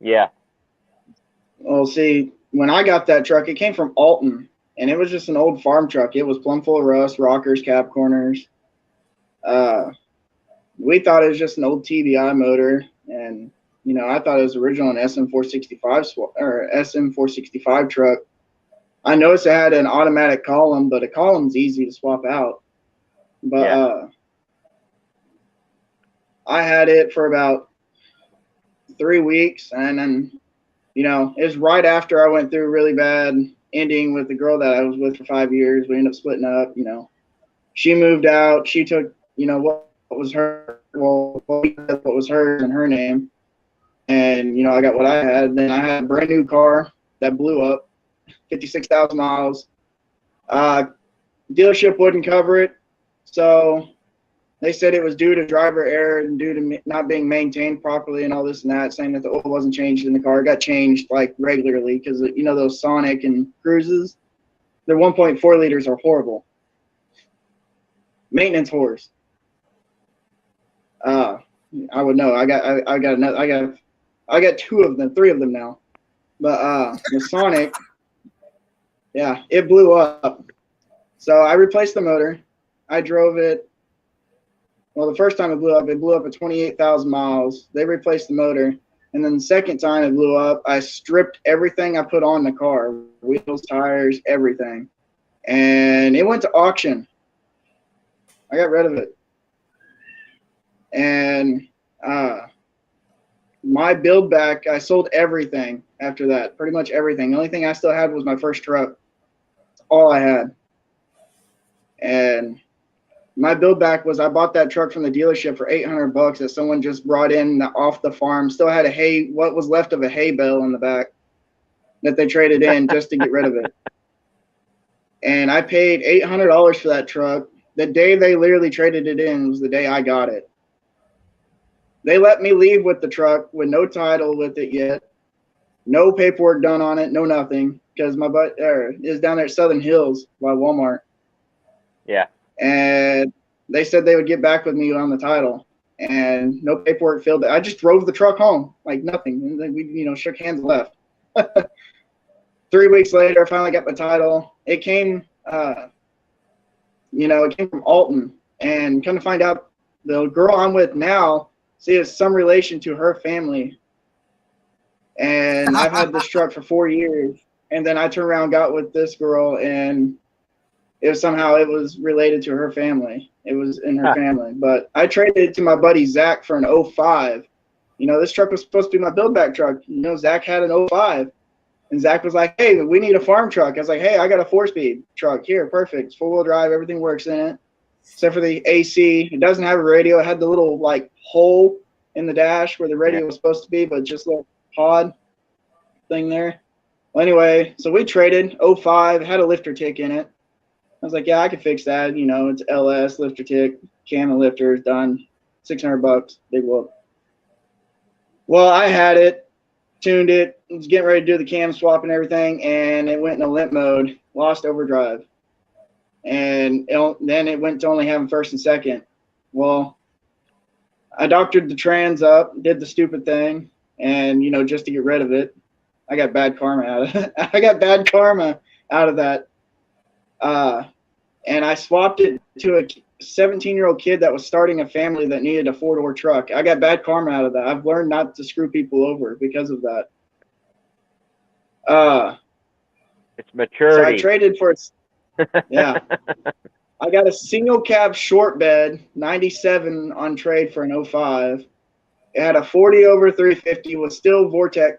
Yeah. Well, see, when I got that truck, it came from Alton, and it was just an old farm truck. It was plumb full of rust, rockers, cap corners. We thought it was just an old TBI motor, and I thought it was original an SM465 or SM465 truck. I noticed it had an automatic column, but a column's easy to swap out. But I had it for about 3 weeks, and then, you know, it was right after I went through a really bad ending with the girl that I was with for 5 years. We ended up splitting up, you know. She moved out. She took, you know, what was what was hers and her name. And, you know, I got what I had. Then I had a brand new car that blew up, 56,000 miles. Dealership wouldn't cover it. So they said it was due to driver error and due to not being maintained properly and all this and that, saying that the oil wasn't changed in the car. It got changed like regularly because, you know, those Sonic and Cruises, their 1.4 liters are horrible. Maintenance whores. I would know. I got 2 of them, 3 of them now. But the Sonic, yeah, it blew up. So I replaced the motor. I drove it. Well, the first time it blew up at 28,000 miles. They replaced the motor. And then the second time it blew up, I stripped everything I put on the car, wheels, tires, everything. And it went to auction. I got rid of it. And my build back, I sold everything after that, pretty much everything. The only thing I still had was my first truck. That's all I had. And my build back was I bought that truck from the dealership for $800 that someone just brought in off the farm. Still had what was left of a hay bale in the back that they traded in just to get rid of it. And I paid $800 for that truck. The day they literally traded it in was the day I got it. They let me leave with the truck with no title with it yet. No paperwork done on it, no nothing, because my butt is down there at Southern Hills by Walmart. Yeah. And they said they would get back with me on the title, and no paperwork filled. I just drove the truck home like nothing. And then we, you know, shook hands and left. 3 weeks later, I finally got my title. It came, you know, it came from Alton, and come to find out, the girl I'm with now, see, it's some relation to her family. And I've had this truck for 4 years, and then I turned around, got with this girl, and it was related to her family. It was in her family. But I traded it to my buddy Zach for an 05. You know, this truck was supposed to be my build back truck. You know, Zach had an 05. And Zach was like, hey, we need a farm truck. I was like, hey, I got a 4-speed truck here. Perfect. It's 4-wheel drive. Everything works in it, except for the AC. It doesn't have a radio. It had the little, like, hole in the dash where the radio was supposed to be, but just a little pod thing there. Well, anyway, so we traded 05. Had a lifter tick in it. I was like, yeah, I can fix that. You know, it's LS, lifter tick, cam and lifter, done. $600, big whoop. Well, I had it, tuned it, was getting ready to do the cam swap and everything, and it went in a limp mode, lost overdrive. And then it went to only having first and second. Well, I doctored the trans up, did the stupid thing, and, you know, just to get rid of it. I got bad karma out of it. I got bad karma out of that. And I swapped it to a 17-year-old kid that was starting a family that needed a 4-door truck. I got bad karma out of that. I've learned not to screw people over because of that. It's maturity. So I traded for it. Yeah. I got a single cab short bed, 97 on trade for an 05. It had a 40 over 350 with still Vortec,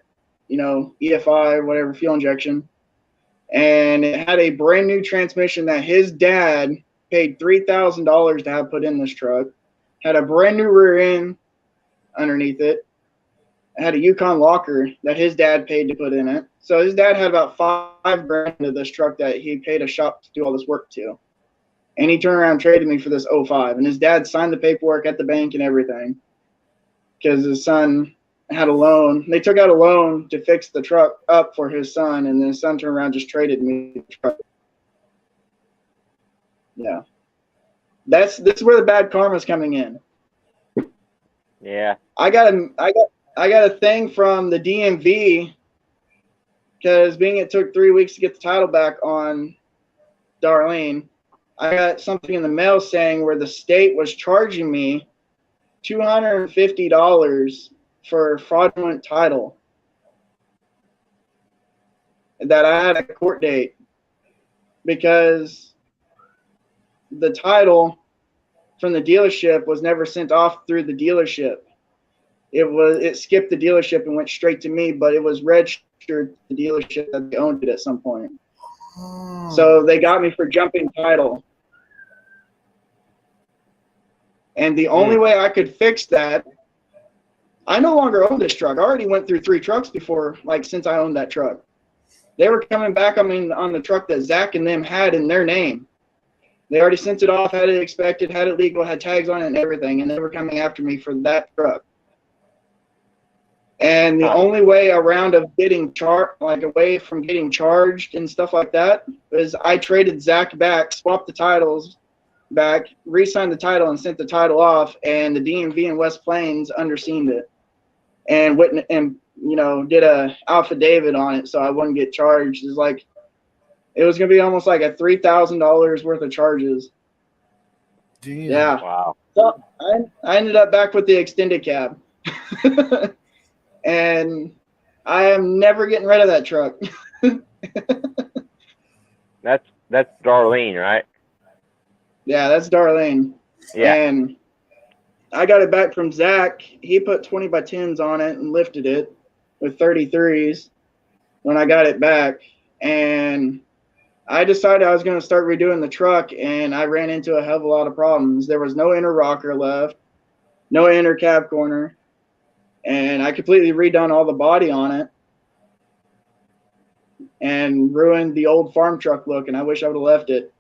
you know, EFI, whatever, fuel injection. And it had a brand new transmission that his dad paid $3,000 to have put in this truck. Had a brand new rear end underneath it. It had a Yukon locker that his dad paid to put in it. So his dad had about $5,000 of this truck that he paid a shop to do all this work to. And he turned around and traded me for this 05. And his dad signed the paperwork at the bank and everything because his son had a loan. They took out a loan to fix the truck up for his son, and then his son turned around and just traded me the truck. Yeah. This is where the bad karma's coming in. Yeah. I got a thing from the DMV because being it took 3 weeks to get the title back on Darlene, I got something in the mail saying where the state was charging me $250 for fraudulent title that I had a court date. because the title from the dealership was never sent off through the dealership. It skipped the dealership and went straight to me, but it was registered to the dealership that they owned it at some point. So they got me for jumping title. And the only way I could fix that, I no longer own this truck. I already went through 3 trucks before, like since I owned that truck. They were coming back, on the truck that Zach and them had in their name. They already sent it off, had it inspected, had it legal, had tags on it and everything, and they were coming after me for that truck. And the only way around of getting away from getting charged and stuff like that, is I traded Zach back, swapped the titles back, re-signed the title and sent the title off, and the DMV in West Plains underseened it and did a affidavit on it so I wouldn't get charged. It was gonna be almost like a $3,000 worth of charges. Damn. Yeah. Wow. So I ended up back with the extended cab. And I am never getting rid of that truck. That's Darlene, right? Yeah, that's Darlene. Yeah. And I got it back from Zach. He put 20 by 10s on it and lifted it with 33s when I got it back. And I decided I was going to start redoing the truck, and I ran into a hell of a lot of problems. There was no inner rocker left, no inner cab corner, and I completely redone all the body on it and ruined the old farm truck look, and I wish I would have left it.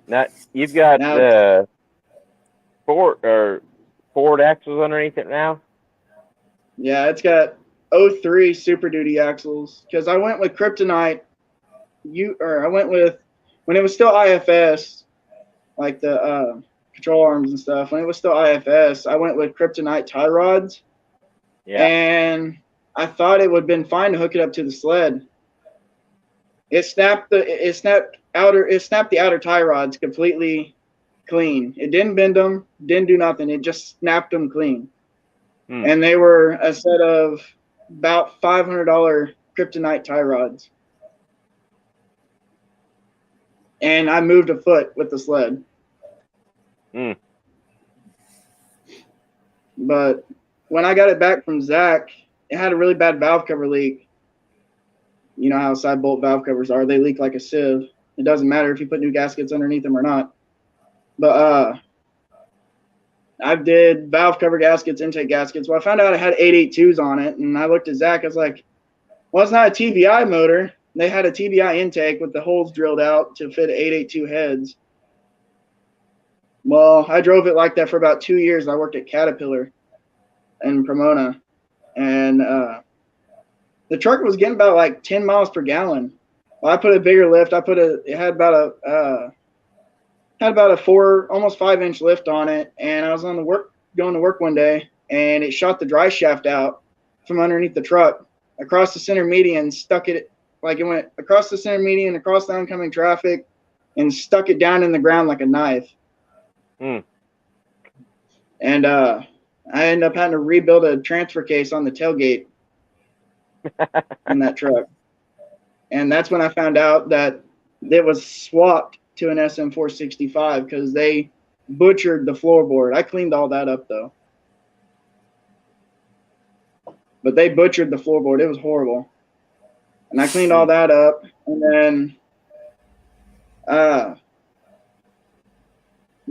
Now you've got Ford axles underneath it now. Yeah, it's got 03 Super Duty axles because I went with Kryptonite. I went with when it was still IFS, like the control arms and stuff. When it was still IFS, I went with Kryptonite tie rods. Yeah. And I thought it would have been fine to hook it up to the sled. It snapped the outer tie rods completely clean. It didn't bend them, didn't do nothing. It just snapped them clean. And they were a set of about $500 Kryptonite tie rods. And I moved a foot with the sled. But when I got it back from Zach, it had a really bad valve cover leak. You know how side bolt valve covers are. They leak like a sieve. It doesn't matter if you put new gaskets underneath them or not. But I did valve cover gaskets, intake gaskets. Well, I found out it had 882s on it, and I looked at Zach. I was like, well, it's not a TBI motor. They had a TBI intake with the holes drilled out to fit 882 heads. Well, I drove it like that for about 2 years. I worked at Caterpillar in Pomona, and the truck was getting about like 10 miles per gallon. Well, I put a bigger lift. It had about a 4, almost 5-inch lift on it, and I was going to work one day, and it shot the dry shaft out from underneath the truck across the center median, stuck it like it went across the center median, across the oncoming traffic, and stuck it down in the ground like a knife. And I ended up having to rebuild a transfer case on the tailgate in that truck. And that's when I found out that it was swapped to an SM465 because they butchered the floorboard. I cleaned all that up though. But they butchered the floorboard. It was horrible. And I cleaned all that up. And then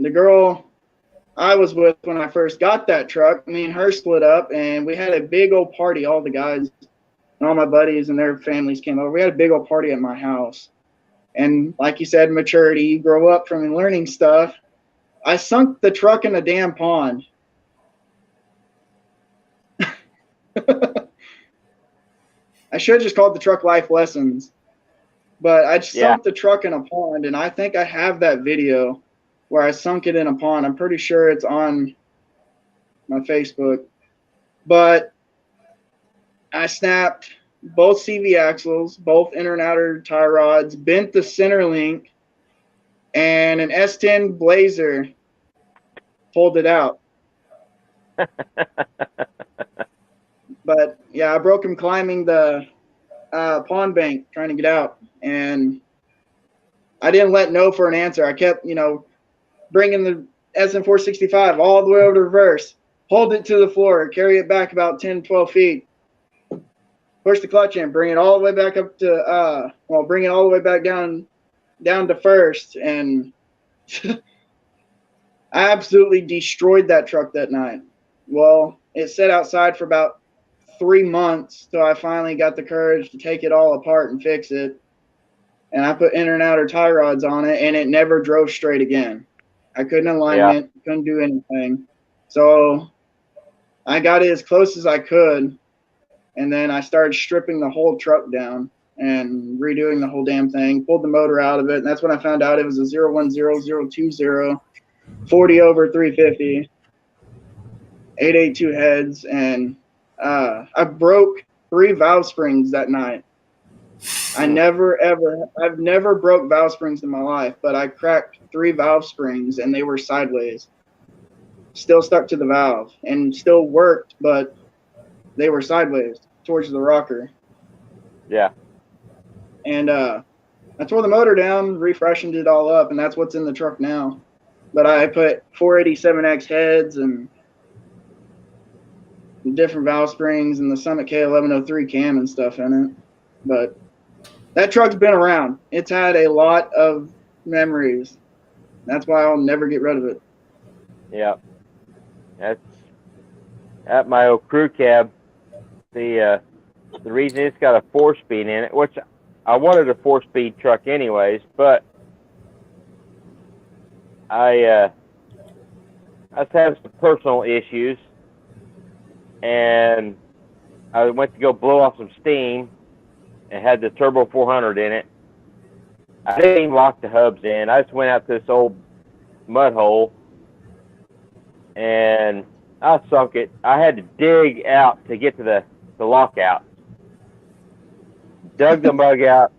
the girl I was with when I first got that truck, me and her split up, and we had a big old party. All the guys and all my buddies and their families came over. We had a big old party at my house. And like you said, maturity, you grow up from learning stuff. I sunk the truck in a damn pond. I should have just called the truck Life Lessons. But I just sunk the truck in a pond, and I think I have that video where I sunk it in a pond. I'm pretty sure it's on my Facebook. But I snapped both CV axles, both inner and outer tie rods, bent the center link, and an S10 Blazer pulled it out. But yeah, I broke him climbing the pond bank trying to get out, and I didn't let no for an answer. I kept, bringing the SM465 all the way over to reverse, hold it to the floor, carry it back about 10, 12 feet, push the clutch in, bring it all the way back up to, bring it all the way back down to first, and I absolutely destroyed that truck that night. Well, it sat outside for about 3 months till I finally got the courage to take it all apart and fix it. And I put inner and outer tie rods on it, and it never drove straight again. I couldn't align it, couldn't do anything. So I got it as close as I could, and then I started stripping the whole truck down and redoing the whole damn thing, pulled the motor out of it, and that's when I found out it was a 010020, 40 over 350, 882 heads, and I broke 3 valve springs that night. I've never broke valve springs in my life, but I cracked 3 valve springs and they were sideways. Still stuck to the valve and still worked, but they were sideways towards the rocker. Yeah. And I tore the motor down, refreshened it all up, and that's what's in the truck now. But I put 487X heads and different valve springs and the Summit K1103 cam and stuff in it. But that truck's been around. It's had a lot of memories. That's why I'll never get rid of it. Yeah. That's at my old crew cab. The reason it's got a 4-speed in it, which I wanted a 4-speed truck anyways, but I was having some personal issues, and I went to go blow off some steam. It had the Turbo 400 in it. I didn't even lock the hubs in. I just went out to this old mud hole, and I sunk it. I had to dig out to get to the lockout. Dug the mug out,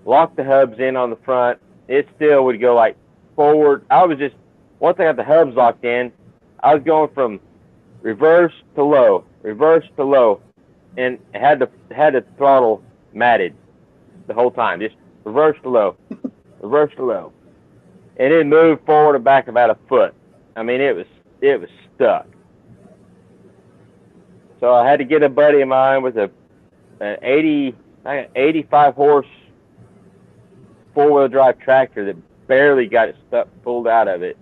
locked the hubs in on the front. It still would go like forward. Once I got the hubs locked in, I was going from reverse to low, and had the throttle matted the whole time, just reverse to low, and it moved forward and back about a foot. I mean, it was stuck. So I had to get a buddy of mine with an 85 horse 4-wheel drive tractor that barely got it pulled out of it,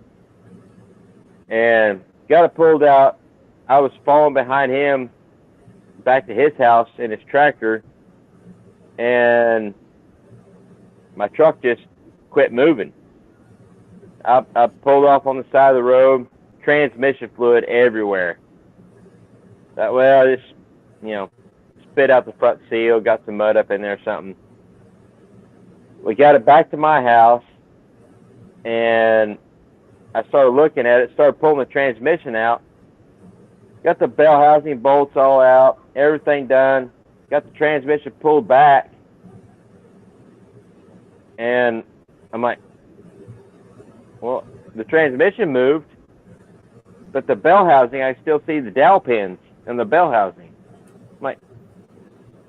and got it pulled out. I was falling behind him back to his house in his tractor, and my truck just quit moving. I pulled off on the side of the road, transmission fluid everywhere. I just, spit out the front seal, got some mud up in there or something. We got it back to my house, and I started looking at it, started pulling the transmission out. Got the bell housing bolts all out, everything done. Got the transmission pulled back. And I'm like, well, the transmission moved, but the bell housing, I still see the dowel pins in the bell housing. I'm like,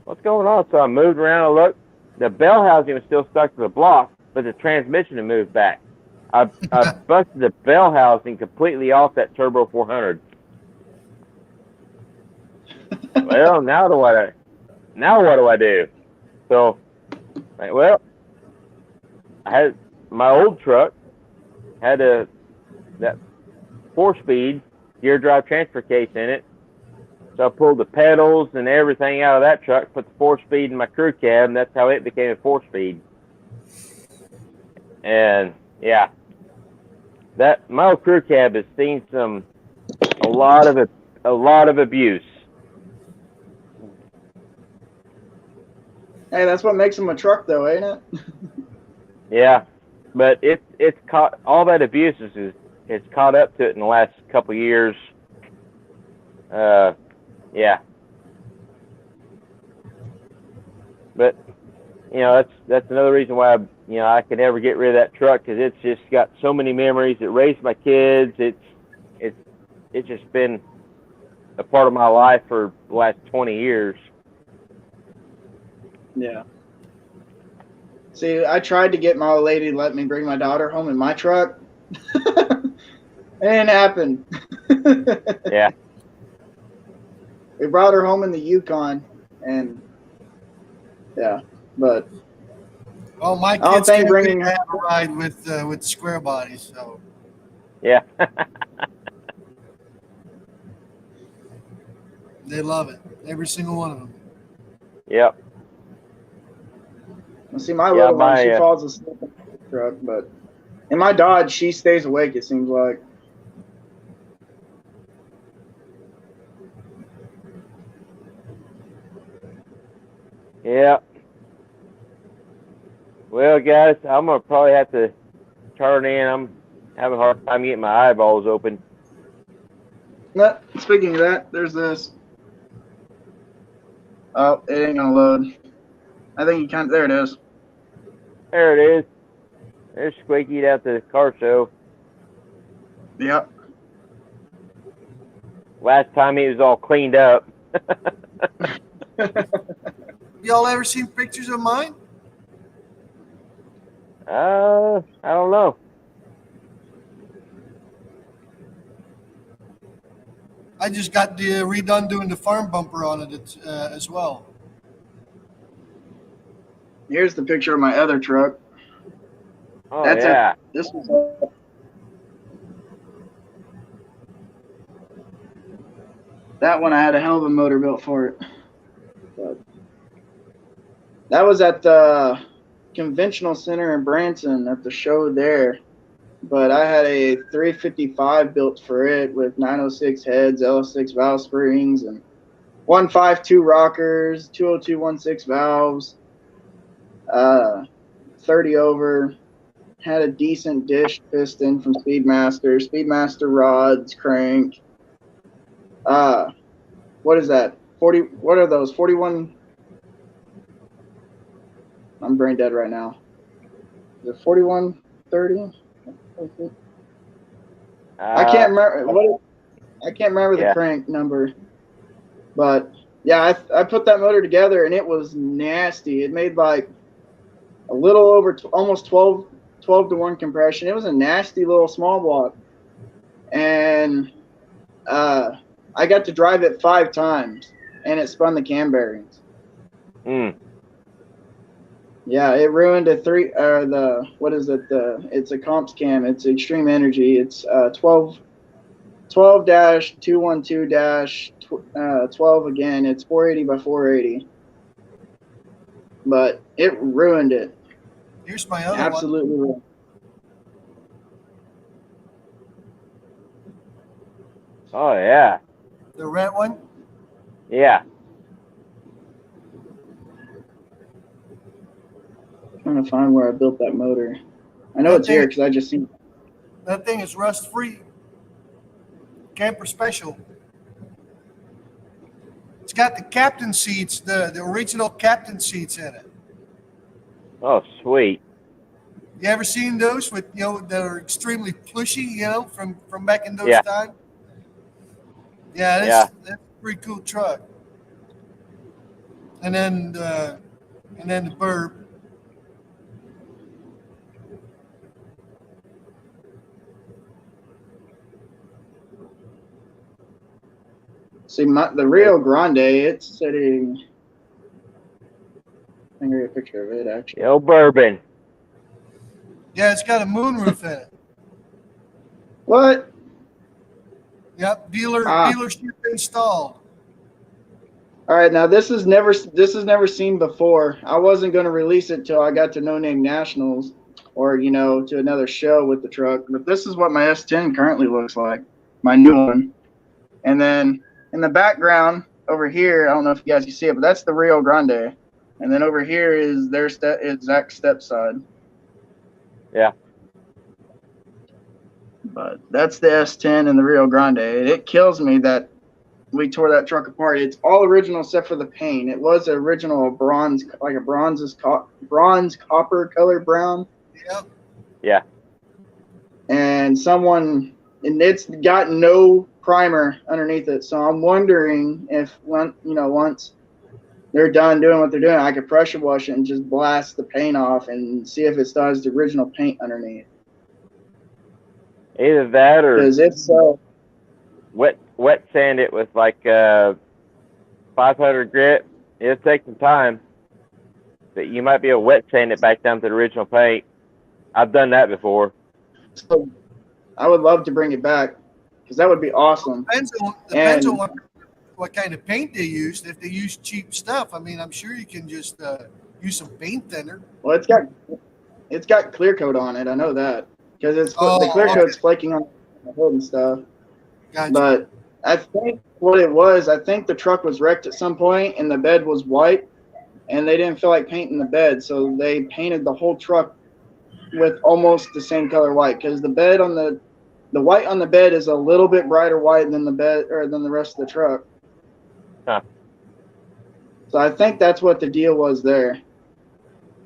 what's going on? So I moved around and looked. The bell housing was still stuck to the block, but the transmission had moved back. I busted the bell housing completely off that Turbo 400. Well, now what do I do? So, I had my old truck had that 4-speed gear drive transfer case in it. So I pulled the pedals and everything out of that truck, put the 4-speed in my crew cab, and that's how it became a 4-speed. And yeah, my old crew cab has seen a lot of abuse. Hey, that's what makes them a truck, though, ain't it? Yeah, but it's caught, all that abuse has caught up to it in the last couple of years. Yeah. But that's another reason why I could never get rid of that truck, because it's just got so many memories. It raised my kids. It's just been a part of my life for the last 20 years. Yeah. See, I tried to get my old lady to let me bring my daughter home in my truck. It didn't happen. Yeah. We brought her home in the Yukon, and yeah, but Well, my I don't kids think can't wait bringing to her. have a ride with square bodies. So Yeah. they love it. Every single one of them. Yep. See, my Yeah, little one, she my falls asleep in the truck, but in my Dodge, she stays awake. It seems like. yeah. Well, guys, I'm gonna probably have to turn in. I'm having a hard time getting my eyeballs open. No, speaking of that, there's this. Oh, it ain't gonna load. I think you can't. There it is. There it is. There's Squeaky at the car show. Yep. Last time he was all cleaned up. Y'all ever seen pictures of mine? I don't know. I just got redone doing the farm bumper on it as well. Here's the picture of my other truck. Oh That's yeah. This was. That one I had a hell of a motor built for it. But that was at the conventional center in Branson at the show there. But I had a 355 built for it with 906 heads, L6 valve springs, and 152 rockers, 20216 valves, 30 over. Had a decent dish piston from Speedmaster rods, crank. What is that? 40. What are those? 41. I'm brain dead right now. Is it 4130? I can't remember what. I can't remember the crank number, but yeah, I put that motor together and it was nasty. It made like a little over almost 12 to 1 compression. It was a nasty little small block, and I got to drive it 5 times, and it spun the cam bearings. Yeah, it ruined a what is it? It's a comps cam. It's Extreme Energy. It's 12-212-12 again. It's 480 by 480. But it ruined it. Here's my other Absolutely one. Ruined. Oh yeah. The red one? Yeah. I'm trying to find where I built that motor. I know it's here because I just seen. That thing is rust free. Camper special. It's got the captain seats, the original captain seats in it. Oh sweet. You ever seen those with that are extremely plushy, from back in those times? Yeah, that's a pretty cool truck. And then the burb. See, the Rio Grande, it's sitting. I can get a picture of it actually. Yo, bourbon. Yeah, it's got a moonroof in it. What? Yep, dealership installed. All right, now this is never seen before. I wasn't going to release it till I got to No Name Nationals, or to another show with the truck. But this is what my S10 currently looks like, my new one. And then in the background over here, I don't know if you guys can see it, but that's the Rio Grande. And then over here is their Zach's stepside. Yeah. But that's the S10 and the Rio Grande. It kills me that we tore that truck apart. It's all original except for the paint. It was original bronze, like a bronze copper colored brown. Yep. Yeah. And it's got no primer underneath it. So I'm wondering if once they're done doing what they're doing, I could pressure wash it and just blast the paint off and see if it still has the original paint underneath. Either that or Because if so, wet sand it with like 500 grit. It'll take some time, but you might be able to wet sand it back down to the original paint. I've done that before. so I would love to bring it back because that would be awesome. Depends on what kind of paint they use. If they use cheap stuff, I mean, I'm sure you can just use some paint thinner. Well, it's got clear coat on it. I know that because the clear okay. coat's flaking on the hood and stuff. Gotcha. But I think what it was, I think the truck was wrecked at some point and the bed was white, and they didn't feel like painting the bed, so they painted the whole truck with almost the same color white. Because the bed on the white on the bed is a little bit brighter white than the bed or than the rest of the truck. Huh. So I think that's what the deal was there.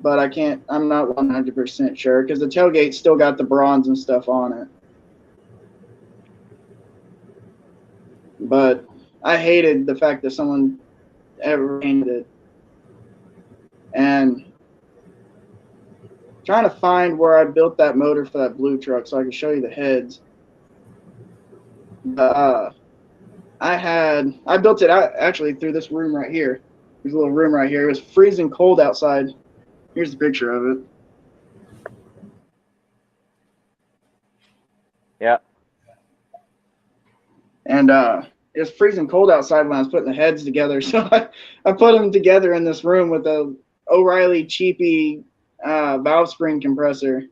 But I'm not 100% sure because the tailgate still got the bronze and stuff on it. But I hated the fact that someone ever painted it. And trying to find where I built that motor for that blue truck so I can show you the heads. I built it out actually through this room right here. There's a little room right here. It was freezing cold outside. Here's the picture of it. Yeah. And it was freezing cold outside when I was putting the heads together. So I put them together in this room with a O'Reilly cheapy valve spring compressor.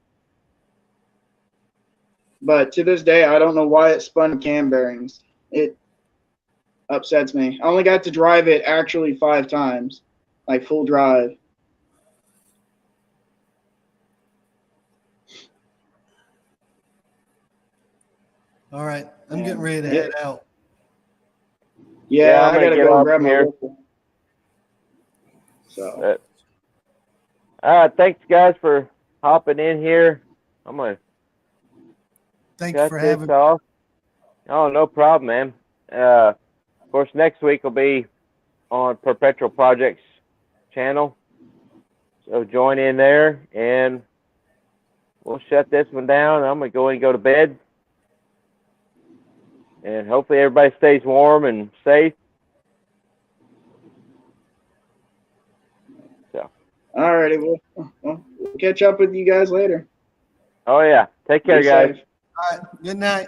But to this day, I don't know why it spun cam bearings. It upsets me. I only got to drive it actually 5 times, like full drive. All right, I'm getting ready to head out. Yeah, I'm I gotta get go off grab my here. rifle. So. Thanks guys for hopping in here. I'm gonna Thanks cut for this having me. off. Oh, no problem, man. Of course, next week will be on Perpetual Projects channel, so join in there, and we'll shut this one down. I'm gonna go in and go to bed, and hopefully everybody stays warm and safe. So. Alrighty, we'll catch up with you guys later. Oh yeah, take care, Be guys. safe. All right, good night.